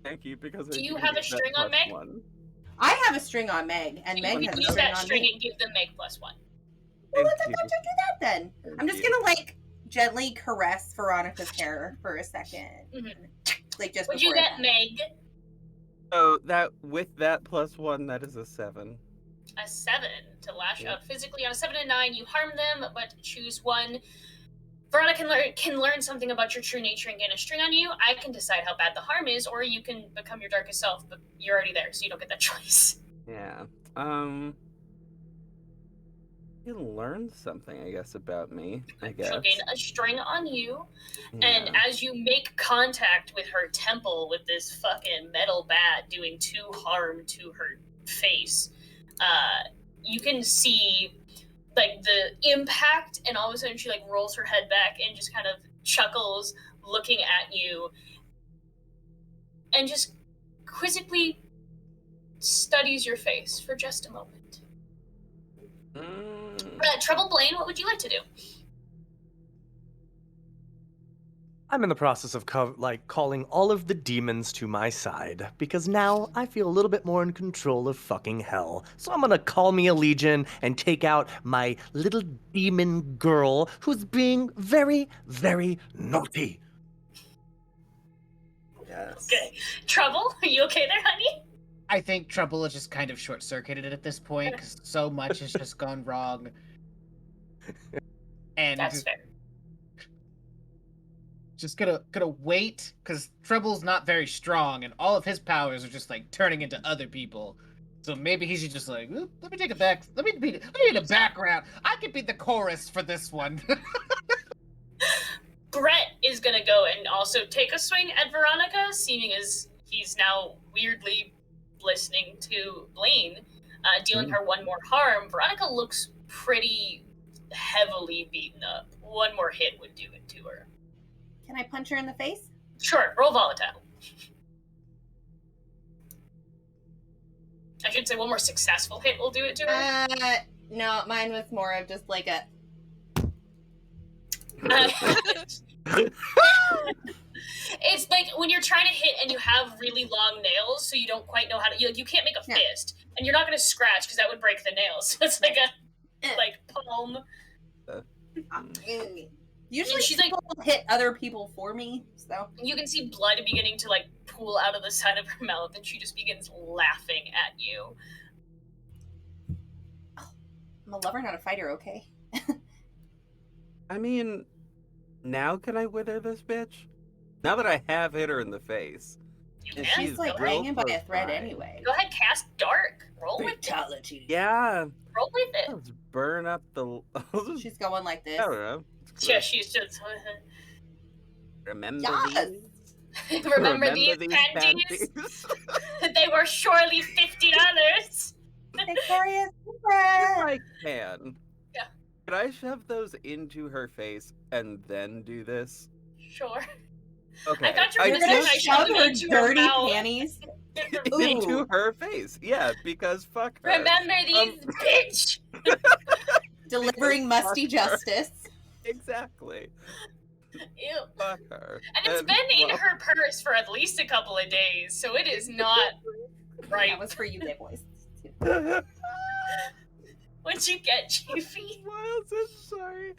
Thank you, because Do I you do have a get that string on plus Meg? one. I have a string on Meg, and You Meg can has a use string that on string me. and give them Meg +1. Well, Thank let's you. do that then. Thank I'm just you. gonna like gently caress Veronica's hair for a second, Mhm. like just. Would you before I get bat. Meg So that with that +1, that is a 7. a 7 to lash Yeah. out physically? On a 7 and 9, you harm them, but choose one. Veronica can learn something about your true nature and gain a string on you. I can decide how bad the harm is, or you can become your darkest self, but you're already there, so you don't get that choice. Yeah. You learned something, I guess, about me. I guess. She'll gain a string on you, Yeah. and as you make contact with her temple with this fucking metal bat doing 2 harm to her face, you can see like the impact, and all of a sudden she like rolls her head back and just kind of chuckles, looking at you, and just quizzically studies your face for just a moment. Trouble Blaine, what would you like to do? I'm in the process of calling all of the demons to my side because now I feel a little bit more in control of fucking hell. So I'm gonna call me a legion and take out my little demon girl who's being very, very naughty. Yes. Okay. Trouble, are you okay there, honey? I think Trouble is just kind of short-circuited at this point because so much has just gone wrong. And That's fair. just gonna wait because Trouble's not very strong, and all of his powers are just like turning into other people. So maybe he should just like, "Oop, let me be the background. I could be the chorus for this one." Brett is gonna go and also take a swing at Veronica, seeming as he's now weirdly listening to Blaine, dealing her 1 more harm. Veronica looks pretty heavily beaten up. 1 more hit would do it to her. Can I punch her in the face? Sure, roll volatile. I should say one more successful hit will do it to her. No, mine was more of just like a. It's like when you're trying to hit and you have really long nails, so you don't quite know how to. You can't make a fist, and you're not going to scratch because that would break the nails. So it's like a palm. Usually, she's people hit other people for me, so you can see blood beginning to like pool out of the side of her mouth, and she just begins laughing at you. I'm a lover, not a fighter. Okay. I mean, now can I wither this bitch? Now that I have hit her in the face. And she's like hanging by a thread anyway. Go ahead, cast dark. Roll Fatality. with it. Yeah. Roll with it. Let's burn up the. She's going like this. I don't know. Yeah, she's just. Remember these? Remember these panties? They were surely $50. Victoria's Secret. I can. Yeah. Can I shove those into her face and then do this? Sure. Okay. I thought you were going to shove her dirty panties into her face. Yeah, because fuck her. Remember these, bitch. Delivering musty justice. Exactly. Ew. Fuck her. And it's been in her purse for at least a couple of days, so it is not right. That was for you, gay boys. What'd you get, Chiefy? Miles, I'm sorry.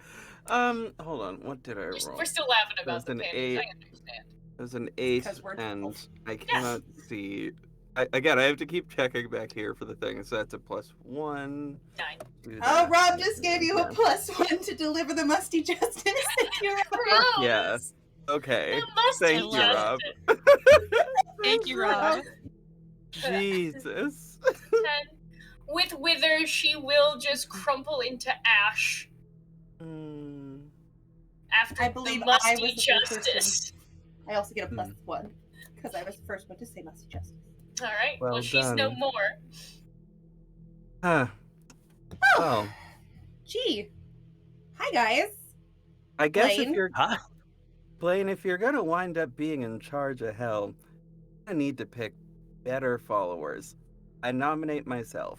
Hold on. What did I roll? We're still laughing about the an panties. 8. I understand. It was an 8, 'Cause we're and twelve. I cannot see. Again, I have to keep checking back here for the thing. So that's a +1. 9. Do Oh, that. Rob just gave you a +1 to deliver the musty justice. You're Gross. Yeah. Okay. The musty Thank you, Rob. justice. Thank you, Rob. Jesus. 10. With Wither, she will just crumple into ash after I believe the musty I was the first justice. I also get a +1 because I was the first one to say musty justice. All right. Well Well, she's no done. more. Huh. Oh. Gee. Hi, guys. I guess Blaine? if you're Huh? Blaine, if you're gonna wind up being in charge of hell, I need to pick better followers. I nominate myself.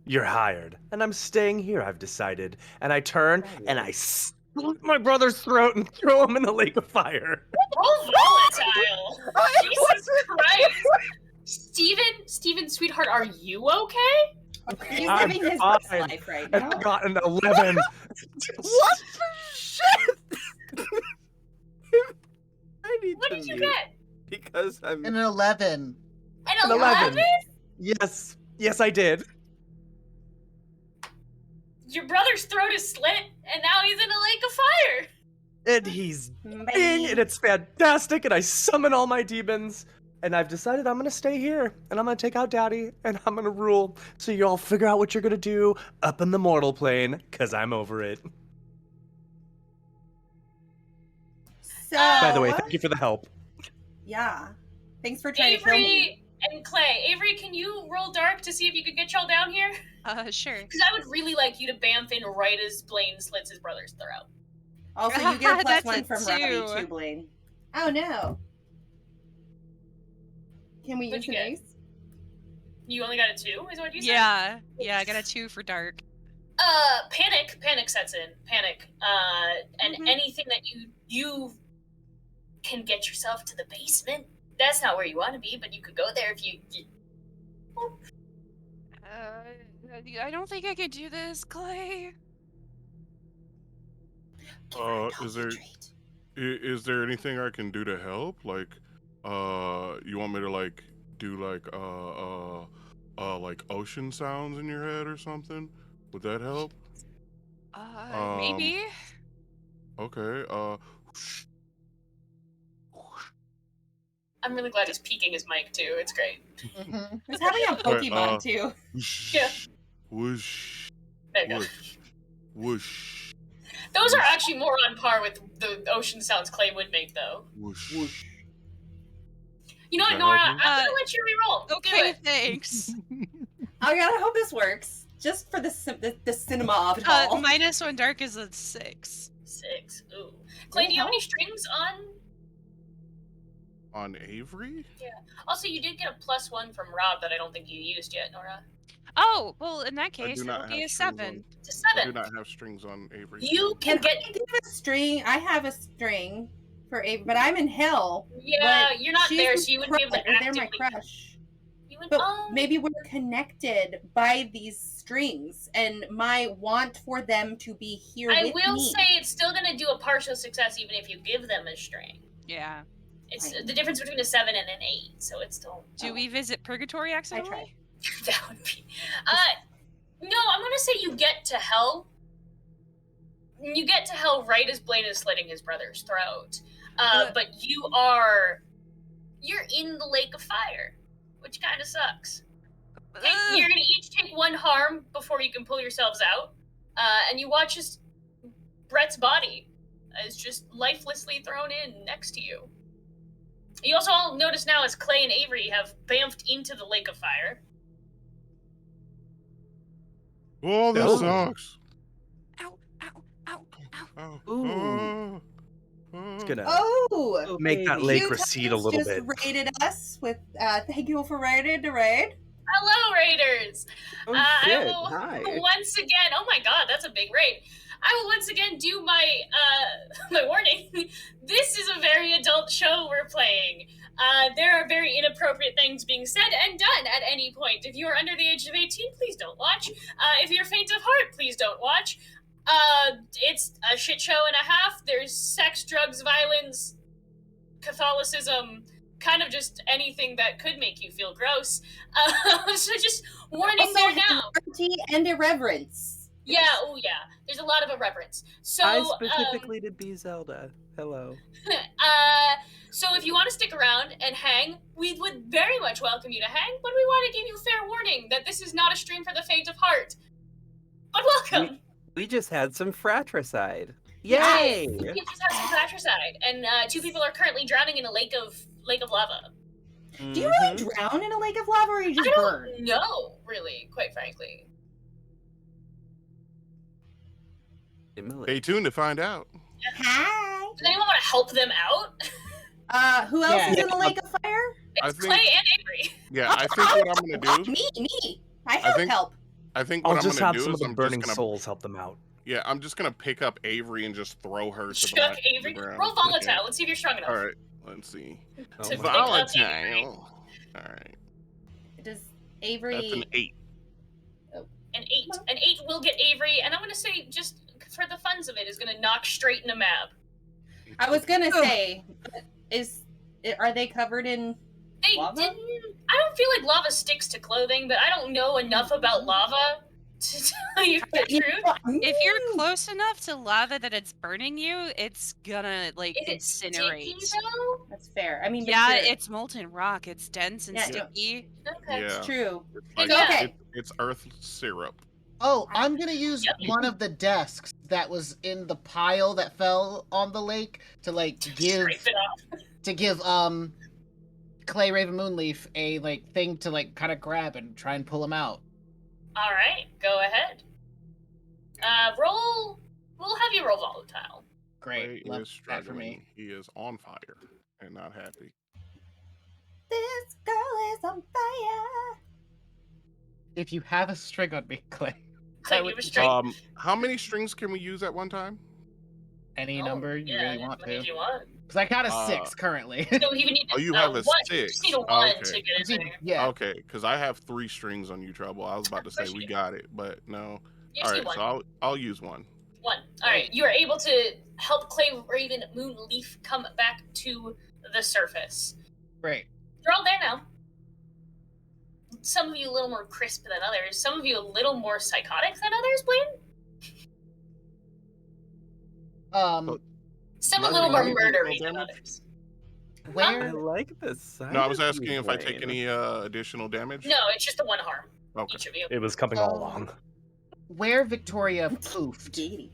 You're hired, and I'm staying here, I've decided. And I turn and I slit my brother's throat and throw him in the lake of fire. Roll volatile. Jesus Christ. Steven, sweetheart, are you okay? He's I'm living his fine. best life right And now. I got an 11. What the shit? I need What to did you mute get? because I'm. An 11. An An 11. 11? Yes, I did. Your brother's throat is slit, and now he's in a lake of fire. And he's Bye. and it's fantastic, and I summon all my demons. And I've decided I'm gonna stay here, and I'm gonna take out Daddy, and I'm gonna rule. So you all figure out what you're gonna do up in the mortal plane, cause I'm over it. So, By the way, thank you for the help. yeah. Thanks for trying to kill me. Avery and Clay. Avery, can you roll dark to see if you could get y'all down here? Sure. Because I would really like you to bamf in right as Blaine slits his brother's throat. Also, you get a That's +1 a from 2. Robbie too, Blaine. Oh no. Can we What'd use you an get? ace? You only got a 2, is what you said? Yeah, I got a 2 for dark. Panic sets in. Panic. And Mhm. anything that you can get yourself to the basement. That's not where you want to be, but you could go there if you. I don't think I could do this, Clay. Is there anything I can do to help? Like, you want me to like do like ocean sounds in your head or something? Would that help? Maybe. Okay. I'm really glad he's peeking his mic too. It's great. Mm-hmm. He's having a Pokemon too. Yeah. Whoosh. There you go. Whoosh. Whoosh. Those are actually more on par with the ocean sounds Clay would make, though. Whoosh. Whoosh. You know what, Does that Nora? help I'm you? gonna let you reroll. Do Okay, it. thanks. I gotta hope this works. Just for the cinema of it all. -1 dark is a 6. 6. Ooh. Clay, do you have any help? strings on? Avery? Also, you did get a +1 from Rob that I don't think you used yet, Nora. Oh, well, in that I case, do it'll not be have a strings 7. It's a I do 7. not have strings on Avery. You can Can get. I give a string? I have a string for Avery, but I'm in hell. Yeah, but you're not she's there, my so you wouldn't be able to crush. They're my actively. crush. You would. But maybe we're connected by these strings and my want for them to be here I with will me. say it's still going to do a partial success even if you give them a string. Yeah. It's Fine. the difference between a 7 and an 8, so it's still. Do we visit Purgatory accidentally? That would be. No, I'm going to say you get to hell. You get to hell right as Blaine is slitting his brother's throat. But you're in the lake of fire, which kind of sucks. You're gonna each take 1 harm before you can pull yourselves out, and you watch as Brett's body is just lifelessly thrown in next to you. You also all notice now as Clay and Avery have bamfed into the lake of fire. Oh, this Oh. sucks. Ow, ow, ow, ow. Oh. Ooh. It's gonna Oh! make that baby. lake Cute recede a Times little just bit. raided us with thank you for raiding the raid. Hello, Raiders! Oh I shit! will Hi. once again. Oh my God, that's a big raid. I will once again do my my warning. This is a very adult show we're playing. There are very inappropriate things being said and done at any point. If you are under the age of 18, please don't watch. If you're faint of heart, please don't watch. It's a shit show and a half. There's sex, drugs, violence, Catholicism, kind of just anything that could make you feel gross. So just warning Also, there now. hilarity and irreverence. Yeah, oh yeah. There's a lot of irreverence. So, I specifically did be Zelda. Hello. So if you want to stick around and hang, we would very much welcome you to hang, but we want to give you fair warning that this is not a stream for the faint of heart. But welcome. We just had some fratricide. Yes, Yay! we just have some fratricide, and 2 people are currently drowning in a lake of lava. Do you really drown in a lake of lava or you just I burn? don't know, really, quite frankly. Stay tuned to find out. Hi. Does anyone want to help them out? Who else Yeah. is in the lake of fire? It's think- Clay and Avery. Yeah, I think what I'm gonna do. Me. I think- help. I think I'll what I'm just gonna have do some is of the I'm burning just gonna. souls help them out. Yeah, I'm just gonna pick up Avery and just throw her to Chuck the Avery. ground. Roll volatile. Let's see if you're strong enough. All right, let's see. To pick up Volatile. Avery. All right, Does Avery? that's an 8. An 8. An 8 will get Avery, and I'm going to say, just for the funs of it, is going to knock straight in a map. I was gonna say, are they covered in? They Lava? didn't. I don't feel like lava sticks to clothing, but I don't know enough about lava to tell you the truth. If you're close enough to lava that it's burning you, it's gonna like Is it incinerate. sticky though? That's fair. I mean, but Yeah, you're- it's molten rock. It's dense and Yeah, sticky. Okay. Yeah, it's true. it's like Okay. it's earth syrup. Oh, I'm gonna use Yep. one of the desks that was in the pile that fell on the lake to like Scrape it off. give Clay Raven Moonleaf a like thing to like kind of grab and try and pull him out. All right, go ahead. Roll. We'll have you roll volatile. Great, Clay love is that for struggling. me. He is on fire and not happy. This girl is on fire. If you have a string on me, Clay, Clay, That you would- were straight. How many strings can we use at one time? any Oh, number you yeah, really want as many as to. you want. Because I got a Uh, 6 currently. So even need Oh, you have a one. You 6. just need a 1 Okay. to get in there. yeah. Okay, because I have 3 strings on you, Trouble. I was about to say course you we do. got it, but no. You All just right, need 1. so I'll use 1. 1. All right, you are able to help Clay Raven Moonleaf come back to the surface. Great. You're all there now. Some of you a little more crisp than others. Some of you a little more psychotic than others, Blaine. Some a little more Roll murdery than damage? others. I Where like this. No, I was asking if I take any additional damage. No, it's just the 1 harm. Okay. Each of you. It was coming all along. where Victoria poofed, Giddy.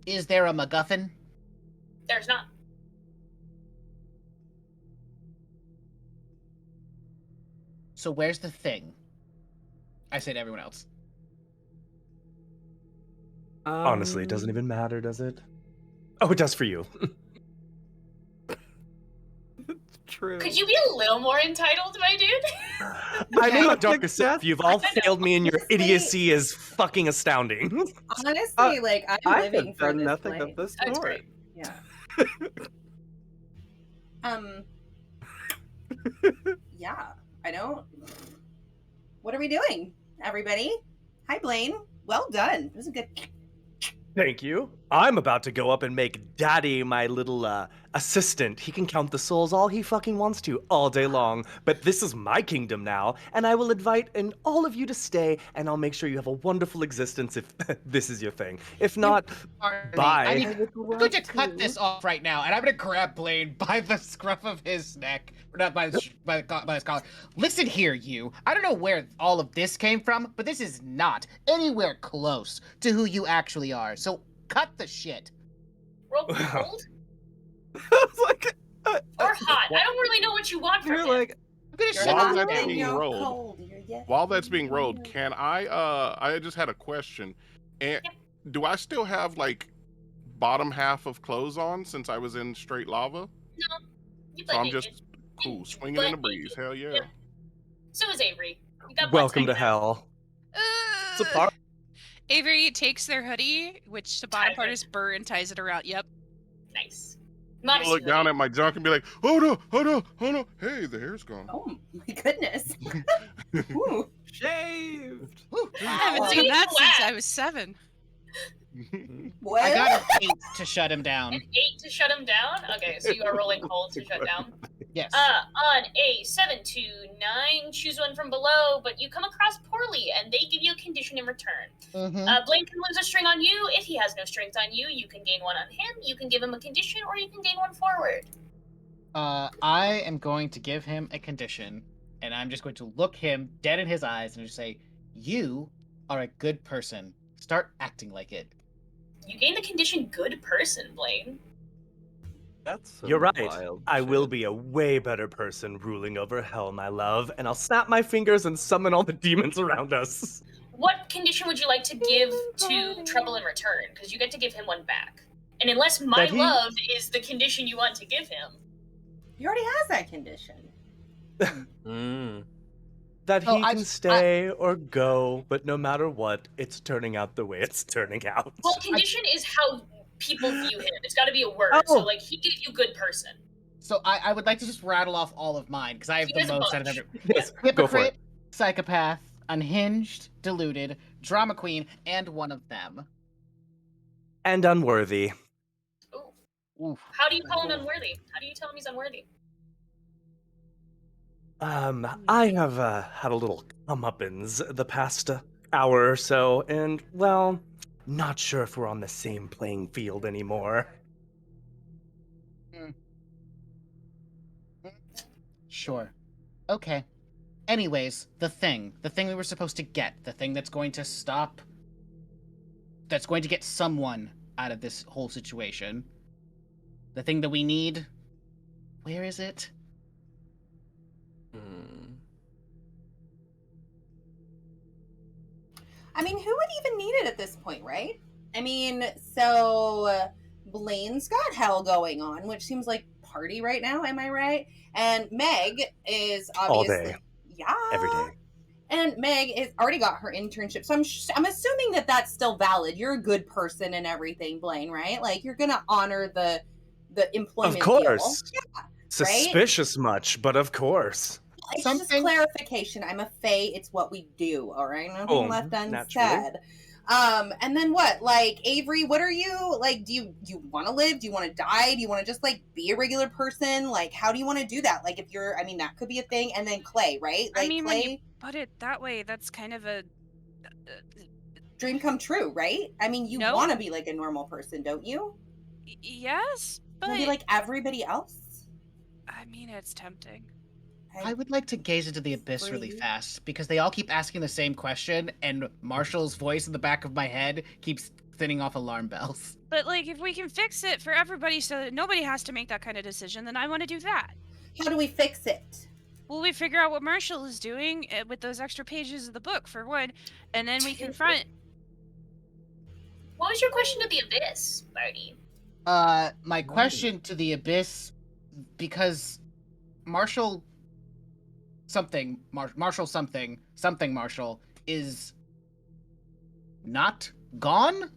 is there a MacGuffin? There's not. So where's the thing? I say to everyone else. Honestly, it doesn't even matter, does it? Oh, it does for you. True. Could you be a little more entitled, my dude? I know, Like, Dr. Sif, that's- you've all I know. failed me, and your Honestly- idiocy is fucking astounding. Honestly, like I'm I living have for done this nothing plane. of the That's sort. great. Yeah. Yeah. I don't. What are we doing, everybody? Hi, Blaine. Well done. It was a good. Thank you. I'm about to go up and make Daddy my little assistant. He can count the souls all he fucking wants to all day long. But this is my kingdom now, and I will invite all of you to stay, and I'll make sure you have a wonderful existence if this is your thing. If not, Pardon me, bye. I'm going to cut this off right now, and I'm going to grab Blaine by the scruff of his neck, or not by his, by his collar. Listen here, you. I don't know where all of this came from, but this is not anywhere close to who you actually are. So cut the shit. Roll cold I was like, or hot? I don't really know what you want from you're him. like, I'm going to You're shut While this hot that's down. and being you're rolled- cold. You're yes While that's being and rolled, you're- can I just had a question. And do I still have like bottom half of clothes on since I was in straight lava? You So butt I'm naked. just cool, swinging in the breeze. Hell yeah. Yep. So is Avery. You got Welcome to butts hanging out. hell. It's a part. Avery takes their hoodie, which the bottom part is burr, and ties it around. Yep. Nice. I Modesty. look down at my junk and be like, oh no, oh no, oh no. Hey, the hair's gone. Oh my goodness. Ooh. shaved. Whew. I haven't Wow. seen that since Flat. I was 7. Well, I got an 8 to shut him down. An 8 to shut him down? Okay, so you are rolling cold to shut down. Yes. On a 7 to 9, choose one from below, but you come across poorly, and they give you a condition in return. Mhm. Blaine can lose a string on you. If he has no strings on you, you can gain one on him. You can give him a condition, or you can gain one forward. I am going to give him a condition, and I'm just going to look him dead in his eyes and just say, "You are a good person. Start acting like it." You gain the condition good person, Blaine. That's some You're right. wild I will shit. be a way better person ruling over hell, my love, and I'll snap my fingers and summon all the demons around us. What condition would you like to give to Trouble in return? Because you get to give him one back. And unless my That he- love is the condition you want to give him, he already has that condition. Mm. That Oh, he can stay or go, but no matter what, it's turning out the way it's turning out. well, condition is how people view him. It's got to be a word. So, Oh. like, he gave you good person. So I would like to just rattle off all of mine because I have He the has a most out of bunch. every. Yes, go for Hypocrite, it. psychopath, unhinged, deluded, drama queen, and one of them. And unworthy. Ooh. Oof. How do you call him unworthy? How do you tell him he's unworthy? I have had a little comeuppance the past hour or so, and, well, not sure if we're on the same playing field anymore. Sure. Okay. Anyways, the thing we were supposed to get, the thing that's going to stop, that's going to get someone out of this whole situation, the thing that we need, where is it? Mm. I mean, who would even need it at this point, right? I mean, so Blaine's got hell going on, which seems like party right now, am I right? And Meg is All obviously day. yeah, Every day. And Meg has already got her internship, so I'm assuming that that's still valid. You're a good person and everything, Blaine, right? Like you're gonna honor the employment Of course. deal. Yeah, Suspicious much, but of course. it's just Something- clarification. I'm a fae. It's what we do. All right, nothing Oh, left naturally. unsaid. And then what? Like Avery, what are you like? Do you want to live? Do you want to die? Do you want to just like be a regular person? Like, how do you want to do that? Like, if you're, I mean, that could be a thing. And then Clay, right? Like I mean, when Clay, you put it that way, that's kind of a. dream come true, right? I mean, you No. want to be like a normal person, don't you? Yes, You but wanna be like everybody else. I mean, it's tempting. I would like to gaze into the abyss really Free. fast because they all keep asking the same question, and Marshall's voice in the back of my head keeps sending off alarm bells. But like, if we can fix it for everybody so that nobody has to make that kind of decision, then I want to do that. How do we fix it? Well, we figure out what Marshall is doing with those extra pages of the book for one, and then we confront. What was your question to the Abyss, Barty? My question to the Abyss, because Marshall something Marshall is not gone? It's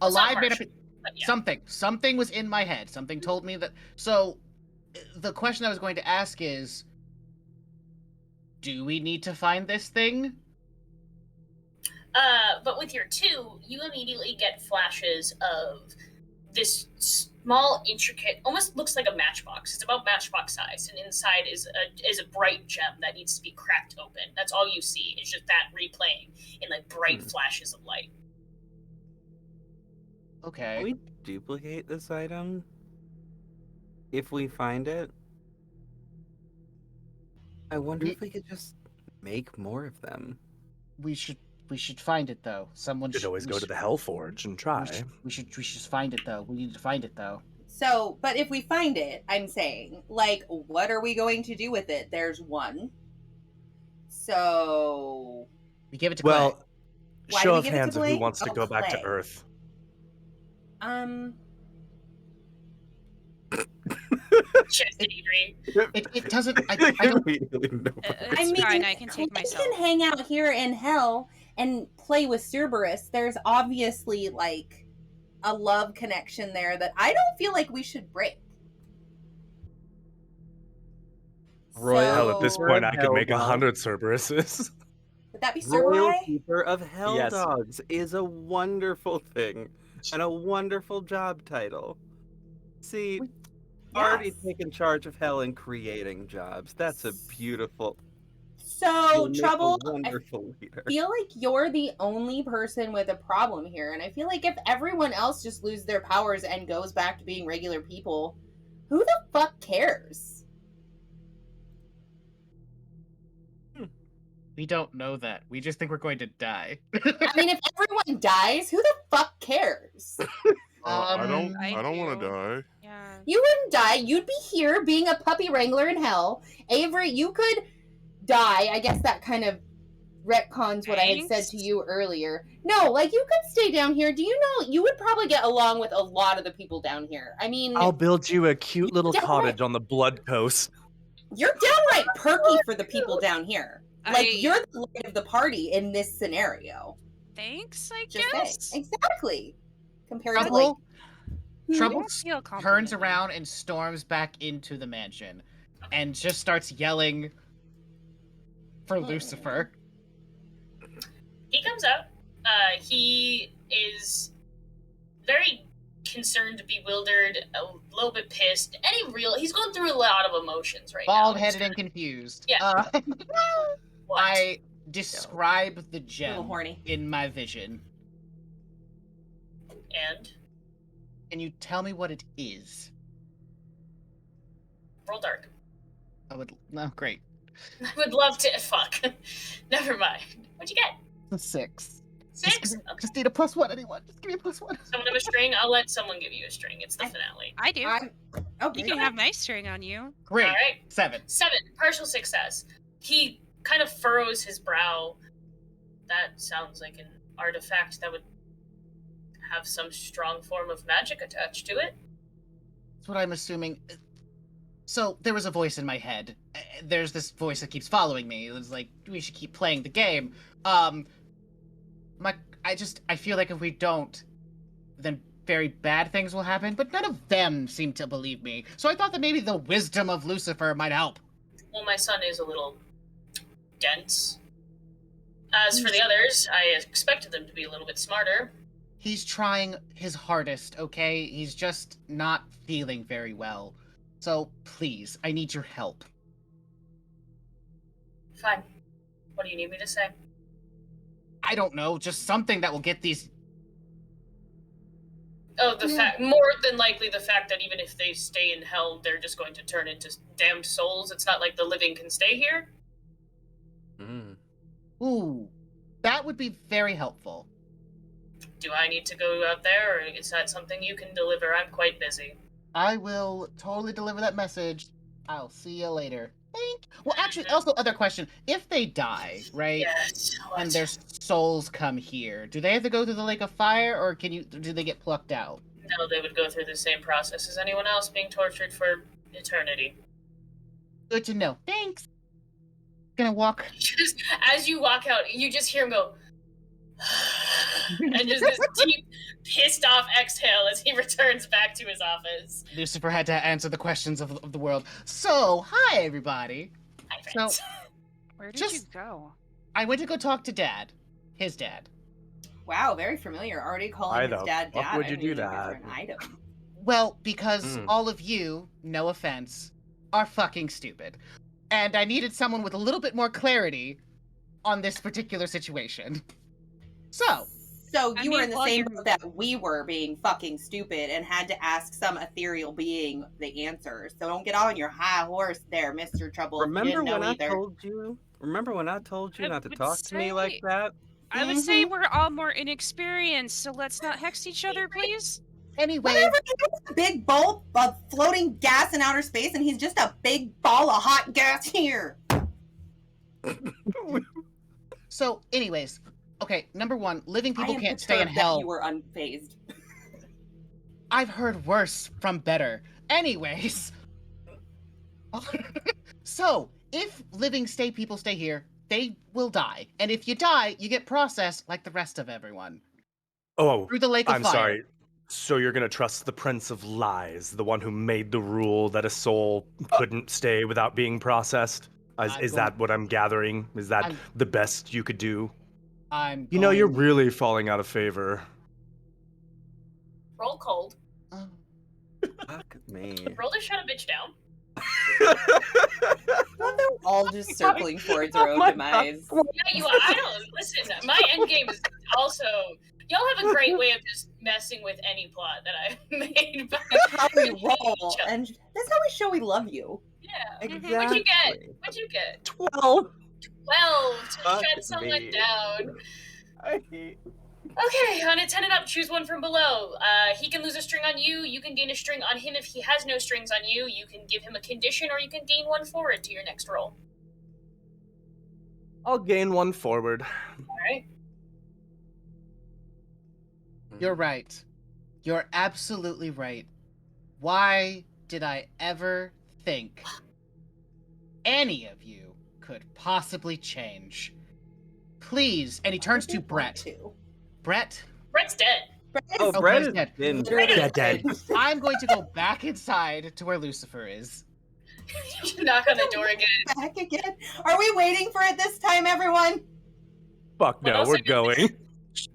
not Alive, made up. Marshall, but yeah. Something was in my head. Something told me that. So, the question I was going to ask is, do we need to find this thing? But with your 2, you immediately get flashes of this small, intricate, almost looks like a matchbox. It's about matchbox size, and inside is a bright gem that needs to be cracked open. That's all you see. It's just that replaying in like bright flashes of light. Okay. Can we duplicate this item if we find it? I wonder if we could just make more of them. We should find it though. Someone Should always go to the Hellforge and try. We should find it though. We need to find it though. So, but if we find it, I'm saying, like, what are we going to do with it? There's 1. So, We give it to Clay. Well, Why show do we of give it to hands of who Clay? wants to Oh, go back to Clay. Earth. Just Adri. It doesn't. I don't. It's fine. I can take Clay myself. can hang out here in hell and play with Cerberus. There's obviously like a love connection there that I don't feel like we should break. Royal Hell, at this So- point, I could make Hell dog. 100 Cerberuses. Would that be Royal Cerberus? Keeper of Hell Yes. Dogs is a wonderful thing and a wonderful job title. See, already Yes. taking charge of hell and creating jobs. That's a beautiful. So, you'll make a Trouble, I wonderful leader. feel like you're the only person with a problem here, and I feel like if everyone else just loses their powers and goes back to being regular people, who the fuck cares? We don't know that. We just think we're going to die. I mean, if everyone dies, who the fuck cares? I don't I want do. to die. Yeah. You wouldn't die. You'd be here being a puppy wrangler in hell. Avery, you could die. I guess that kind of retcons what I had said Thanks. to you earlier. No, like, you could stay down here. Do you know, you would probably get along with a lot of the people down here. I mean, I'll build you a cute little Don't cottage on the Blood Coast. you're downright perky for the people down here. Like, I- you're the light of the party in this scenario. Thanks, I Just guess. saying. Exactly. Compared to, like, Trouble, I Trouble don't feel turns complimented. around and storms back into the mansion, and just starts yelling for Lucifer. He comes out. He is very concerned, bewildered, a little bit pissed. He's going through a lot of emotions right now. Bald-headed and confused. Yeah. What? I describe the a little gem horny. in my vision. And Can you tell me what it is? roll dark. I would. No, great. I would love to. Fuck. Never mind. What'd you get? A 6. 6? Just, Okay. just need a +1, anyone. Just give me a +1. Someone have a string? I'll let someone give you a string. It's the finale. I do. Okay. You can have my string on you. Great. All right. 7. 7. Partial success. He kind of furrows his brow. That sounds like an artifact that would have some strong form of magic attached to it. That's what I'm assuming. So there was a voice in my head. There's this voice that keeps following me. It was like, we should keep playing the game. I feel like if we don't, then very bad things will happen. But none of them seem to believe me. So I thought that maybe the wisdom of Lucifer might help. Well, my son is a little dense. As for the others, I expected them to be a little bit smarter. He's trying his hardest, okay? He's just not feeling very well. So please, I need your help. Fine. What do you need me to say? I don't know, just something that will get these. Oh, more than likely the fact that even if they stay in hell, they're just going to turn into damned souls. It's not like the living can stay here. Ooh, that would be very helpful. Do I need to go out there, or is that something you can deliver? I'm quite busy. I will totally deliver that message. I'll see you later. Well, actually, also, other question. If they die, right? Yes. And what? there's souls come here, do they have to go through the Lake of Fire, or do they get plucked out? No, they would go through the same process as anyone else being tortured for eternity. Good to know. Thanks. Gonna walk. Just as you walk out, you just hear him go, and just this deep, pissed off exhale as he returns back to his office. Lucifer had to answer the questions of the world. So, hi everybody. Hi, friends. Where did you Just- go? I went to go talk to Dad. His dad. Wow, very familiar. Already calling Why his the dad fuck dad. would I you didn't do even know that? these were an item. Well, because Mm. all of you, no offense, are fucking stupid. And I needed someone with a little bit more clarity on this particular situation. So, So I you were mean, in the while same you're- boat that we were, being fucking stupid, and had to ask some ethereal being the answer. So don't get on your high horse there, Mr. Trouble. If you Remember didn't know when I either. told you? Remember when I told you I not to would talk to me like say- that? I would say we're all more inexperienced, so let's not hex each other, please. anyway, Whatever, he's a big bulb of floating gas in outer space, and he's just a big ball of hot gas here. so anyways, okay, number one, living I people am can't stay in perturbed that hell. you were unfazed. I've heard worse from better. Anyways. So, if people stay here, they will die. And if you die, you get processed like the rest of everyone. Oh, Through the Lake of I'm Fire. sorry. So you're gonna trust the Prince of Lies, the one who made the rule that a soul couldn't stay without being processed? Is that what I'm gathering? Is that I'm- the best you could do? I'm You know, you're going- really falling out of favor. Roll cold. Oh. Fuck me. Roll to shut a bitch down. Well, they're all just circling towards their own demise. Yeah, you are. I don't listen. My end game is also. Y'all have a great way of just messing with any plot that I've made. By How we hating roll, each other. and that's how we show we love you. Yeah. Exactly. What'd you get? What'd you get? 12. 12 to Fuck shut someone me. down. I hate. Okay, on a 10 and up, choose one from below. He can lose a string on you. You can gain a string on him if he has no strings on you. You can give him a condition, or you can gain one forward to your next roll. I'll gain one forward. All right. You're right. You're absolutely right. Why did I ever think any of you could possibly change? Please, and he turns to Brett. Brett, Brett's dead. Oh, Oh, Brett Brett's is dead. been Literally Dead. I'm going to go back inside to where Lucifer is. You should knock on the door again. Back again. Are we waiting for it this time, everyone? Fuck What no, else we're are you going.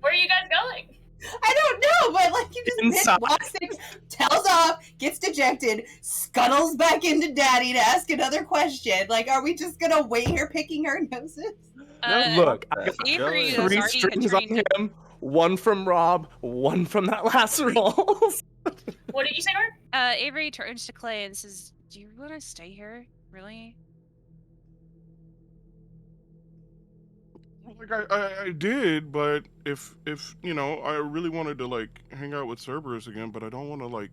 Where are you guys going? I don't know, but like you just Inside. bitch walks in, tells off, gets dejected, scuttles back into Daddy to ask another question. Like, are we just gonna wait here picking our noses? Look, I got Avery is three already strings on trained. him, one from Rob, one from that last roll. What did you say, Nord? Avery turns to Clay and says, "Do you want to stay here? Really?" Like I did, but if you know, I really wanted to like hang out with Cerberus again, but I don't want to like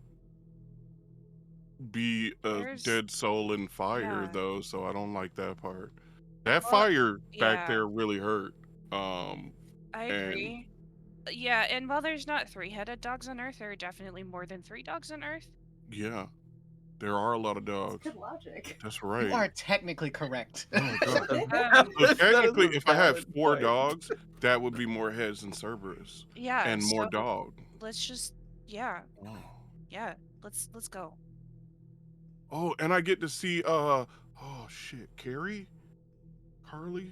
be a There's- dead soul in fire Yeah. though, so I don't like that part. That Well, fire back yeah. there really hurt. I And- agree. Yeah, and while there's not three-headed dogs on Earth, there are definitely more than 3 dogs on Earth. Yeah, there are a lot of dogs. Good logic. That's right. You are technically correct. Oh, God. Um, So technically, if I had valid 4 point. dogs, that would be more heads than Cerberus, yeah, and more so dog. let's just, yeah, let's go. Oh, and I get to see oh shit, Carrie, Carly,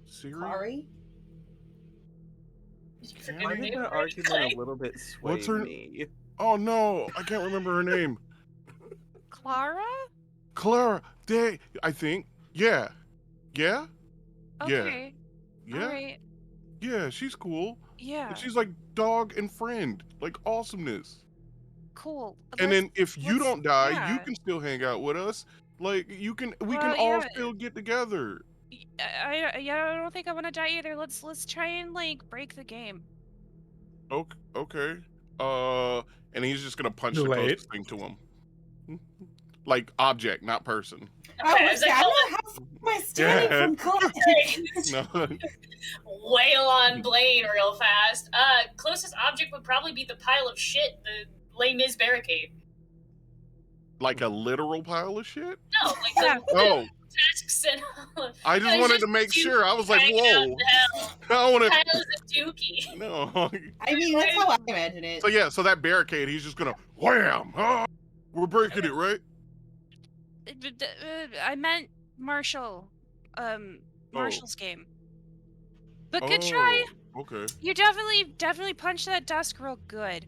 Siri. Kari? Did you Why forget Why her did name? that argument Clay? a little bit sway What's her- me? Oh no, I can't remember her name. Clara? Clara. I think. Yeah. Yeah. Okay. Yeah. Alright. Yeah. She's cool. Yeah. And she's like dog and friend, like awesomeness. Cool. And Let's- then if you let's- don't die, you yeah. can still hang out with us. Like we can Well, all yeah. still get together. I don't think I want to die either. Let's try and like break the game. Okay. And he's just gonna punch Too the late. closest thing to him. Like object, not person. I Okay, was as I like, call I know how am I standing Yeah. from Clay? No. wail on Blaine real fast. Closest object would probably be the pile of shit, the Les Mis barricade. Like a literal pile of shit? No, like Yeah. Oh, desks and I just It's wanted just to make two sure. I was like, hanging out in whoa. hell. I want to. Piles of dookie. No. I mean, that's how I imagine it. So yeah, so that barricade, he's just gonna wham. Oh, we're breaking it, right? I meant Marshall. Marshall's game. But good try. Okay. You definitely punched that desk real good.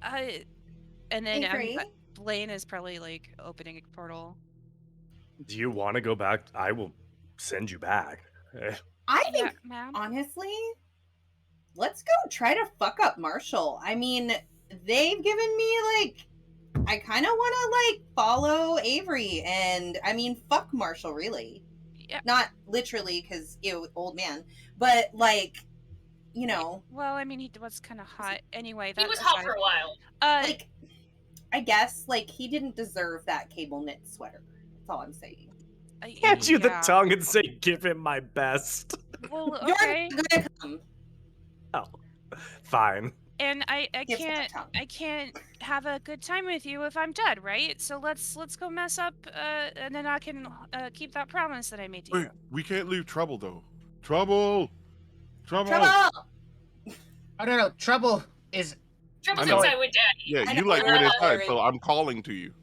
And then Avery? Blaine is probably like opening a portal. Do you want to go back? I will send you back. I Yeah, think, ma'am. honestly, let's go try to fuck up Marshall. I mean, they've given me, like, I kind of want to, like, follow Avery, and, I mean, fuck Marshall, really. Yeah. Not literally, because, ew, old man, but, like, you know. Well, I mean, he was kind of hot anyway. He was hot for a while. Like, I guess, like, he didn't deserve that cable knit sweater. That's all I'm saying. Hand you the yeah. tongue and say, "Give him my best." Well, You're okay. gonna come. Oh, fine. And I Give him can't the tongue. I can't have a good time with you if I'm dead, right? So let's go mess up, and then I can keep that promise that I made to Wait, you. we can't leave trouble though. Trouble. Trouble! Oh no, Trouble is. Trouble's I know. inside with Daddy. Yeah, I you know, like we're went not inside, worried. so I'm calling to you.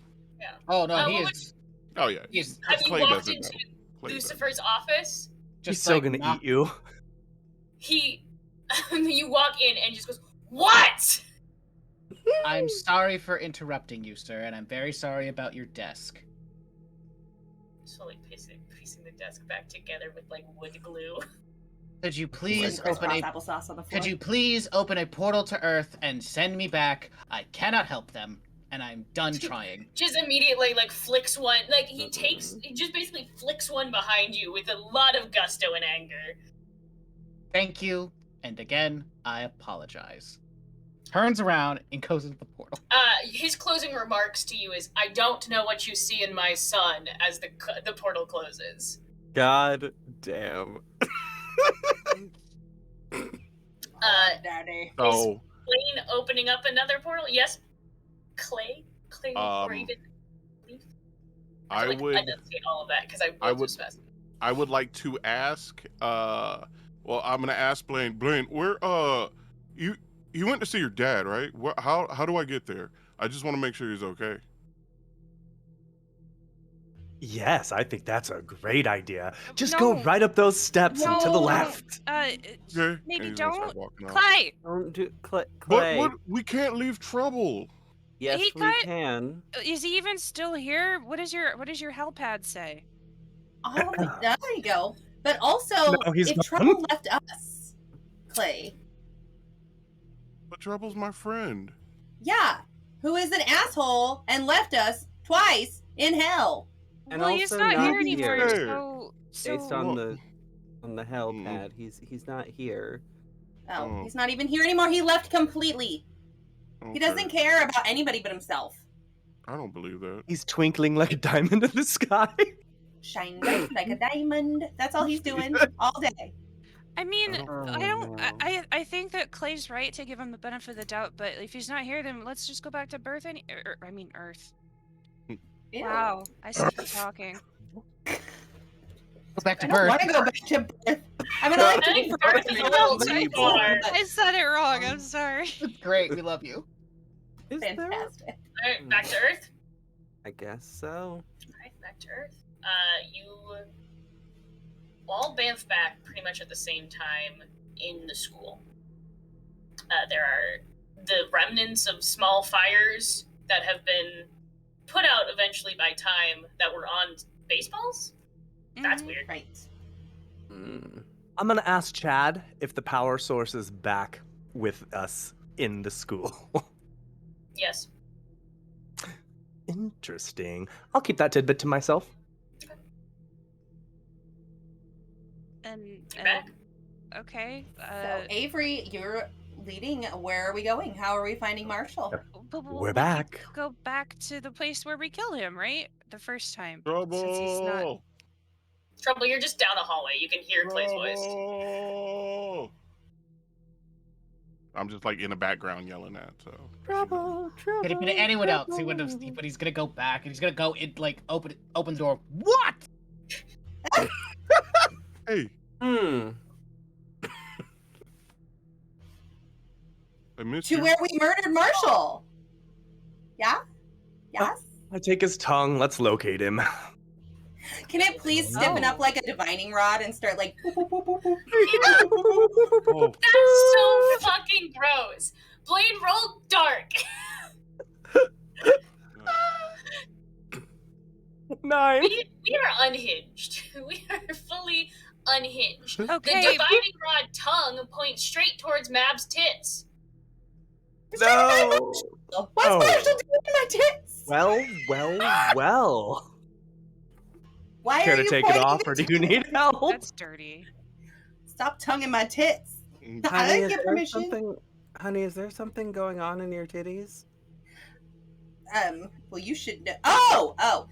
Oh no, he what is. Oh yeah. He's Have you Clay walked doesn't into know. Clay doesn't. Lucifer's office? He's just still like gonna not- eat you. He, you walk in and just goes, "What?" I'm sorry for interrupting you, sir, and I'm very sorry about your desk. Slowly piecing the desk back together with like wood glue. Could you please Crisscross open a applesauce on the floor. Could you please open a portal to Earth and send me back? I cannot help them, and I'm done trying. Just immediately like flicks one, like he just basically flicks one behind you with a lot of gusto and anger. Thank you, and again, I apologize. Turns around and goes into the portal. His closing remarks to you is, "I don't know what you see in my son," as the portal closes. God damn. Daddy. So Blaine opening up another portal. Yes, Clay, or even. I like, would. I didn't say all of that because I would- just messed. I would like to ask. Well, I'm gonna ask Blaine. Blaine, where? You went to see your dad, right? How do I get there? I just want to make sure he's okay. Yes, I think that's a great idea. Just go No. right up those steps and to the No. left. Okay. Maybe And he's gonna start don't. walking off. Clay, Don't do But Clay. what? We can't leave trouble. Yes, He we got- can. is he even still here? What does your hell pad say? Oh, there you go. But also, No, he's if gone. Trouble left us, Clay, But trouble's my friend. yeah, who is an asshole and left us twice in hell. And Well, he's also not not here anymore. here. So Based on Well- the hell Mm. pad, he's not here. Oh, Oh. he's not even here anymore. He left completely. He doesn't Okay. care about anybody but himself. I don't believe that. He's twinkling like a diamond in the sky. Shine bright like a diamond. That's all he's doing all day. I mean, Oh, I don't. no. I think that Clay's right to give him the benefit of the doubt. But if he's not here, then let's just go back to Earth. Earth. Ew. Wow, I stopped talking. Go back I to don't birth. want to go back to birth. I mean, I like I to be think birth birth is a little too far. I said it wrong. I'm sorry. Great, we love you. Is there? Fantastic. Alright, back to Earth. I guess so. Alright, back to Earth. You all bamf back pretty much at the same time in the school. There are the remnants of small fires that have been put out eventually by time that were on baseballs. That's Mhm. weird. Right. Mm. I'm gonna ask Chad if the power source is back with us in the school. Yes. Interesting. I'll keep that tidbit to myself. And You back? okay. So, Avery, you're leading. Where are we going? How are we finding Marshall? But We're we back. could go back to the place where we killed him, right? the first time. Trouble. Since he's not. Trouble, you're just down the hallway. You can hear Clay's voice. Trouble. I'm just like in the background yelling that. So Trouble, trouble. Could have been anyone else. He wouldn't have. But he's gonna go back and he's gonna go in, like open the door. What? Hey, Hmm. I missed To you. where we murdered Marshall. Yeah? Yes? I take his tongue. Let's locate him. Can it please stiffen up like a divining rod and start like boop, boop, boop, boop, boop. Oh, That's so fucking gross. Blade, roll dark. 9. We are unhinged. We are fully unhinged. The Okay, dividing rod tongue points straight towards Mab's tits. No. What's Oh. Marshall doing to my tits? Well. Why Care are to you take it pointing off, it or do to you me? need help? that's dirty. Stop tonguing my tits. I Honey, didn't is get there permission. something? Honey, is there something going on in your titties? Well, you should know. Oh.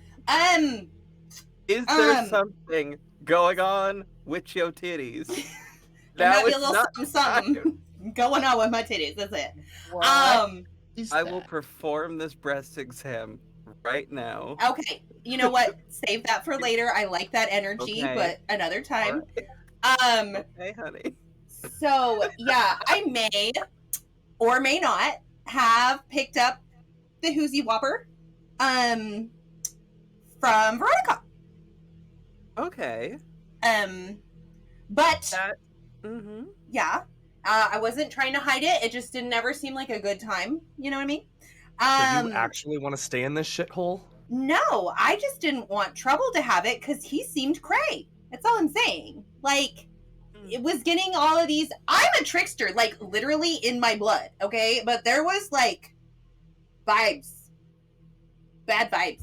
Is there Um. something going on with your titties? There might be a it's little not something going on with my titties. That's it. What is I will that? perform this breast exam right now. Okay. You know what? Save that for later. I like that energy, Okay. but another time. Okay, honey. So yeah, I may or may not have picked up the Hoosie Whopper from Veronica. Okay. But That. Mm-hmm. yeah, I wasn't trying to hide it. It just didn't ever seem like a good time. You know what I mean? So you actually want to stay in this shithole? No, I just didn't want Trouble to have it because he seemed cray. That's all I'm saying. Like, it was getting all of these. I'm a trickster, like literally in my blood, okay? But there was like vibes, bad vibes,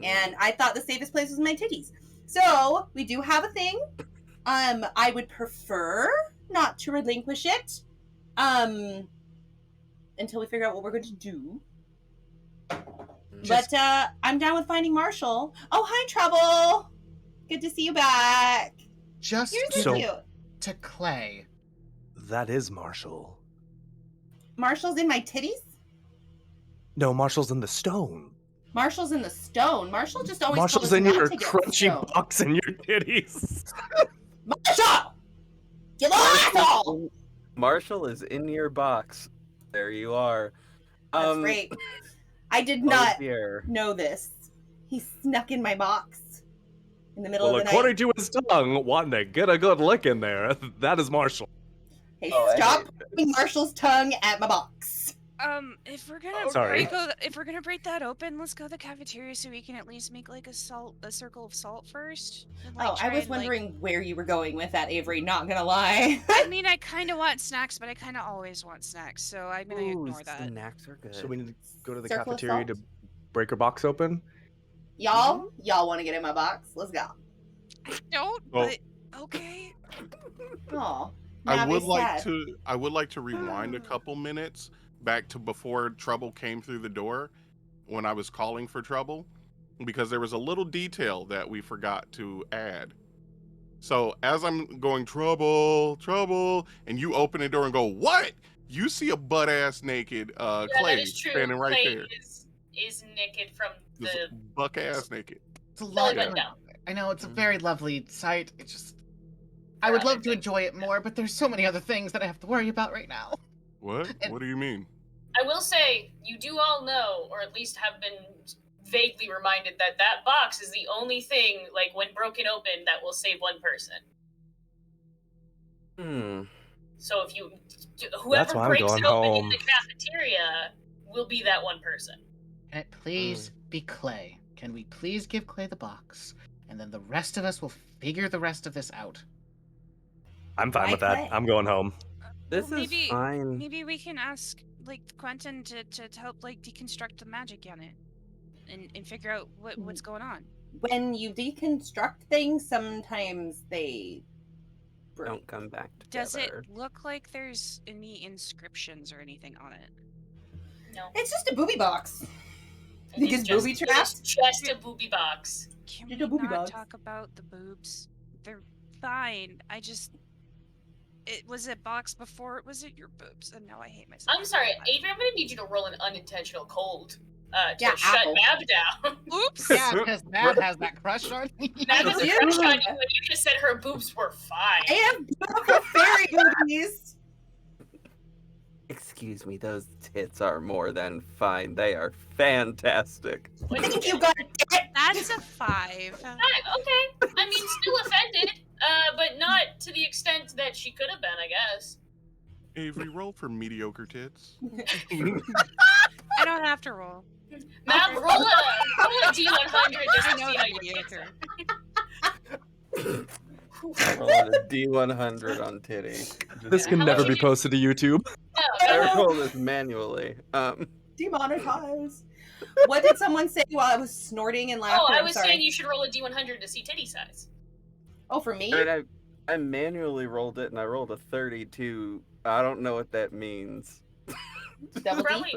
and I thought the safest place was my titties. So we do have a thing. I would prefer not to relinquish it, until we figure out what we're going to do. But I'm down with finding Marshall. Oh, hi, Trouble. Good to see you back. Just You're So- so cute. to Clay. That is Marshall. Marshall's in my titties? No, Marshall's in the stone. Marshall's in the stone. Marshall just always Marshall's told us in not your to get crunchy stone. box in your titties. Marshall! You little asshole! Marshall is in your box. There you are. That's great. I did Oh not dear. know this. He snuck in my box in the middle Well, of the according night. to his tongue, wanting to get a good lick in there, that is Marshall. Hey, Oh, stop putting Marshall's tongue at my box. If we're gonna Sorry. break that open, let's go to the cafeteria so we can at least make like a circle of salt first. And, Oh, I try was and, wondering where you were going with that, Avery. Not gonna lie. I mean, I kind of want snacks, but I kind of always want snacks, so I'm gonna Ooh, ignore that. snacks are good. So we need to go to the Circle of cafeteria to salt? break her box open. Y'all want to get in my box? Let's go. Don't, Well- but okay. Oh, I would like to rewind a couple minutes back to before Trouble came through the door when I was calling for Trouble, because there was a little detail that we forgot to add. So as I'm going Trouble, and you open the door and go, what? You see a butt ass naked Yeah, Clay that is true. standing right Clay there. is naked from Just the buck ass naked. It's a belly lot. button down. I know it's a very lovely sight. It's just, I would love to enjoy it more, but there's so many other things that I have to worry about right now. What? And- What do you mean? I will say, you do all know, or at least have been vaguely reminded, that that box is the only thing, like, when broken open, that will save one person. So if you, whoever why I'm breaks going it open in home. the cafeteria will be that one person. Can it please be Clay? Can we please give Clay the box? And then the rest of us will figure the rest of this out. I'm fine with that. Clay. I'm going home. This Well, is fine. Maybe we can ask like Quentin to help like deconstruct the magic on it, and figure out what's going on. When you deconstruct things, sometimes they break. Don't come back Does it together. look like there's any inscriptions or anything on it? No. It's just a booby box. Think it's booby trapped? It's just a booby box. Can Did we a booby not box. talk about the boobs? They're fine. It was a box before it was at your boobs, and now I hate myself. I'm sorry, Avery, I'm gonna need you to roll an unintentional cold to Yeah, shut apple. Mab down. Oops. Yeah, because Mab has that crush on me. Mab is Yeah. crush on you when you just said her boobs were fine. I have beautiful fairy boobies. Excuse me, those tits are more than fine. They are fantastic. What Think you got it? That's a 5. Okay. I mean, still offended, but not to the extent that she could have been, I guess. Avery, roll for mediocre tits. I don't have to roll. Mab, roll a D100 just I to know see how the your tits mediocre. Roll a D100 on titty. This can How never much be did you- posted to YouTube. I roll this manually. Demonetized. What did someone say while I was snorting and laughing? Oh, I I'm was sorry. saying you should roll a D100 to see titty size. Oh, for me? And I manually rolled it, and I rolled a 32. I don't know what that means. Double D? Probably.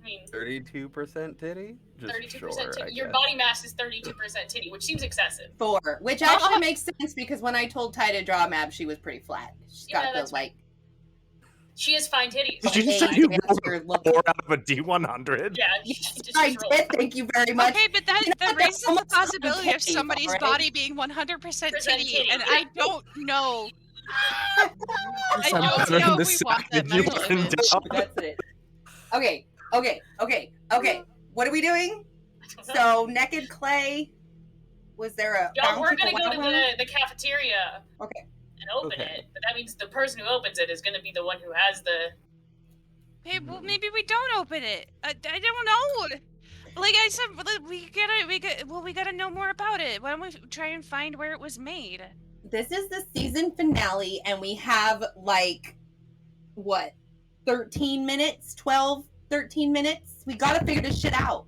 I mean, 32% titty? Just 32% sure, I titty. Your guess. body mass is 32% titty, which seems excessive. 4, which actually makes sense because when I told Ty to draw Mab, she was pretty flat. She's Yeah, got that's the like. She has fine titties. Did you just Okay, say you to answer rolled look- a 4 out of a D100? Yeah, Yes, just I roll. did. Thank you very much. Okay, but that, You know that what, that's raises the almost possibility of okay, somebody's alright? body being 100% titty, titty. and I don't know. I Some don't better know than if the we want sack that that you mental pinned image. down. That's it. Okay. What are we doing? I don't know. So naked clay. Was there a? Y'all, we're bounty gonna for go to Wow Wow? the cafeteria. Okay. And open Okay. it, but that means the person who opens it is gonna be the one who has the. Hey, well, maybe we don't open it. I don't know. Like I said, we gotta know more about it. Why don't we try and find where it was made? This is the season finale, and we have like what, 13 minutes, 12, 13 minutes. We gotta figure this shit out.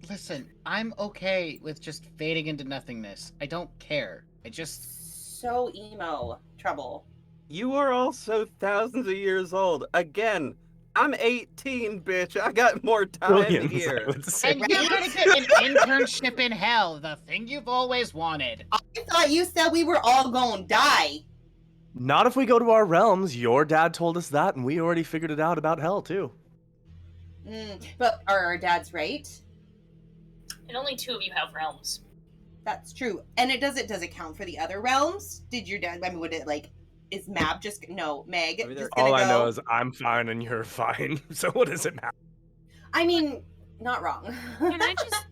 Listen, I'm okay with just fading into nothingness. I don't care. I just So emo trouble. You are also thousands of years old. Again, I'm 18, bitch. I got more time Billions, I here. would say. and you're gonna get an internship in hell, the thing you've always wanted. I thought you said we were all gonna die. Not if we go to our realms. Your dad told us that, and we already figured it out about hell, too. But are our dads right? And only 2 of you have realms. That's true. And does it count for the other realms? Did your dad? I mean, would it like? Is Mab just no Meg? I mean, Just gonna All I know go? is I'm fine and you're fine. So what does it matter? I mean, not wrong. Can I just?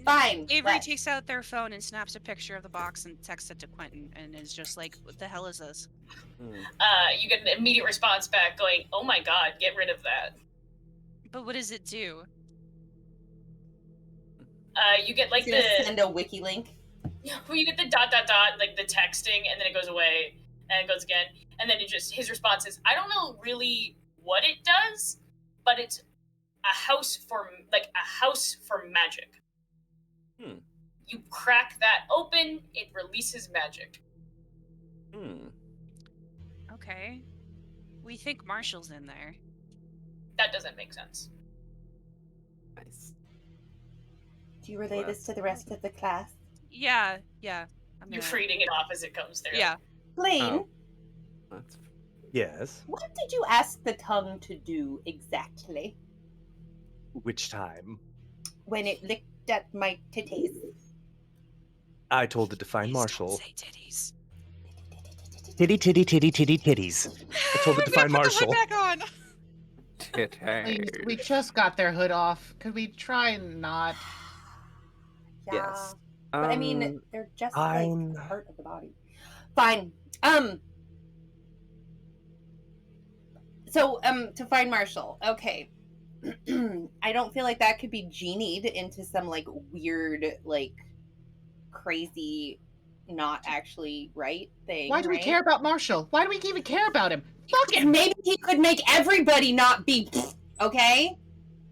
Fine. Avery let's. takes out their phone and snaps a picture of the box and texts it to Quentin, and is just like, "What the hell is this?" You get an immediate response back going, "Oh my god, get rid of that." But what does it do? You get like He's gonna the send a wiki link. you get the ... like the texting, and then it goes away, and it goes again, and then it just his response is, "I don't know really what it does, but it's a house for magic. You crack that open, it releases magic." Okay. We think Marshall's in there. That doesn't make sense. Nice. Do you relay this to the rest of the class? Yeah. I'm You're gonna- reading it off as it comes through. Yeah. Blaine, Oh. That's Yes. what did you ask the tongue to do exactly Which time? when it licked at my titties? I told it to find Please Marshall. Don't say titties. Titty, titty, titty, titty, titties. I told it to find Marshall. Put the hood back on. Please, we just got their hood off. Could we try and not? Yeah. Yes. But I mean, they're just I'm- like part of the body. Fine. So, to find Marshall. Okay. I don't feel like that could be genied into some like weird, like crazy, not actually right thing. Why do we right? care about Marshall? Why do we even care about him? Fuck him! Maybe he could make everybody not be okay.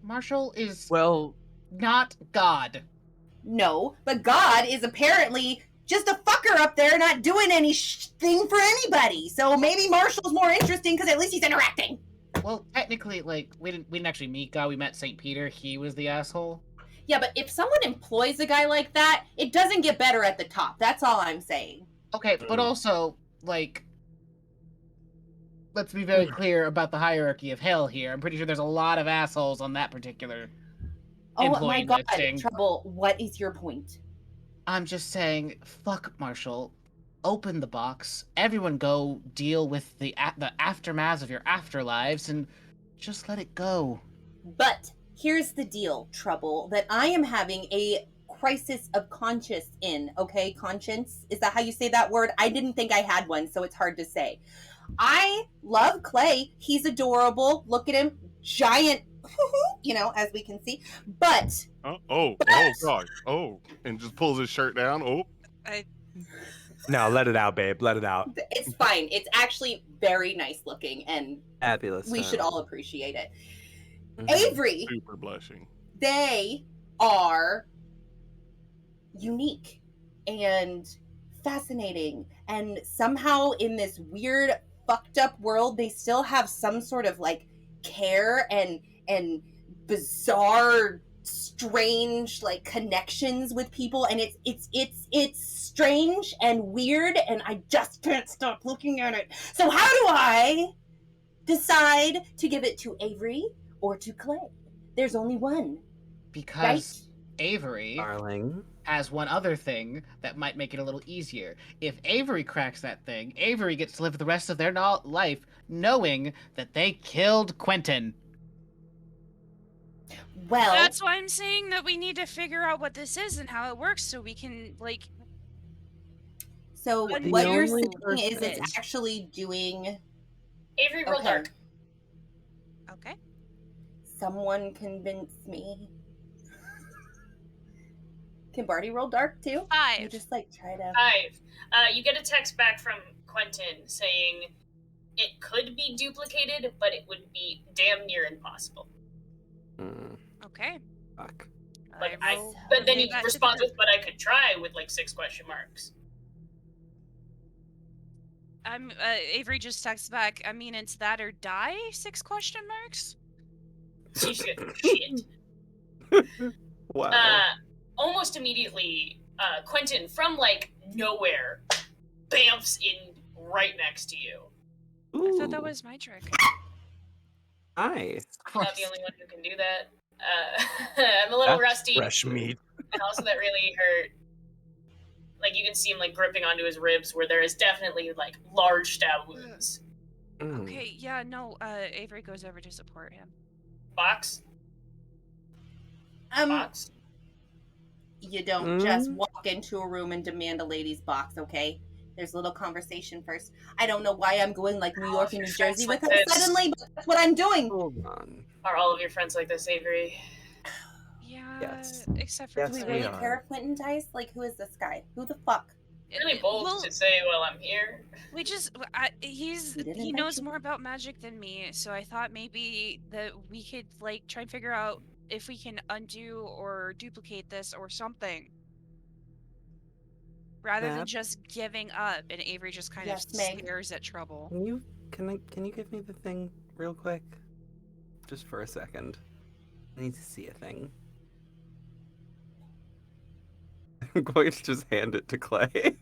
Marshall is Well, not God. No, but God is apparently just a fucker up there not doing any thing for anybody. So maybe Marshall's more interesting because at least he's interacting. Well, technically, like we didn't actually meet God. We met Saint Peter. He was the asshole. Yeah, but if someone employs a guy like that, it doesn't get better at the top. That's all I'm saying. Okay, but also like, let's be very clear about the hierarchy of hell here. I'm pretty sure there's a lot of assholes on that particular Oh my employee god, listing. Trouble, what is your point? I'm just saying, fuck Marshall. Open the box. Everyone go deal with the aftermath of your afterlives and just let it go. But here's the deal, Trouble, that I am having a crisis of conscience in, okay? Conscience? Is that how you say that word? I didn't think I had one, so it's hard to say. I love Clay. He's adorable. Look at him. Giant, as we can see. But Oh god. Oh, and just pulls his shirt down. Oh. No, let it out, babe. Let it out. it's fine. It's actually very nice looking, and Fabulous. we should all appreciate it. Mhm. Avery, Super blushing. they are unique and fascinating, and somehow in this weird fucked up world they still have some sort of like care and bizarre strange like connections with people, and it's strange and weird, and I just can't stop looking at it. So how do I decide to give it to Avery or to Clay? There's only one, Because right? Avery Darling. has one other thing that might make it a little easier. If Avery cracks that thing, Avery gets to live the rest of their life knowing that they killed Quentin. Well, That's why I'm saying that we need to figure out what this is and how it works so we can, like... So The what you're only saying is person- it's actually doing... Avery, roll Okay. dark. Okay. Someone convince me. Can Barty roll dark too? You 5. just like try to... 5. You get a text back from Quentin saying it could be duplicated, but it would be damn near impossible. Okay. Fuck. But then he responds with, "But I could try," with like 6 question marks. Avery just texts back, I mean, it's that or die, 6 question marks? Shit. Wow. Almost immediately, Quentin, from like nowhere, bamfs in right next to you. I thought that was my trick. Hi. I'm not the only one who can do that. I'm a little rusty. Fresh meat. And also that really hurt. Like, you can see him like gripping onto his ribs where there is definitely like large stab wounds. Okay, yeah, no, Avery goes over to support him. Box? Box? You don't just walk into a room and demand a lady's box, okay? There's a little conversation first. I don't know why I'm going like New York and New Jersey with her suddenly, but that's what I'm doing. Hold on. Are all of your friends like this, Avery? Yeah, Yes. except for Yes, Do we we really are. care if Quentin dies? Like, who is this guy? Who the fuck? Really bold to say while I'm here. We just, he didn't knows mention- more about magic than me, so I thought maybe that we could, like, try and figure out if we can undo or duplicate this or something. Rather than just giving up, and Avery just kind of stares at Trouble. Can you give me the thing real quick? Just for a second. I need to see a thing. I'm going to just hand it to Clay.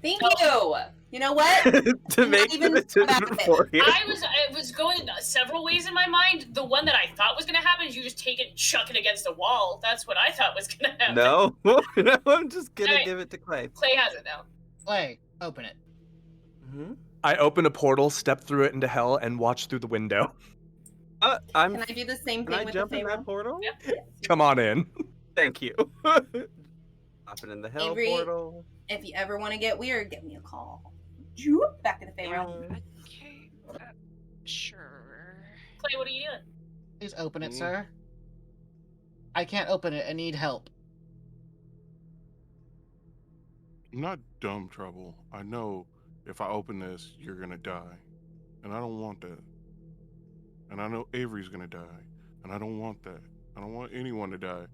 Thank you. You know what? to make the decision for you. I was going several ways in my mind. The one that I thought was going to happen is you just take it and chuck it against the wall. That's what I thought was going to happen. No, no, I'm just gonna give it to Clay. Clay has it now. Clay, open it. I open a portal, step through it into hell, and watch through the window. Can I do the same Can thing I with jump the in that Pharaoh? portal? Yep. Come on in. Thank you. Hop it in the hell Avery, portal. if you ever want to get weird, give me a call. Joop, back in the Pharaoh. Okay, sure. Clay, what are you doing? Please open it, sir. I can't open it. I need help. I'm not dumb, Trouble. I know if I open this, you're gonna die. And I don't want that. And I know Avery's gonna die. And I don't want that. I don't want anyone to die.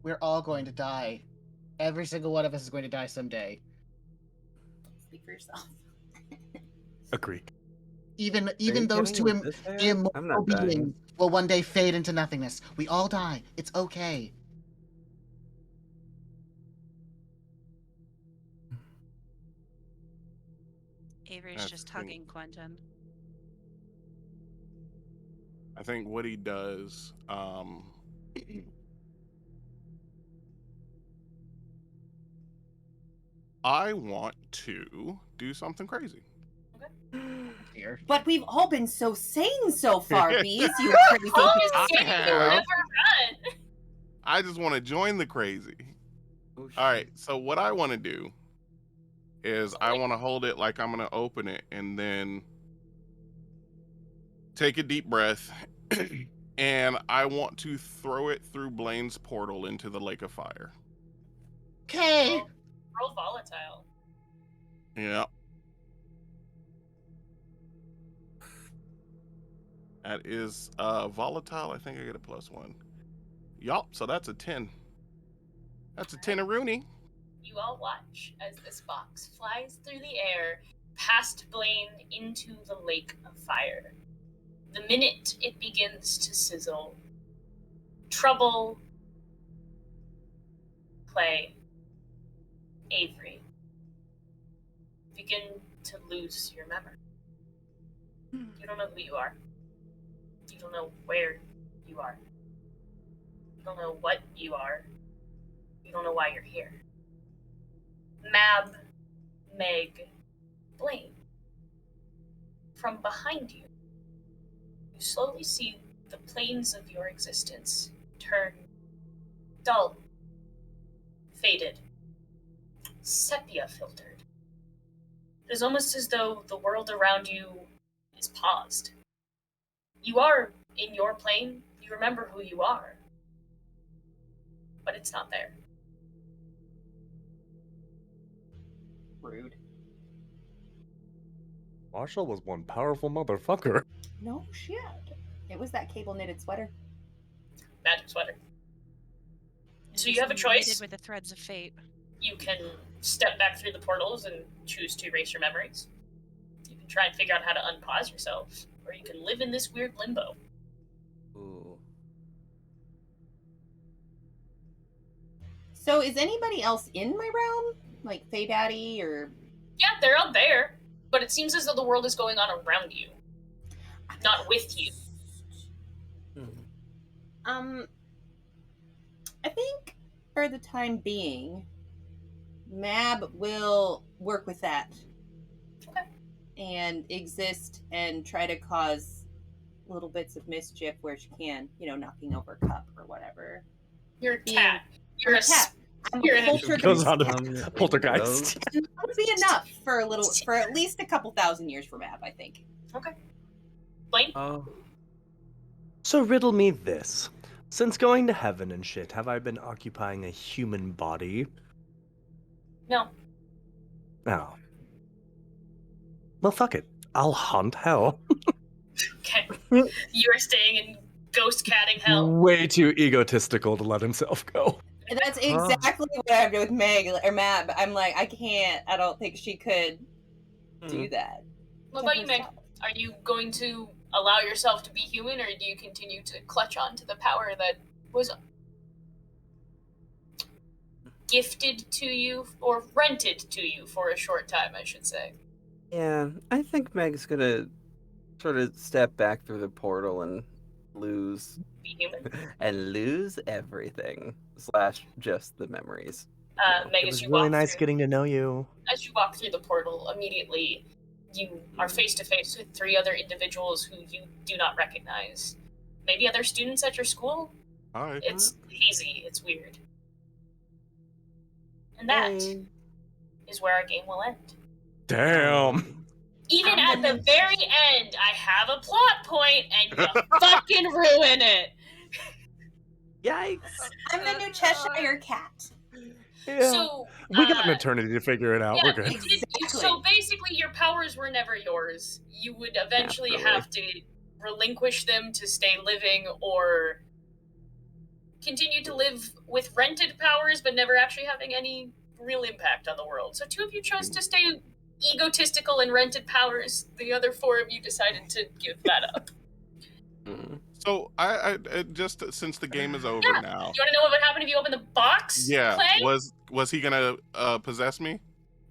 We're all going to die. Every single one of us is going to die someday. Speak for yourself. Agree. Even Are you those kidding two with this AI? I'm immortal not dying. beings will one day fade into nothingness. We all die. It's okay. Avery's That's just the thing. hugging Quentin. I think what he does, I want to do something crazy. Here. But we've all been so sane so far, Bees. You crazy Oh, piece of you shit. have. never run. I just want to join the crazy. Oh, All right, so what I want to do is I Like- want to hold it like I'm going to open it and then take a deep breath and I want to throw it through Blaine's portal into the lake of fire. Okay. Roll volatile. Yeah. That is volatile. I think I get a +1. Yup, so that's a 10. That's a 10 a Rooney. You all watch as this box flies through the air past Blaine into the lake of fire. The minute it begins to sizzle, Trouble, Clay, Avery begin to lose your memory. You don't know who you are. You don't know where you are. You don't know what you are. You don't know why you're here. Mab, Meg, Blaine. From behind you, you slowly see the planes of your existence turn dull, faded, sepia filtered. It is almost as though the world around you is paused. You are in your plane, you remember who you are, but it's not there. Rude. Marshall was one powerful motherfucker. No shit. It was that cable knitted sweater. Magic sweater. And So you it's have a choice. knitted with the threads of fate. You can step back through the portals and choose to erase your memories. You can try and figure out how to unpause yourself, or you can live in this weird limbo. Ooh. So is anybody else in my realm? Like Fey Daddy or Yeah, they're out there, but it seems as though the world is going on around you, not with you. I think for the time being, Mab will work with that. Okay. And exist and try to cause little bits of mischief where she can, knocking over a cup or whatever. You're a Being- cat. You're I'm a cat. I'm You're a an- poltergeist. Goes on cat. to poltergeist. And that would be enough for at least a couple thousand years for Mab, I think. Okay. Blaine? Oh. So riddle me this. Since going to heaven and shit, have I been occupying a human body? No. No. Well, fuck it. I'll haunt hell. Okay. You are staying in ghost catting hell. Way too egotistical to let himself go. And that's exactly what I do with Meg or Mab. I'm like, I don't think she could do that. What about you, Meg? Are you going to allow yourself to be human, or do you continue to clutch on to the power that was gifted to you, or rented to you for a short time, I should say? Yeah, I think Meg's gonna sort of step back through the portal and lose Be human? and lose everything / just the memories. Meg, It as was you really walk nice through, getting to know you. as you walk through the portal, immediately you are face to face with 3 other individuals who you do not recognize. Maybe other students at your school? Hi. It's hazy, it's weird. And that Hey. is where our game will end. Damn. Even at the very end, I have a plot point, and you fucking ruin it. Yikes! I'm the new Cheshire cat. Yeah. So We got an eternity to figure it out. yeah, We're good. so basically, your powers were never yours. You would eventually Naturally. have to relinquish them to stay living, or continue to live with rented powers, but never actually having any real impact on the world. So 2 of you chose to stay egotistical and rented powers, the other 4 of you decided to give that up. So I just since the game is over Yeah. now. You want to know what would happen if you open the box? Yeah. Clay? Was he gonna possess me?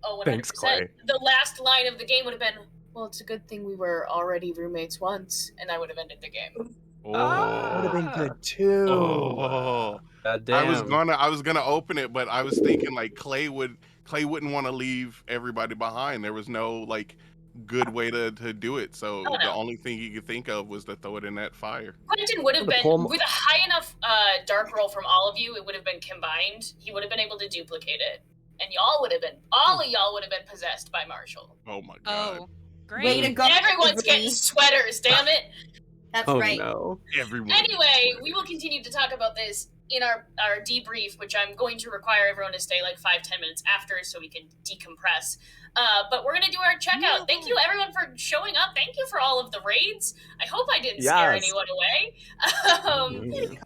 Oh, 100%. Thanks, Clay. The last line of the game would have been, well, it's a good thing we were already roommates once, and I would have ended the game. That would have been Oh. good too. Oh. God I was damn. gonna open it, but I was thinking like Clay wouldn't want to leave everybody behind. There was no like good way to do it. So Oh, the no. only thing he could think of was to throw it in that fire. Quentin would have The been, poem- with a high enough dark roll from all of you, it would have been combined. He would have been able to duplicate it. And all of y'all would have been possessed by Marshall. Oh my god. Oh, great. Way to go. Everyone's Avery. getting sweaters, damn it. That's Oh right. no. Everyone. Anyway, we will continue to talk about this in our debrief, which I'm going to require everyone to stay like 5-10 minutes after so we can decompress. But we're going to do our checkout. Thank you, everyone, for showing up. Thank you for all of the raids. I hope I didn't scare Yes. anyone away.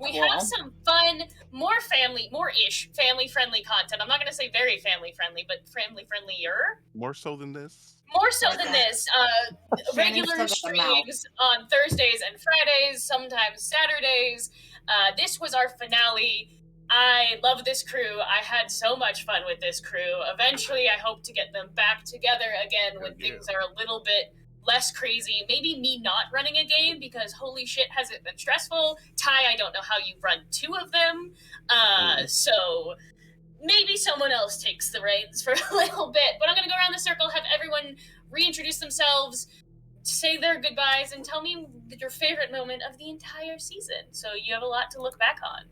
We Cool. have some fun, more-ish family-friendly content. I'm not going to say very family-friendly, but family-friendlier. More so than this. More so Like than that. this, Shannon's regular still got a mouth. streams on Thursdays and Fridays, sometimes Saturdays. This was our finale. I love this crew. I had so much fun with this crew. Eventually, I hope to get them back together again when Yeah. things are a little bit less crazy. Maybe me not running a game because holy shit, has it been stressful. Ty, I don't know how you run 2 of them. So maybe someone else takes the reins for a little bit. But I'm going to go around the circle, have everyone reintroduce themselves, say their goodbyes, and tell me your favorite moment of the entire season. So you have a lot to look back on.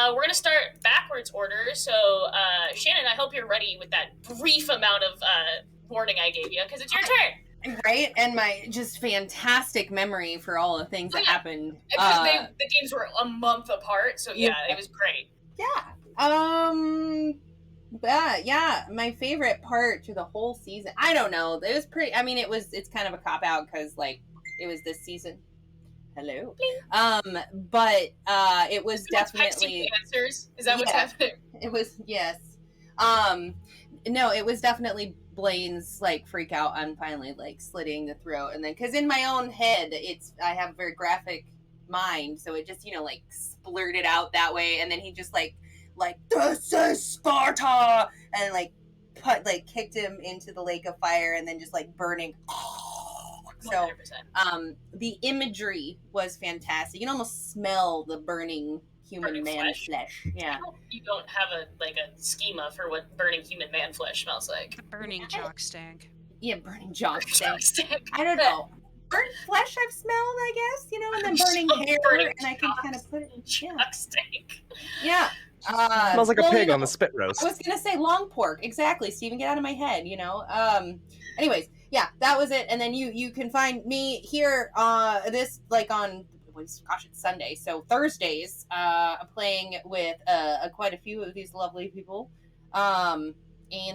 We're going to start backwards order. So, Shannon, I hope you're ready with that brief amount of warning I gave you, because it's your turn. Right? And my just fantastic memory for all the things that Yeah. happened. Because the games were a month apart, so yeah, it was great. Yeah, my favorite part to the whole season. I don't know. It was pretty. I mean, it's kind of a cop out because like it was this season. Hello. But it was definitely answers. Is that what's Yeah. happening? it was yes. No, it was definitely Blaine's like freak out on finally like slitting the throat, and then because in my own head I have a very graphic mind, so it just like splurted out that way, and then he just like this is Sparta, and kicked him into the lake of fire, and then just like burning. So 100%. the imagery was fantastic. You can almost smell the burning human Burning man flesh. flesh. Yeah. You don't have a schema for what burning human man flesh smells like. The burning jock stank. Yeah, burning jock stank. Stank. I don't know. Burnt flesh I've smelled, I guess, and then burning hair, Burning and I can jocks. kind of put it. Yeah. Jock stank. Yeah. Smells like a well, pig on the spit roast. I was gonna say long pork. Exactly, Steven. Get out of my head. Anyways, yeah, that was it. And then you can find me here. This on. Gosh, it's Sunday. So Thursdays, I'm playing with quite a few of these lovely people. And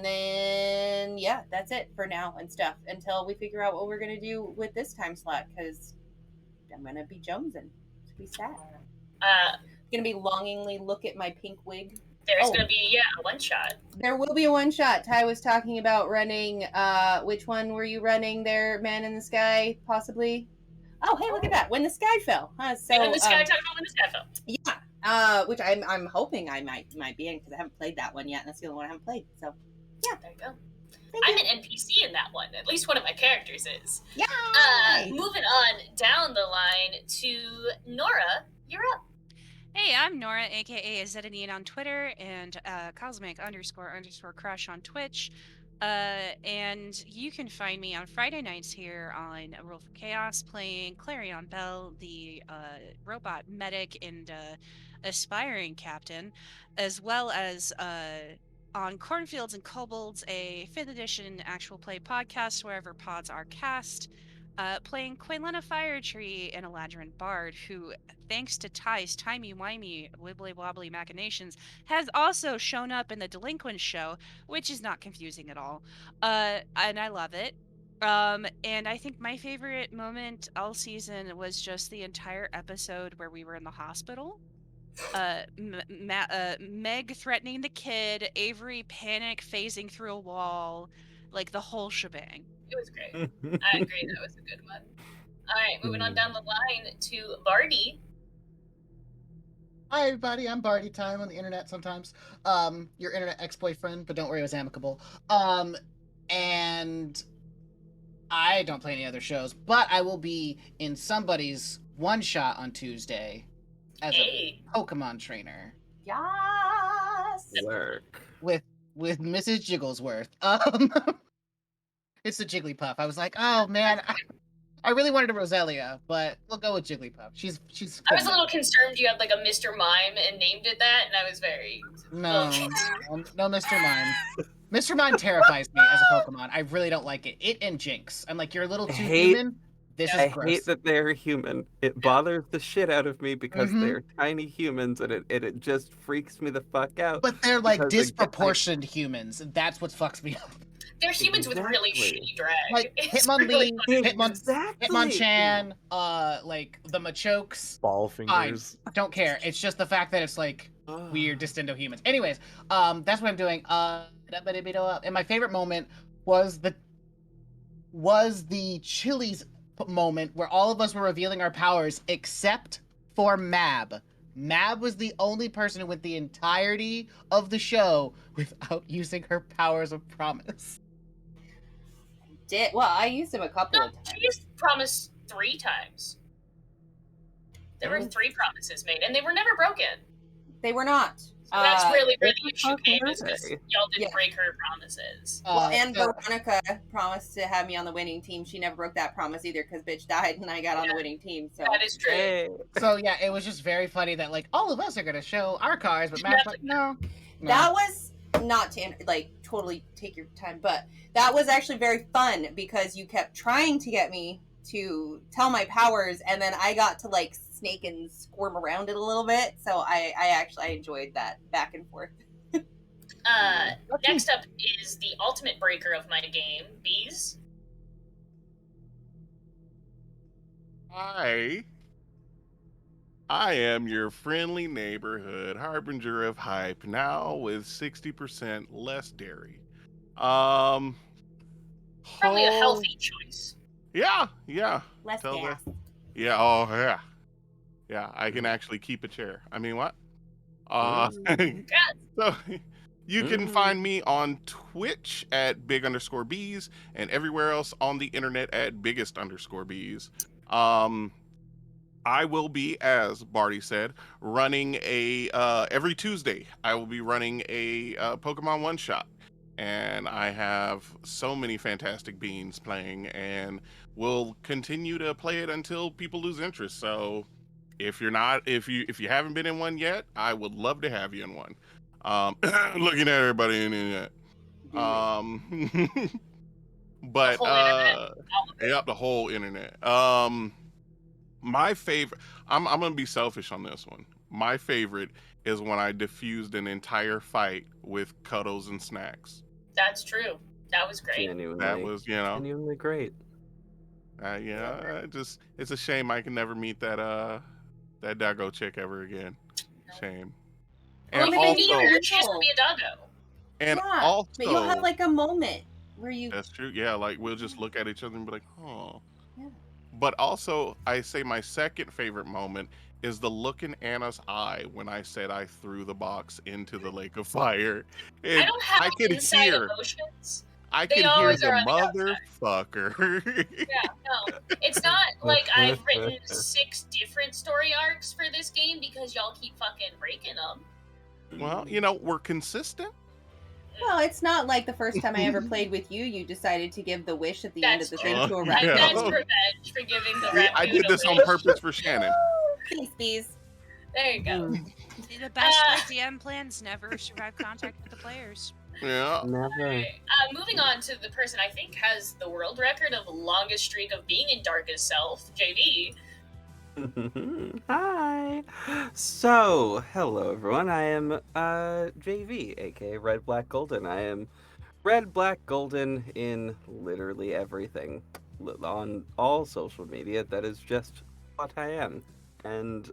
then yeah, that's it for now and stuff until we figure out what we're gonna do with this time slot, because I'm gonna be jonesing. It's gonna be sad. Gonna be longingly look at my pink wig. There's gonna be a one shot. There will be a one shot. Ty was talking about running. Which one were you running there? Man in the Sky, possibly. Oh, hey, look at that! When the Sky Fell. So When the Sky, talk about When the Sky Fell. yeah, which I'm hoping I might be in, because I haven't played that one yet, and that's the only one I haven't played. So yeah, There you go. thank I'm you. an NPC in that one. At least one of my characters is. Yeah. Moving on down the line to Nora. You're up. Hey, I'm Nora, aka Zedanian on Twitter, and Cosmic__Crush on Twitch. And you can find me on Friday nights here on A Rule for Chaos playing Clarion Bell, the robot medic and aspiring captain, as well as on Cornfields and Kobolds, a 5th edition actual play podcast wherever pods are cast. Playing Quaylena Firetree and Eladrin Bard, who, thanks to Ty's timey-wimey, wibbly-wobbly machinations, has also shown up in the Delinquent show, which is not confusing at all. And I love it. And I think my favorite moment all season was just the entire episode where we were in the hospital. Meg threatening the kid, Avery panic phasing through a wall, Like the whole shebang. It was great. I agree, that was a good one. All right, moving on down the line to Barty. Hi everybody, I'm Barty Time on the internet sometimes. Your internet ex-boyfriend, but don't worry, it was amicable. And I don't play any other shows, but I will be in somebody's one shot on Tuesday as Hey. a Pokemon trainer Yes. Work. with Mrs. Jigglesworth. It's the Jigglypuff. I was like, oh man, I really wanted a Roselia, but we'll go with Jigglypuff. She's. I was a little concerned you had like a Mr. Mime and named it that, and I was very No, no, Mr. Mime. Mr. Mime terrifies me as a Pokemon. I really don't like it. It and Jinx. I'm like, you're a little too human. This I is gross. hate that they're human. It bothers the shit out of me because they're tiny humans, and it just freaks me the fuck out. But they're like because, disproportioned humans, and that's what fucks me up. They're humans with really Exactly. shitty drag. Like It's Hitmonlee, really Exactly. Hitmonchan, like the Machokes. Ball Fine, fingers. don't care. It's just the fact that it's like weird Distindo humans. Anyways, that's what I'm doing. And my favorite moment was the Chili's moment where all of us were revealing our powers except for Mab. Mab was the only person who went the entirety of the show without using her powers of promise. Well, I used him a couple No, of times. she used promise 3 times. There were 3 promises made, and they were never broken. They were not. So that's really where what the the issue fuck came, were is because they? y'all didn't Yeah. break her promises. Well, and So- Veronica promised to have me on the winning team. She never broke that promise either because bitch died and I got on the winning team. So That is true. Hey. So yeah, it was just very funny that like all of us are gonna show our cards, but Mab's like, no. that was not to like totally take your time, but that was actually very fun because you kept trying to get me to tell my powers, and then I got to like snake and squirm around it a little bit. So I enjoyed that back and forth. Next up is the ultimate breaker of my game, Bees. Hi. I am your friendly neighborhood harbinger of hype, now with 60% less dairy. Probably a whole- healthy choice. Yeah. Less Tell gas. Yeah, oh yeah. Yeah, I can actually keep a chair. I mean, what? So you can find me on Twitch at big_bees and everywhere else on the internet at biggest_bees. I will be, as Barty said, running a every Tuesday. I will be running a Pokemon one shot, and I have so many fantastic beings playing, and we'll continue to play it until people lose interest. So, if you haven't been in one yet, I would love to have you in one. Looking at everybody in the internet. But The whole internet. yep, the whole internet. My favorite, I'm gonna be selfish on this one. My favorite is when I diffused an entire fight with cuddles and snacks. That's true. That was great. Genuinely. That was, Genuinely great. It's a shame I can never meet that doggo chick ever again. Shame. Well, And you can be also, her. She has to be a doggo. and Yeah, also, but you'll have like a moment where you that's true. Yeah, like we'll just look at each other and be like, oh. Yeah. But also, I say my second favorite moment is the look in Anna's eye when I said I threw the box into the lake of fire. I don't have can inside hear. emotions. I They can hear always the are on the motherfucker. Yeah, no. It's not like I've written 6 different story arcs for this game because y'all keep fucking breaking them. Well, we're consistent. Well, it's not like the first time I ever played with you. You decided to give the wish at the end of the That's thing to a true. raccoon. Yeah. That's revenge for giving the raccoon I did this a on wish. purpose for Shannon. Thanks, bees. There you go. See, the best DM plans never survive contact with the players. Yeah. Never. Alright, moving on to the person I think has the world record of longest streak of being in Darkest Self, JV. Hi. So, hello everyone. I am JV, aka Red Black Golden. I am Red Black Golden in literally everything on all social media. That is just what I am. And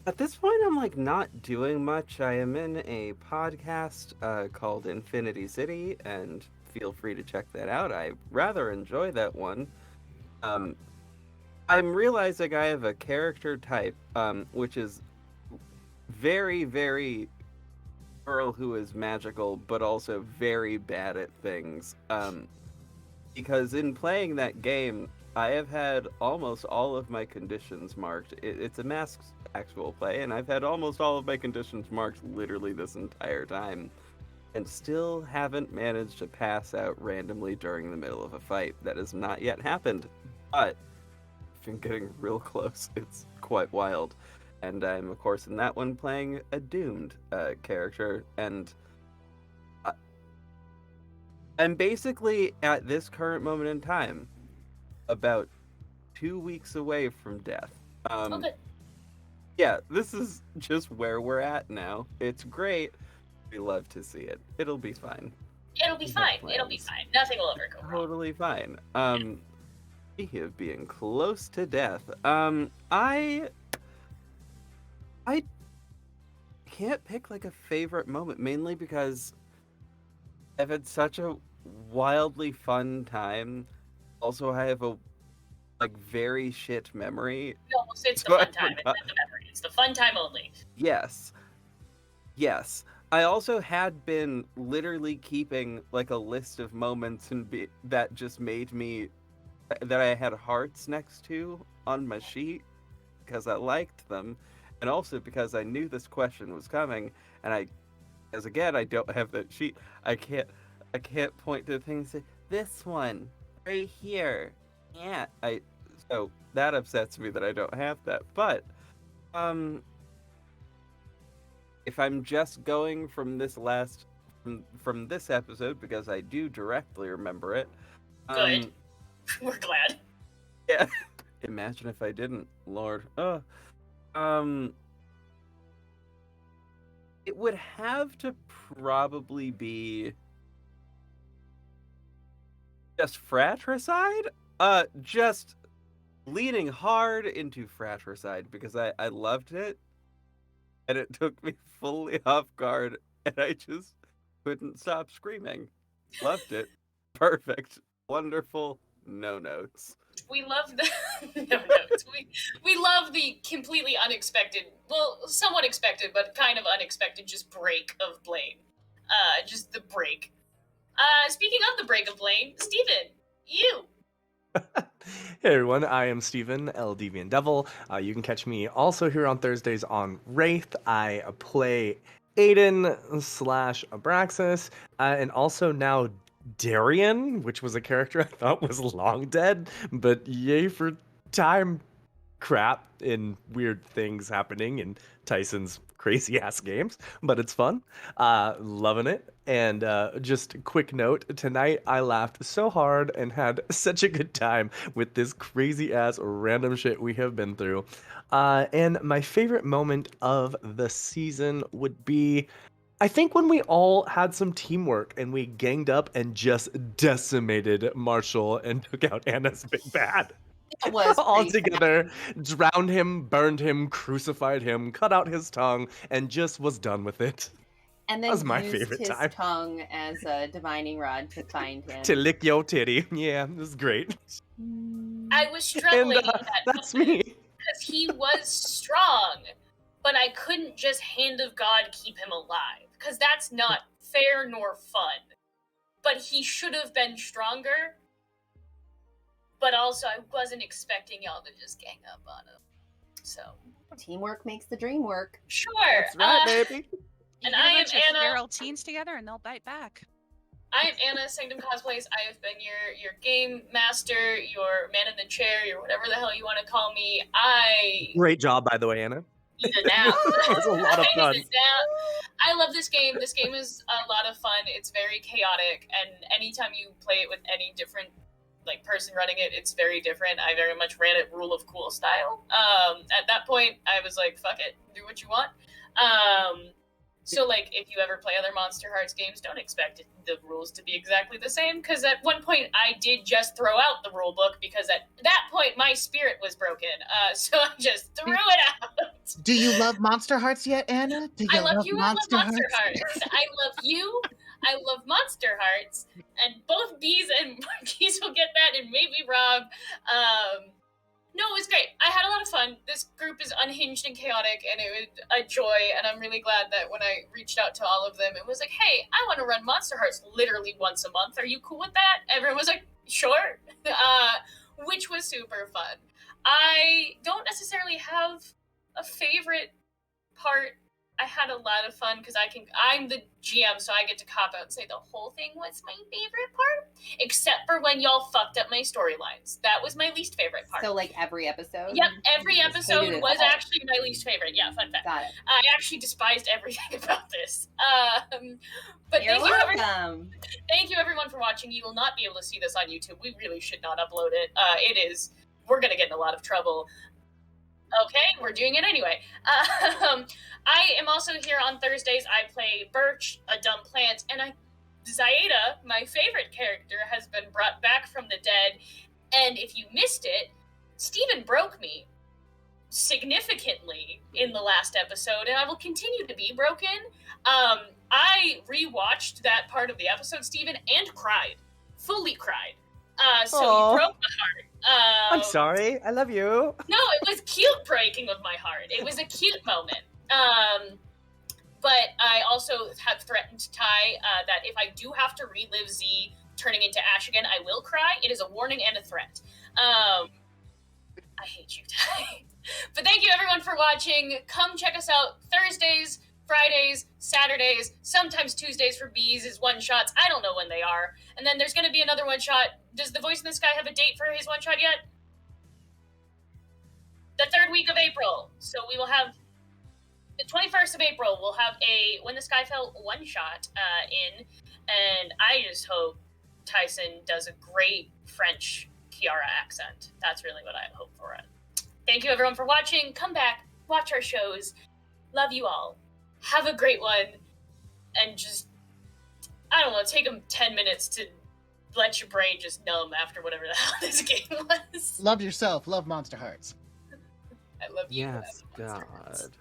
at this point, I'm like not doing much. I am in a podcast called Infinity City, and feel free to check that out. I rather enjoy that one. I'm realizing I have a character type, which is very, very girl who is magical, but also very bad at things. Because in playing that game, I have had almost all of my conditions marked. It's a masked actual play, and I've had almost all of my conditions marked literally this entire time, and still haven't managed to pass out randomly during the middle of a fight. That has not yet happened, but I've been getting real close. It's quite wild. And I'm, of course, in that one playing a doomed character, and I'm basically, at this current moment in time, about 2 weeks away from death. Okay. Yeah, this is just where we're at now. It's great. We love to see it. It'll be fine. It'll be We have fine. It'll be plans. fine. Nothing will ever go wrong. Totally fine. Speaking of being close to death, I can't pick like a favorite moment, mainly because I've had such a wildly fun time. Also, I have a very shit memory. No, it's the So I fun time. It's forgot. not the memory. It's the fun time only. Yes. I also had been literally keeping like a list of moments that just made me that I had hearts next to on my sheet because I liked them, and also because I knew this question was coming, and I don't have that sheet. I can't point to the thing and say this one right here. Yeah, so that upsets me that I don't have that. But if I'm just going from this from this episode, because I do directly remember it. Good. We're glad. Yeah. Imagine if I didn't, Lord. It would have to probably be just fratricide. Just leaning hard into fratricide because I loved it, and it took me fully off guard, and I just couldn't stop screaming. Loved it. Perfect. Wonderful. No notes. We love the no notes. We love the completely unexpected, well, somewhat expected, but kind of unexpected, just break of Blaine. Just the break. Speaking of the break of Blaine, Steven, you. Hey everyone, I am Steven, L Deviant Devil. You can catch me also here on Thursdays on Wraith. I play Aiden / Abraxas, and also now Darian, which was a character I thought was long dead, but yay for time crap and weird things happening in Tyson's crazy ass games, but it's fun. Loving it. And just a quick note, tonight I laughed so hard and had such a good time with this crazy ass random shit we have been through. And my favorite moment of the season would be, I think, when we all had some teamwork and we ganged up and just decimated Marshall and took out Anna's big bad. It was All pretty together, drowned him, burned him, crucified him, cut out his tongue, and just was done with it. And That then was my used favorite his time. tongue as a divining rod to find him. To lick your titty. Yeah, this is great. I was struggling And in that that's moment me. because he was strong, but I couldn't just hand of God keep him alive because that's not fair nor fun. But he should have been stronger. But also, I wasn't expecting y'all to just gang up on him. So Teamwork makes the dream work. sure. That's right, baby. You And get a I am bunch of Anna. feral teens together and they'll bite back. I am Anna, Sanctum Cosplays. I have been your game master, your man in the chair, your whatever the hell you want to call me. I Great job, by the way, Anna. need a nap. It was a lot of I fun. need a nap. I love this game. This game is a lot of fun. It's very chaotic, and anytime you play it with any different person running it, it's very different. I very much ran it rule of cool style. At that point, I was like, fuck it, do what you want. So if you ever play other Monster Hearts games, don't expect the rules to be exactly the same, because at one point I did just throw out the rule book because at that point my spirit was broken. So I just threw it out. Do you love Monster Hearts yet, Anna? Do you I love you. I love Monster Monster Hearts? Hearts. I love you. I love Monster Hearts, and both Bees and Marquise will get that, and maybe Rob. No, it was great. I had a lot of fun. This group is unhinged and chaotic, and it was a joy, and I'm really glad that when I reached out to all of them, it was like, hey, I want to run Monster Hearts literally once a month. Are you cool with that? Everyone was like, sure, which was super fun. I don't necessarily have a favorite part. I had a lot of fun because I'm the GM, so I get to cop out and say the whole thing was my favorite part, except for when y'all fucked up my storylines. That was my least favorite part. So, like, every episode? Yep, every You just episode hated it was all. actually my least favorite. Yeah, fun fact. Got it. I actually despised everything about this. But You're thank welcome. thank you everyone for watching. You will not be able to see this on YouTube. We really should not upload it. We're gonna get in a lot of trouble. Okay, we're doing it anyway. I am also here on Thursdays. I play Birch, a dumb plant, and Zaida, my favorite character, has been brought back from the dead. And if you missed it, Steven broke me significantly in the last episode, and I will continue to be broken. I rewatched that part of the episode, Steven, and cried. Fully cried. So Aw. you broke my heart. I'm sorry. I love you. No, it was cute breaking of my heart. It was a cute moment. But I also have threatened to Ty that if I do have to relive Z turning into Ash again, I will cry. It is a warning and a threat. I hate you, Ty. But thank you everyone for watching. Come check us out Thursdays, Fridays, Saturdays, sometimes Tuesdays for Bees' one-shots. I don't know when they are. And then there's going to be another one-shot. Does the Voice in the Sky have a date for his one-shot yet? The 3rd week of April. So we will have the 21st of April. We'll have a When the Sky Fell one-shot in. And I just hope Tyson does a great French Kiara accent. That's really what I hope for it. Thank you everyone for watching. Come back, watch our shows. Love you all. Have a great one. And just, I don't know, take them 10 minutes to let your brain just numb after whatever the hell this game was. Love yourself. Love Monster Hearts. I love you. Yes, I love Monster Hearts. God.